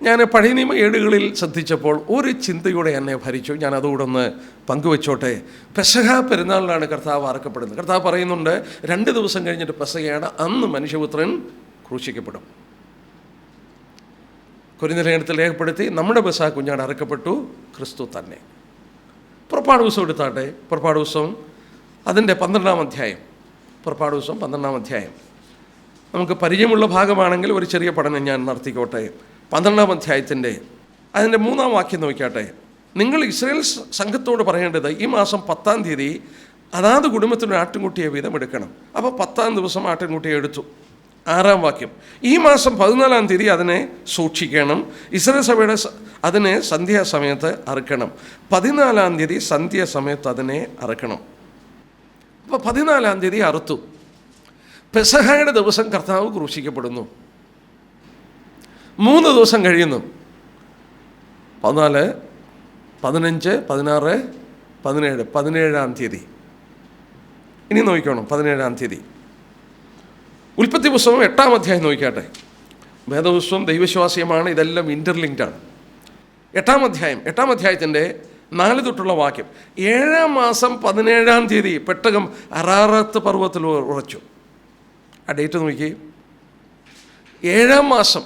ഞാൻ പഴയ നിയമ ഏടുകളിൽ ശ്രദ്ധിച്ചപ്പോൾ ഒരു ചിന്തയോടെ എന്നെ ഭരിച്ചു. ഞാൻ അതുകൂടെ ഒന്ന് പങ്കുവെച്ചോട്ടെ. പെസഹ പെരുന്നാളിലാണ് കർത്താവ് അറക്കപ്പെടുന്നത്. കർത്താവ് പറയുന്നുണ്ട്, 2 ദിവസം കഴിഞ്ഞിട്ട് പെസഹയാണ്, അന്ന് മനുഷ്യപുത്രൻ ക്രൂശിക്കപ്പെടും. കൊരിന്ത്യലേഖനത്തിൽ രേഖപ്പെടുത്തി, നമ്മുടെ പെസഹ കുഞ്ഞാട് അറക്കപ്പെട്ടു, ക്രിസ്തു തന്നെ. പുറപ്പാട് ദിവസം എടുത്താട്ടെ. പുറപ്പാട് ദിവസം അതിൻ്റെ 12-ാം അധ്യായം. പുറപ്പാട് ദിവസം 12-ാം അധ്യായം നമുക്ക് പരിചയമുള്ള ഭാഗമാണെങ്കിൽ ഒരു ചെറിയ പഠനം ഞാൻ നടത്തിക്കോട്ടെ. 12-ാം അധ്യായത്തിൻ്റെ അതിൻ്റെ 3-ാം വാക്യം നോക്കിയാട്ടെ. നിങ്ങൾ ഇസ്രായേൽ സംഘത്തോട് പറയേണ്ടത്, ഈ മാസം 10-ാം തീയതി അതാത് കുടുംബത്തിനൊരു ആട്ടിൻകുട്ടിയെ വീതം എടുക്കണം. അപ്പോൾ 10-ാം ദിവസം ആട്ടിൻകുട്ടിയെ എടുത്തു. 6-ാം വാക്യം, ഈ മാസം 14-ാം തീയതി അതിനെ സൂക്ഷിക്കണം. ഇസ്രായേൽ സഭയുടെ അതിനെ സന്ധ്യാസമയത്ത് അറുക്കണം. 14-ാം തീയതി സന്ധ്യാസമയത്ത് അതിനെ അറുക്കണം. അപ്പോൾ 14-ാം തീയതി അറുത്തു. പെസഹയുടെ ദിവസം കർത്താവ് ക്രൂശിക്കപ്പെടുന്നു. 3 ദിവസം കഴിയുന്നു. 14, 15, 16, 17, 17-ാം തീയതി. ഇനി നോക്കിക്കോണം. 17-ാം തീയതി ഉൽപ്പത്തി പുസ്തകം 8-ാം അധ്യായം നോക്കിക്കാട്ടെ. വേദപുസ്തകം ദൈവവിശ്വാസ്യമാണ്, ഇതെല്ലാം ഇൻ്റർലിങ്ക്ഡാണ്. 8-ാം അധ്യായം, 8-ാം അധ്യായത്തിൻ്റെ 4 തൊട്ടുള്ള വാക്യം. 7-ാം മാസം 17-ാം തീയതി പെട്ടകം അറാറത്ത് പർവ്വതത്തിൽ ഉറച്ചു. ആ ഡേറ്റ് നോക്കി. 7-ാം മാസം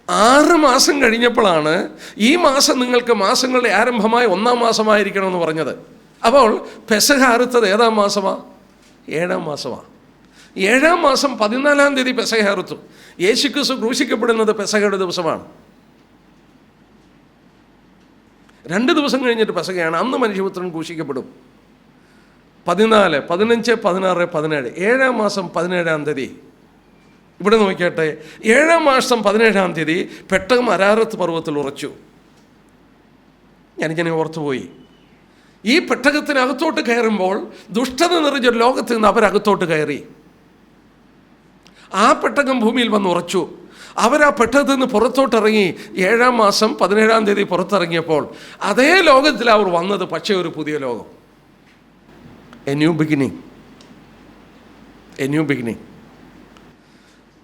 6 മാസം കഴിഞ്ഞപ്പോഴാണ് ഈ മാസം നിങ്ങൾക്ക് മാസങ്ങളുടെ ആരംഭമായി 1-ാം മാസമായിരിക്കണമെന്ന് പറഞ്ഞത്. അപ്പോൾ പെസഹ അറുത്തത് ഏതാം മാസമാണ്? 7-ാം മാസമാണ്. 7-ാം മാസം 14-ാം തീയതി പെസഹ അറുത്തു. യേശുക്രിസ്തു ക്രൂശിക്കപ്പെടുന്നത് പെസഹയുടെ ദിവസമാണ്. 2 ദിവസം കഴിഞ്ഞിട്ട് പെസഹയാണ്. അന്ന് മനുഷ്യപുത്രൻ ക്രൂശിക്കപ്പെടും. 14, 15, 16, 17, 7-ാം മാസം 17-ാം തീയതി. ഇവിടെ നോക്കിയാട്ടെ. 7-ാം മാസം 17-ാം തീയതി പെട്ടകം അരാറത്ത് പർവ്വതത്തിൽ ഉറച്ചു. ഞാനിങ്ങനെ ഓർത്തുപോയി. ഈ പെട്ടകത്തിനകത്തോട്ട് കയറുമ്പോൾ ദുഷ്ടത നിറഞ്ഞൊരു ലോകത്ത് നിന്ന് അവരകത്തോട്ട് കയറി. ആ പെട്ടകം ഭൂമിയിൽ വന്ന് ഉറച്ചു. അവരാ പെട്ടകത്തിൽ നിന്ന് പുറത്തോട്ടിറങ്ങി 7-ാം മാസം 17-ാം തീയതി പുറത്തിറങ്ങിയപ്പോൾ അതേ ലോകത്തിൽ അവർ വന്നത്. പക്ഷേ ഒരു പുതിയ ലോകം, a new beginning, a new beginning.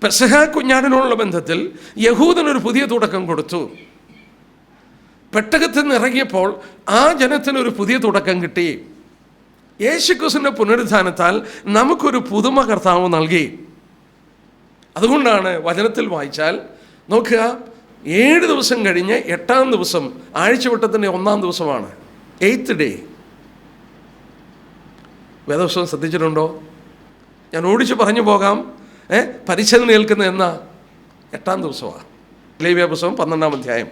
പെസഹ കുഞ്ഞാടിനോടുള്ള ബന്ധത്തിൽ യഹൂദനൊരു പുതിയ തുടക്കം കൊടുത്തു. പെട്ടകത്തിൽ നിന്ന് ഇറങ്ങിയപ്പോൾ ആ ജനത്തിനൊരു പുതിയ തുടക്കം കിട്ടി. യേശുക്രിസ്തുവിൻ്റെ പുനരുത്ഥാനത്താൽ നമുക്കൊരു പുതുമ കർത്താവ് നൽകി. അതുകൊണ്ടാണ് വചനത്തിൽ വായിച്ചാൽ നോക്കുക, 7 ദിവസം കഴിഞ്ഞ് 8-ാം ദിവസം ആഴ്ചവട്ടത്തിൻ്റെ 1-ാം ദിവസമാണ്, 8th ഡേ. വേദപുസ്തകം ശ്രദ്ധിച്ചിട്ടുണ്ടോ? ഞാൻ ഓടിച്ച് പറഞ്ഞു പോകാം. പരിച്ഛേദന ഏൽക്കുന്ന എന്നാ? 8-ാം ദിവസമാണ്. ലേവ്യ പുസ്തകം 12-ാം അധ്യായം.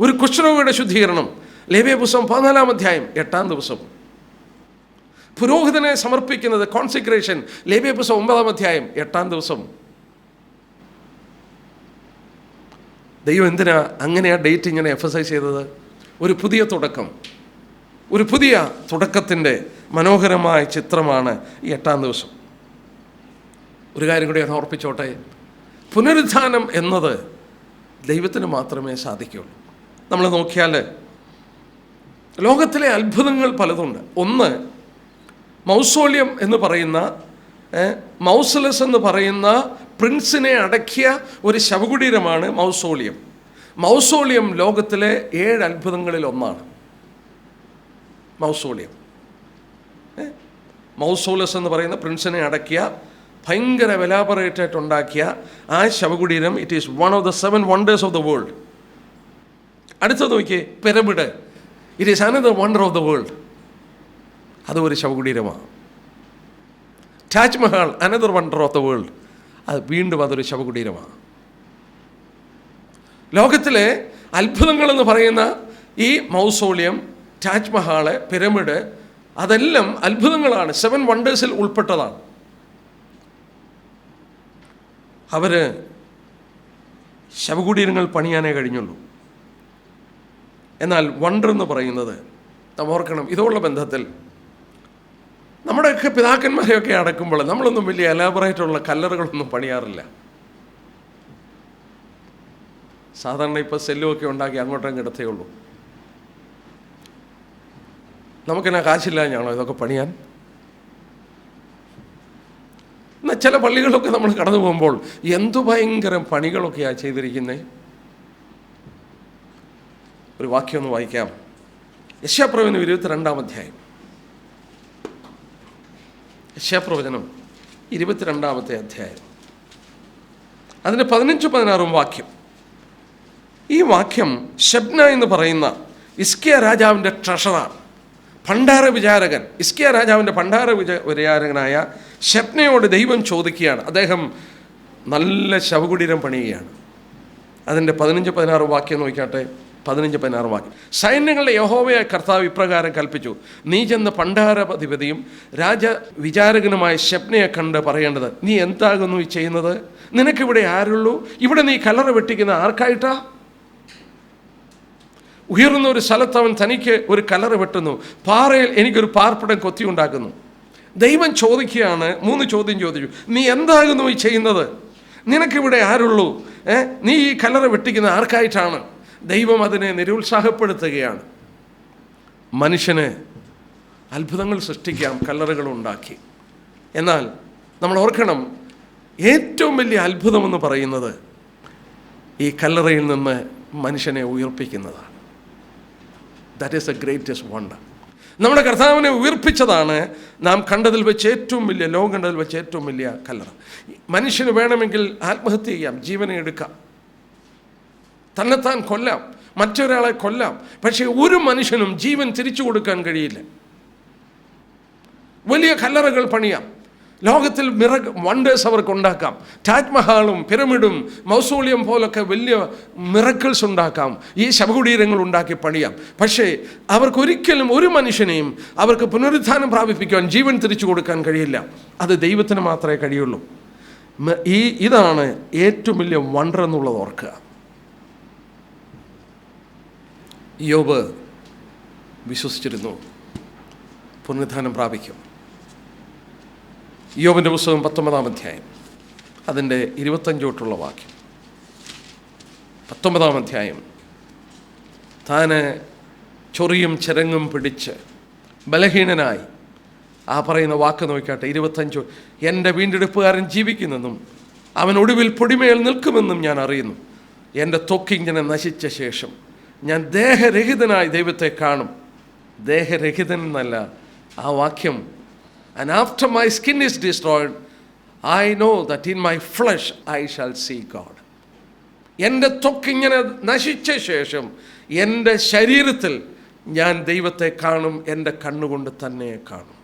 ഒരു കുഷ്ഠരോഗിയുടെ ശുദ്ധീകരണം, ലേവ്യ പുസ്തകം 14-ാം അധ്യായം, 8-ാം ദിവസം. പുരോഹിതനെ സമർപ്പിക്കുന്നത്, കോൺസിക്രേഷൻ, ലേവ്യ പുസ്തകം 9-ാം അധ്യായം, 8-ാം ദിവസം. ദൈവം എന്തിനാ അങ്ങനെ ആ ഡേറ്റ് ഇങ്ങനെ എംഫസൈസ് ചെയ്തത്? ഒരു പുതിയ തുടക്കം, ഒരു പുതിയ തുടക്കത്തിൻ്റെ മനോഹരമായ ചിത്രമാണ് ഈ 8-ാം ദിവസം. ഒരു കാര്യം കൂടി ഞാൻ ഓർപ്പിച്ചോട്ടെ. പുനരുത്ഥാനം എന്നത് ദൈവത്തിന് മാത്രമേ സാധിക്കുകയുള്ളൂ. നമ്മൾ നോക്കിയാൽ ലോകത്തിലെ അത്ഭുതങ്ങൾ പലതുണ്ട്. ഒന്ന്, മൗസോളിയം എന്ന് പറയുന്ന മൗസലസ് എന്ന് പറയുന്ന പ്രിൻസിനെ അടക്കിയ ഒരു ശവകുടീരമാണ് മൗസോളിയം. മൗസോളിയം ലോകത്തിലെ 7 അത്ഭുതങ്ങളിൽ ഒന്നാണ്. മൗസോളിയം മൗസോലസ് എന്ന് പറയുന്ന പ്രിൻസിനെ അടക്കിയ ഭയങ്കര വെലാബറേറ്റായിട്ട് ഉണ്ടാക്കിയ ആ ശവകുടീരം, it is one of the 7 wonders of the world. അടുത്തത് നോക്കിയേ, pyramid, it is another wonder of the world. അത് ഒരു ശവകുടീരമാണ്. Taj Mahal, another wonder of the world, അത് വീണ്ടും അതൊരു ശവകുടീരമാണ്. ലോകത്തിലെ അത്ഭുതങ്ങളെന്ന് പറയുന്ന ഈ മൗസോളിയം, താജ്മഹൽ, പിരമിഡ്, അതെല്ലാം അത്ഭുതങ്ങളാണ്, 7 വണ്ടേഴ്സിൽ ഉൾപ്പെട്ടതാണ്. അവർ ശവകുടീരങ്ങൾ പണിയാനേ കഴിഞ്ഞുള്ളൂ. എന്നാൽ വണ്ടർ എന്ന് പറയുന്നത് നാം ഓർക്കണം, ഇതുള്ള ബന്ധത്തിൽ നമ്മുടെയൊക്കെ പിതാക്കന്മാരെയൊക്കെ അടക്കുമ്പോൾ നമ്മളൊന്നും വലിയ എലാബറേറ്റുള്ള കല്ലറുകളൊന്നും പണിയാറില്ല. സാധാരണ ഇപ്പോൾ സെല്ലുമൊക്കെ ഉണ്ടാക്കി അങ്ങോട്ടും കിടത്തേ ഉള്ളൂ. നമുക്കെന്നാ കാശില്ല ഞാണോ ഇതൊക്കെ പണിയാൻ? എന്നാൽ ചില പള്ളികളൊക്കെ നമ്മൾ കടന്നു പോകുമ്പോൾ എന്തു ഭയങ്കര പണികളൊക്കെയാണ് ചെയ്തിരിക്കുന്നത്. ഒരു വാക്യം ഒന്ന് വായിക്കാം. യെശയ്യാപ്രവചനം 22-ാം അധ്യായം. യെശയ്യാപ്രവചനം 22-ാമത്തെ അധ്യായം, അതിൻ്റെ 15-16 വാക്യം. ഈ വാക്യം ശബ്ന എന്ന് പറയുന്ന ഹിസ്കിയ രാജാവിൻ്റെ ട്രഷറാണ്, ഭണ്ഡാര വിചാരകൻ. ഹിസ്കിയ രാജാവിൻ്റെ ഭണ്ഡാര വിചാരകനായ ശബ്നയോട് ദൈവം ചോദിക്കുകയാണ്. അദ്ദേഹം നല്ല ശവകുടീരം പണിയുകയാണ്. അതിൻ്റെ 15-16 വാക്യം നോക്കിയാട്ടെ. 15-16 വാക്യം. സൈന്യങ്ങളുടെ യഹോവയായ കർത്താവ് ഇപ്രകാരം കൽപ്പിച്ചു, നീ ചെന്ന് ഭണ്ഡാരാധിപതിയും രാജവിചാരകനുമായ ശബ്നയെ കണ്ട് പറയേണ്ടത്, നീ എന്താകുന്നു ഈ ചെയ്യുന്നത്? നിനക്കിവിടെ ആരുള്ളൂ? ഇവിടെ നീ കല്ലറ വെട്ടിക്കുന്ന ആർക്കായിട്ടാ? ഉയർന്ന ഒരു സ്ഥലത്ത് അവൻ തനിക്ക് ഒരു കല്ലറ വെട്ടുന്നു, പാറയിൽ എനിക്കൊരു പാർപ്പിടം കൊത്തിയുണ്ടാക്കുന്നു. ദൈവം ചോദിക്കുകയാണ്, 3 ചോദ്യം ചോദിച്ചു. നീ എന്താകുന്നു ഈ ചെയ്യുന്നത്? നിനക്കിവിടെ ആരുള്ളൂ? നീ ഈ കല്ലറ വെട്ടിക്കുന്ന ആർക്കായിട്ടാണ്? ദൈവം അതിനെ നിരുത്സാഹപ്പെടുത്തുകയാണ്. മനുഷ്യന് അത്ഭുതങ്ങൾ സൃഷ്ടിക്കാം, കല്ലറകൾ ഉണ്ടാക്കി. എന്നാൽ നമ്മൾ ഓർക്കണം, ഏറ്റവും വലിയ അത്ഭുതമെന്ന് പറയുന്നത് ഈ കല്ലറയിൽ നിന്ന് മനുഷ്യനെ ഉയർപ്പിക്കുന്നതാണ്. That is the greatest wonder. നമ്മുടെ കർത്താവിനെ ഉയർപ്പിച്ചതാണ് നാം കണ്ടതിൽ വെച്ച് ഏറ്റവും വലിയ, ലോകം കണ്ടതിൽ വെച്ച് ഏറ്റവും വലിയ കല്ലറ. മനുഷ്യന് വേണമെങ്കിൽ ആത്മഹത്യ ചെയ്യാം, ജീവനെ എടുക്കാം, തന്നെത്താൻ കൊല്ലാം, മറ്റൊരാളെ കൊല്ലാം. പക്ഷേ ഒരു മനുഷ്യനും ജീവൻ തിരിച്ചു കൊടുക്കാൻ കഴിയില്ല. വലിയ കല്ലറകൾ പണിയാം, ലോകത്തിൽ വണ്ടേഴ്സ് അവർക്ക് ഉണ്ടാക്കാം. താജ്മഹാളും പിരമിഡും മൗസോളിയം പോലൊക്കെ വലിയ മിറക്കിൾസ് ഉണ്ടാക്കാം, ഈ ശവകുടീരങ്ങൾ ഉണ്ടാക്കി പണിയാം. പക്ഷേ അവർക്കൊരിക്കലും ഒരു മനുഷ്യനെയും അവർക്ക് പുനരുത്ഥാനം പ്രാപിപ്പിക്കാൻ, ജീവൻ തിരിച്ചു കൊടുക്കാൻ കഴിയില്ല. അത് ദൈവത്തിന് മാത്രമേ കഴിയുള്ളൂ. ഇതാണ് ഏറ്റവും വലിയ വണ്ടർ എന്നുള്ളത് ഓർക്കുക. യോബ് വിശ്വസിച്ചിരുന്നു പുനരുത്ഥാനം പ്രാപിക്കും. യോബിൻ്റെ പുസ്തകം 19-ാം അധ്യായം, അതിൻ്റെ 25 വാക്യം. 19-ാം അധ്യായം. താന് ചൊറിയും ചിരങ്ങും പിടിച്ച് ബലഹീനനായി, ആ പറയുന്ന വാക്ക് നോക്കാട്ടെ, 25. എൻ്റെ വീണ്ടെടുപ്പുകാരൻ ജീവിക്കുന്നെന്നും അവൻ ഒടുവിൽ പൊടിമേൽ നിൽക്കുമെന്നും ഞാൻ അറിയുന്നു. എൻ്റെ ത്വക്കിങ്ങനെ നശിച്ച ശേഷം ഞാൻ ദേഹരഹിതനായി ദൈവത്തെ കാണും. ദേഹരഹിതൻ എന്നല്ല ആ വാക്യം. And after my skin is destroyed, I know that in my flesh I shall see God. എൻ്റെ ത്വക്കിങ്ങനെ നശിച്ച ശേഷം എൻ്റെ ശരീരത്തിൽ ഞാൻ ദൈവത്തെ കാണും, എൻ്റെ കണ്ണുകൊണ്ട് തന്നെ കാണും.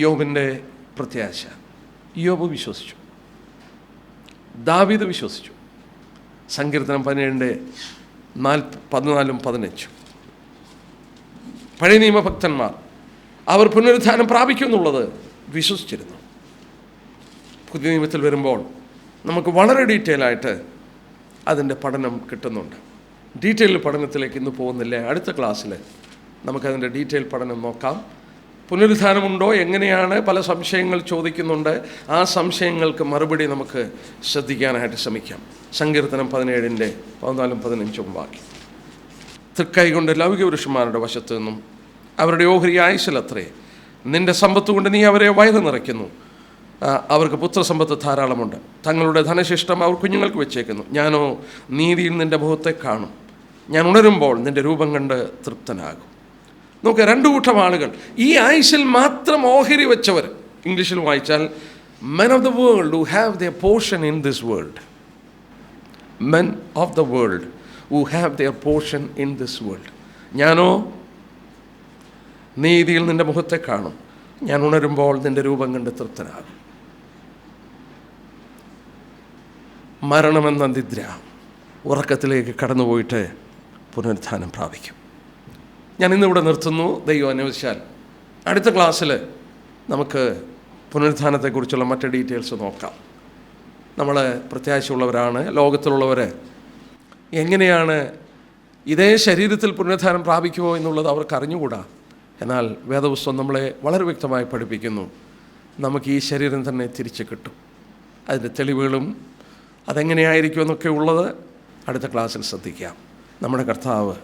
യോബിൻ്റെ പ്രത്യാശ. യോബ് വിശ്വസിച്ചു, ദാവീദ് വിശ്വസിച്ചു. സങ്കീർത്തനം 17:14-15. പഴയ നിയമഭക്തന്മാർ അവർ പുനരുത്ഥാനം പ്രാപിക്കും എന്നുള്ളത് വിശ്വസിച്ചിരുന്നു. പുതിയ നിയമത്തിൽ വരുമ്പോൾ നമുക്ക് വളരെ ഡീറ്റെയിൽ ആയിട്ട് അതിൻ്റെ പഠനം കിട്ടുന്നുണ്ട്. ഡീറ്റെയിൽ പഠനത്തിലേക്ക് ഇന്ന് പോകുന്നില്ല. അടുത്ത ക്ലാസ്സിൽ നമുക്കതിൻ്റെ ഡീറ്റെയിൽ പഠനം നോക്കാം. പുനരുത്ഥാനമുണ്ടോ, എങ്ങനെയാണ്, പല സംശയങ്ങൾ ചോദിക്കുന്നുണ്ട്. ആ സംശയങ്ങൾക്ക് മറുപടി നമുക്ക് ശ്രദ്ധിക്കാനായിട്ട് ശ്രമിക്കാം. സങ്കീർത്തനം 17-ന്റെ 14-15 വാക്യം. തൃക്കൈ കൊണ്ട് ലൗകിക പുരുഷന്മാരുടെ വശത്തു നിന്നും അവരുടെ ഓഹരി ആയുസ്സിലത്രേ. നിൻ്റെ സമ്പത്ത് കൊണ്ട് നീ അവരെ വയറ് നിറയ്ക്കുന്നു. അവർക്ക് പുത്രസമ്പത്ത് ധാരാളമുണ്ട്. തങ്ങളുടെ ധനശിഷ്ടം അവർ കുഞ്ഞുങ്ങൾക്ക് വെച്ചേക്കുന്നു. ഞാനോ നീതിയിൽ നിൻ്റെ മുഖത്തെ കാണും. ഞാൻ ഉണരുമ്പോൾ നിൻ്റെ രൂപം കണ്ട് തൃപ്തനാകും. നോക്കുക, രണ്ടു കൂട്ടം ആളുകൾ. ഈ ആയുസ്സിൽ മാത്രം ഓഹരി വെച്ചവർ, ഇംഗ്ലീഷിൽ വായിച്ചാൽ men of the world who have their portion in this world. Men of the world who have their portion in this world. ഞാനോ നീതിയിൽ നിൻ്റെ മുഖത്തെ കാണും. ഞാൻ ഉണരുമ്പോൾ നിൻ്റെ രൂപം കണ്ട് തൃപ്തനാകും. മരണമെന്ന നിദ്ര, ഉറക്കത്തിലേക്ക് കടന്നുപോയിട്ട് പുനരുത്ഥാനം പ്രാപിക്കും. ഞാൻ ഇന്നിവിടെ നിർത്തുന്നു. ദൈവം അനുവദിച്ചാൽ അടുത്ത ക്ലാസ്സിൽ നമുക്ക് പുനരുത്ഥാനത്തെക്കുറിച്ചുള്ള മറ്റ് ഡീറ്റെയിൽസ് നോക്കാം. നമ്മൾ പ്രത്യാശയുള്ളവരാണ്. ലോകത്തിലുള്ളവർ എങ്ങനെയാണ് ഇതേ ശരീരത്തിൽ പുനരുത്ഥാനം പ്രാപിക്കുമോ എന്നുള്ളത് അവർക്ക് അറിഞ്ഞുകൂടാ. എന്നാൽ വേദപുസ്തകം നമ്മളെ വളരെ വ്യക്തമായി പഠിപ്പിക്കുന്നു, നമുക്ക് ഈ ശരീരം തന്നെ തിരിച്ച് കിട്ടും. അതിൻ്റെ തെളിവുകളും അതെങ്ങനെയായിരിക്കുമെന്നൊക്കെ ഉള്ളത് അടുത്ത ക്ലാസ്സിൽ ശ്രദ്ധിക്കാം. നമ്മുടെ കർത്താവ്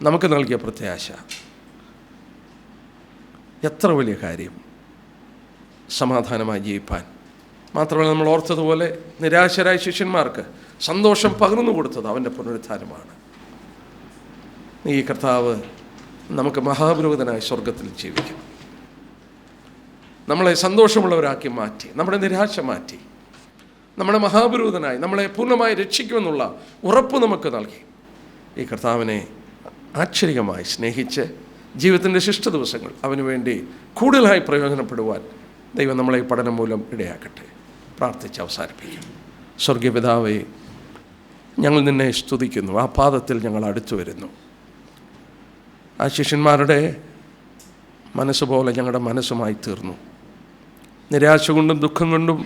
നമുക്ക് നൽകിയ പ്രത്യാശ എത്ര വലിയ കാര്യം! സമാധാനമായി ജീവിപ്പാൻ മാത്രമല്ല, നമ്മൾ ഓർത്തതുപോലെ നിരാശരായ ശിഷ്യന്മാർക്ക് സന്തോഷം പകർന്നു കൊടുത്തത് അവൻ്റെ പുനരുത്ഥാനമാണ്. ഈ കർത്താവ് നമുക്ക് മഹാപുരോഹിതനായി സ്വർഗത്തിൽ ജീവിക്കും. നമ്മളെ സന്തോഷമുള്ളവരാക്കി മാറ്റി, നമ്മുടെ നിരാശ മാറ്റി, നമ്മുടെ മഹാപുരോഹിതനായി നമ്മളെ പൂർണ്ണമായി രക്ഷിക്കുമെന്നുള്ള ഉറപ്പ് നമുക്ക് നൽകി. ഈ കർത്താവിനെ ആശ്ചര്യമായി സ്നേഹിച്ച് ജീവിതത്തിൻ്റെ ശിഷ്ട ദിവസങ്ങൾ അവന് വേണ്ടി കൂടുതലായി പ്രയോജനപ്പെടുവാൻ ദൈവം നമ്മളെ ഈ പഠനം മൂലം ഇടയാക്കട്ടെ. പ്രാർത്ഥിച്ച് അവസാനിപ്പിക്കും. സ്വർഗീയ പിതാവേ, ഞങ്ങൾ നിന്നെ സ്തുതിക്കുന്നു. ആ പാദത്തിൽ ഞങ്ങൾ അടുത്തു വരുന്നു. ആ ശിഷ്യന്മാരുടെ മനസ്സുപോലെ ഞങ്ങളുടെ മനസ്സുമായി തീർന്നു. നിരാശ കൊണ്ടും ദുഃഖം കൊണ്ടും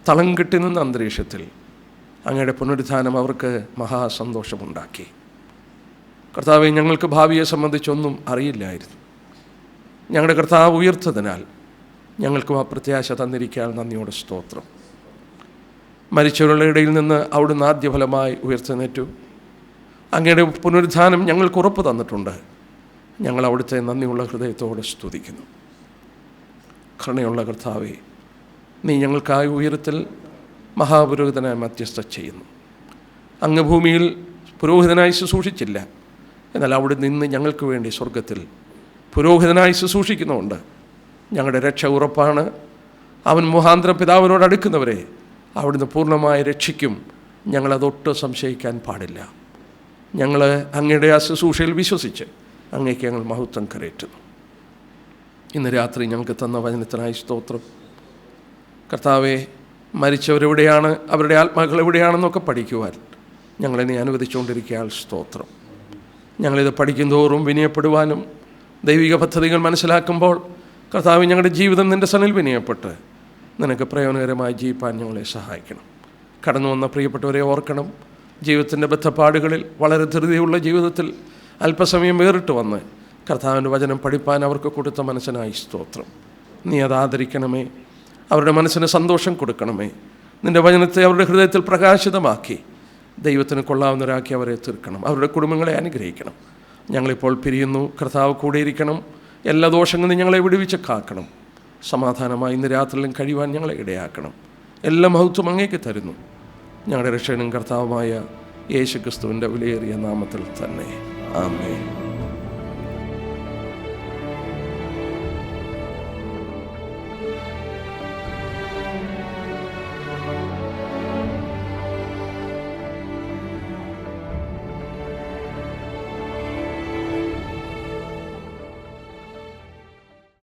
തളം കെട്ടി നിന്ന അന്തരീക്ഷത്തിൽ അങ്ങയുടെ പുനരുത്ഥാനം അവർക്ക് മഹാസന്തോഷമുണ്ടാക്കി. കർത്താവെ, ഞങ്ങൾക്ക് ഭാവിയെ സംബന്ധിച്ചൊന്നും അറിയില്ലായിരുന്നു. ഞങ്ങളുടെ കർത്താവ് ഉയർത്തതിനാൽ ഞങ്ങൾക്കും ആ പ്രത്യാശ തന്നിരിക്കാൻ നന്ദിയോടെ സ്തോത്രം. മരിച്ചവരുടെ ഇടയിൽ നിന്ന് അവിടുന്ന് ആദ്യഫലമായി ഉയർത്തെഴുന്നേറ്റു. അങ്ങയുടെ പുനരുത്ഥാനം ഞങ്ങൾക്ക് ഉറപ്പ് തന്നിട്ടുണ്ട്. ഞങ്ങൾ അവിടുത്തെ നന്ദിയുള്ള ഹൃദയത്തോടെ സ്തുതിക്കുന്നു. കരുണയുള്ള കർത്താവേ, നീ ഞങ്ങൾക്കായി ഉയരത്തിൽ മഹാപുരോഹിതനായി മധ്യസ്ഥ ചെയ്യുന്നു. അങ്ങ് ഭൂമിയിൽ പുരോഹിതനായി ശുശ്രൂഷിച്ചില്ല, എന്നാൽ അവിടെ നിന്ന് ഞങ്ങൾക്ക് വേണ്ടി സ്വർഗത്തിൽ പുരോഹിതനായി ശുശ്രൂഷിക്കുന്നുണ്ട്. ഞങ്ങളുടെ രക്ഷ ഉറപ്പാണ്. അവൻ മുഖാന്തരം പിതാവിനോട് അടുക്കുന്നവരെ അവിടുന്ന് പൂർണ്ണമായി രക്ഷിക്കും. ഞങ്ങളതൊട്ടും സംശയിക്കാൻ പാടില്ല. ഞങ്ങൾ അങ്ങയുടെ ആ ശുശ്രൂഷയിൽ വിശ്വസിച്ച് അങ്ങേക്ക് ഞങ്ങൾ മഹത്വം കരയറ്റുന്നു. ഇന്ന് രാത്രി ഞങ്ങൾക്ക് തന്ന വചനത്തിനായി സ്തോത്രം. കർത്താവെ, മരിച്ചവരെവിടെയാണ്, അവരുടെ ആത്മാക്കൾ എവിടെയാണെന്നൊക്കെ പഠിക്കുവാൻ ഞങ്ങളെ നീ അനുവദിച്ചുകൊണ്ടിരിക്കാൻ സ്തോത്രം. ഞങ്ങളിത് പഠിക്കുന്തോറും വിനയപ്പെടുവാനും ദൈവിക പദ്ധതികൾ മനസ്സിലാക്കുമ്പോൾ കർത്താവ് ഞങ്ങളുടെ ജീവിതം നിൻ്റെ സന്നിൽ വിനയപ്പെട്ട് നിനക്ക് പ്രയോജനകരമായി ജീവിപ്പാൻ ഞങ്ങളെ സഹായിക്കണം. കടന്നു വന്ന പ്രിയപ്പെട്ടവരെ ഓർക്കണം. ജീവിതത്തിൻ്റെ ബദ്ധപ്പാടുകളിൽ വളരെ ധൃതിയുള്ള ജീവിതത്തിൽ അല്പസമയം വേറിട്ട് വന്ന് കർത്താവിൻ്റെ വചനം പഠിപ്പാൻ അവർക്ക് കൊടുത്ത മനസ്സിനായി സ്തോത്രം. നീ അത് ആദരിക്കണമേ. അവരുടെ മനസ്സിന് സന്തോഷം കൊടുക്കണമേ. നിൻ്റെ വചനത്തെ അവരുടെ ഹൃദയത്തിൽ പ്രകാശിതമാക്കി ദൈവത്തിന് കൊള്ളാവുന്നവരാക്കി അവരെ തീർക്കണം. അവരുടെ കുടുംബങ്ങളെ അനുഗ്രഹിക്കണം. ഞങ്ങളിപ്പോൾ പിരിയുന്നു. കർത്താവ് കൂടെയിരിക്കണം. എല്ലാ ദോഷങ്ങളും ഞങ്ങളെ വിടുവിച്ച് കാക്കണം. സമാധാനമായി ഇന്ന് രാത്രിയിലും കഴിയുവാൻ ഞങ്ങളെ ഇടയാക്കണം. എല്ലാ മഹത്വം അങ്ങേക്ക് തരുന്നു. ഞങ്ങളുടെ രക്ഷകനും കർത്താവുമായ യേശുക്രിസ്തുവിൻ്റെ വിലയേറിയ നാമത്തിൽ തന്നെ. ആമേൻ.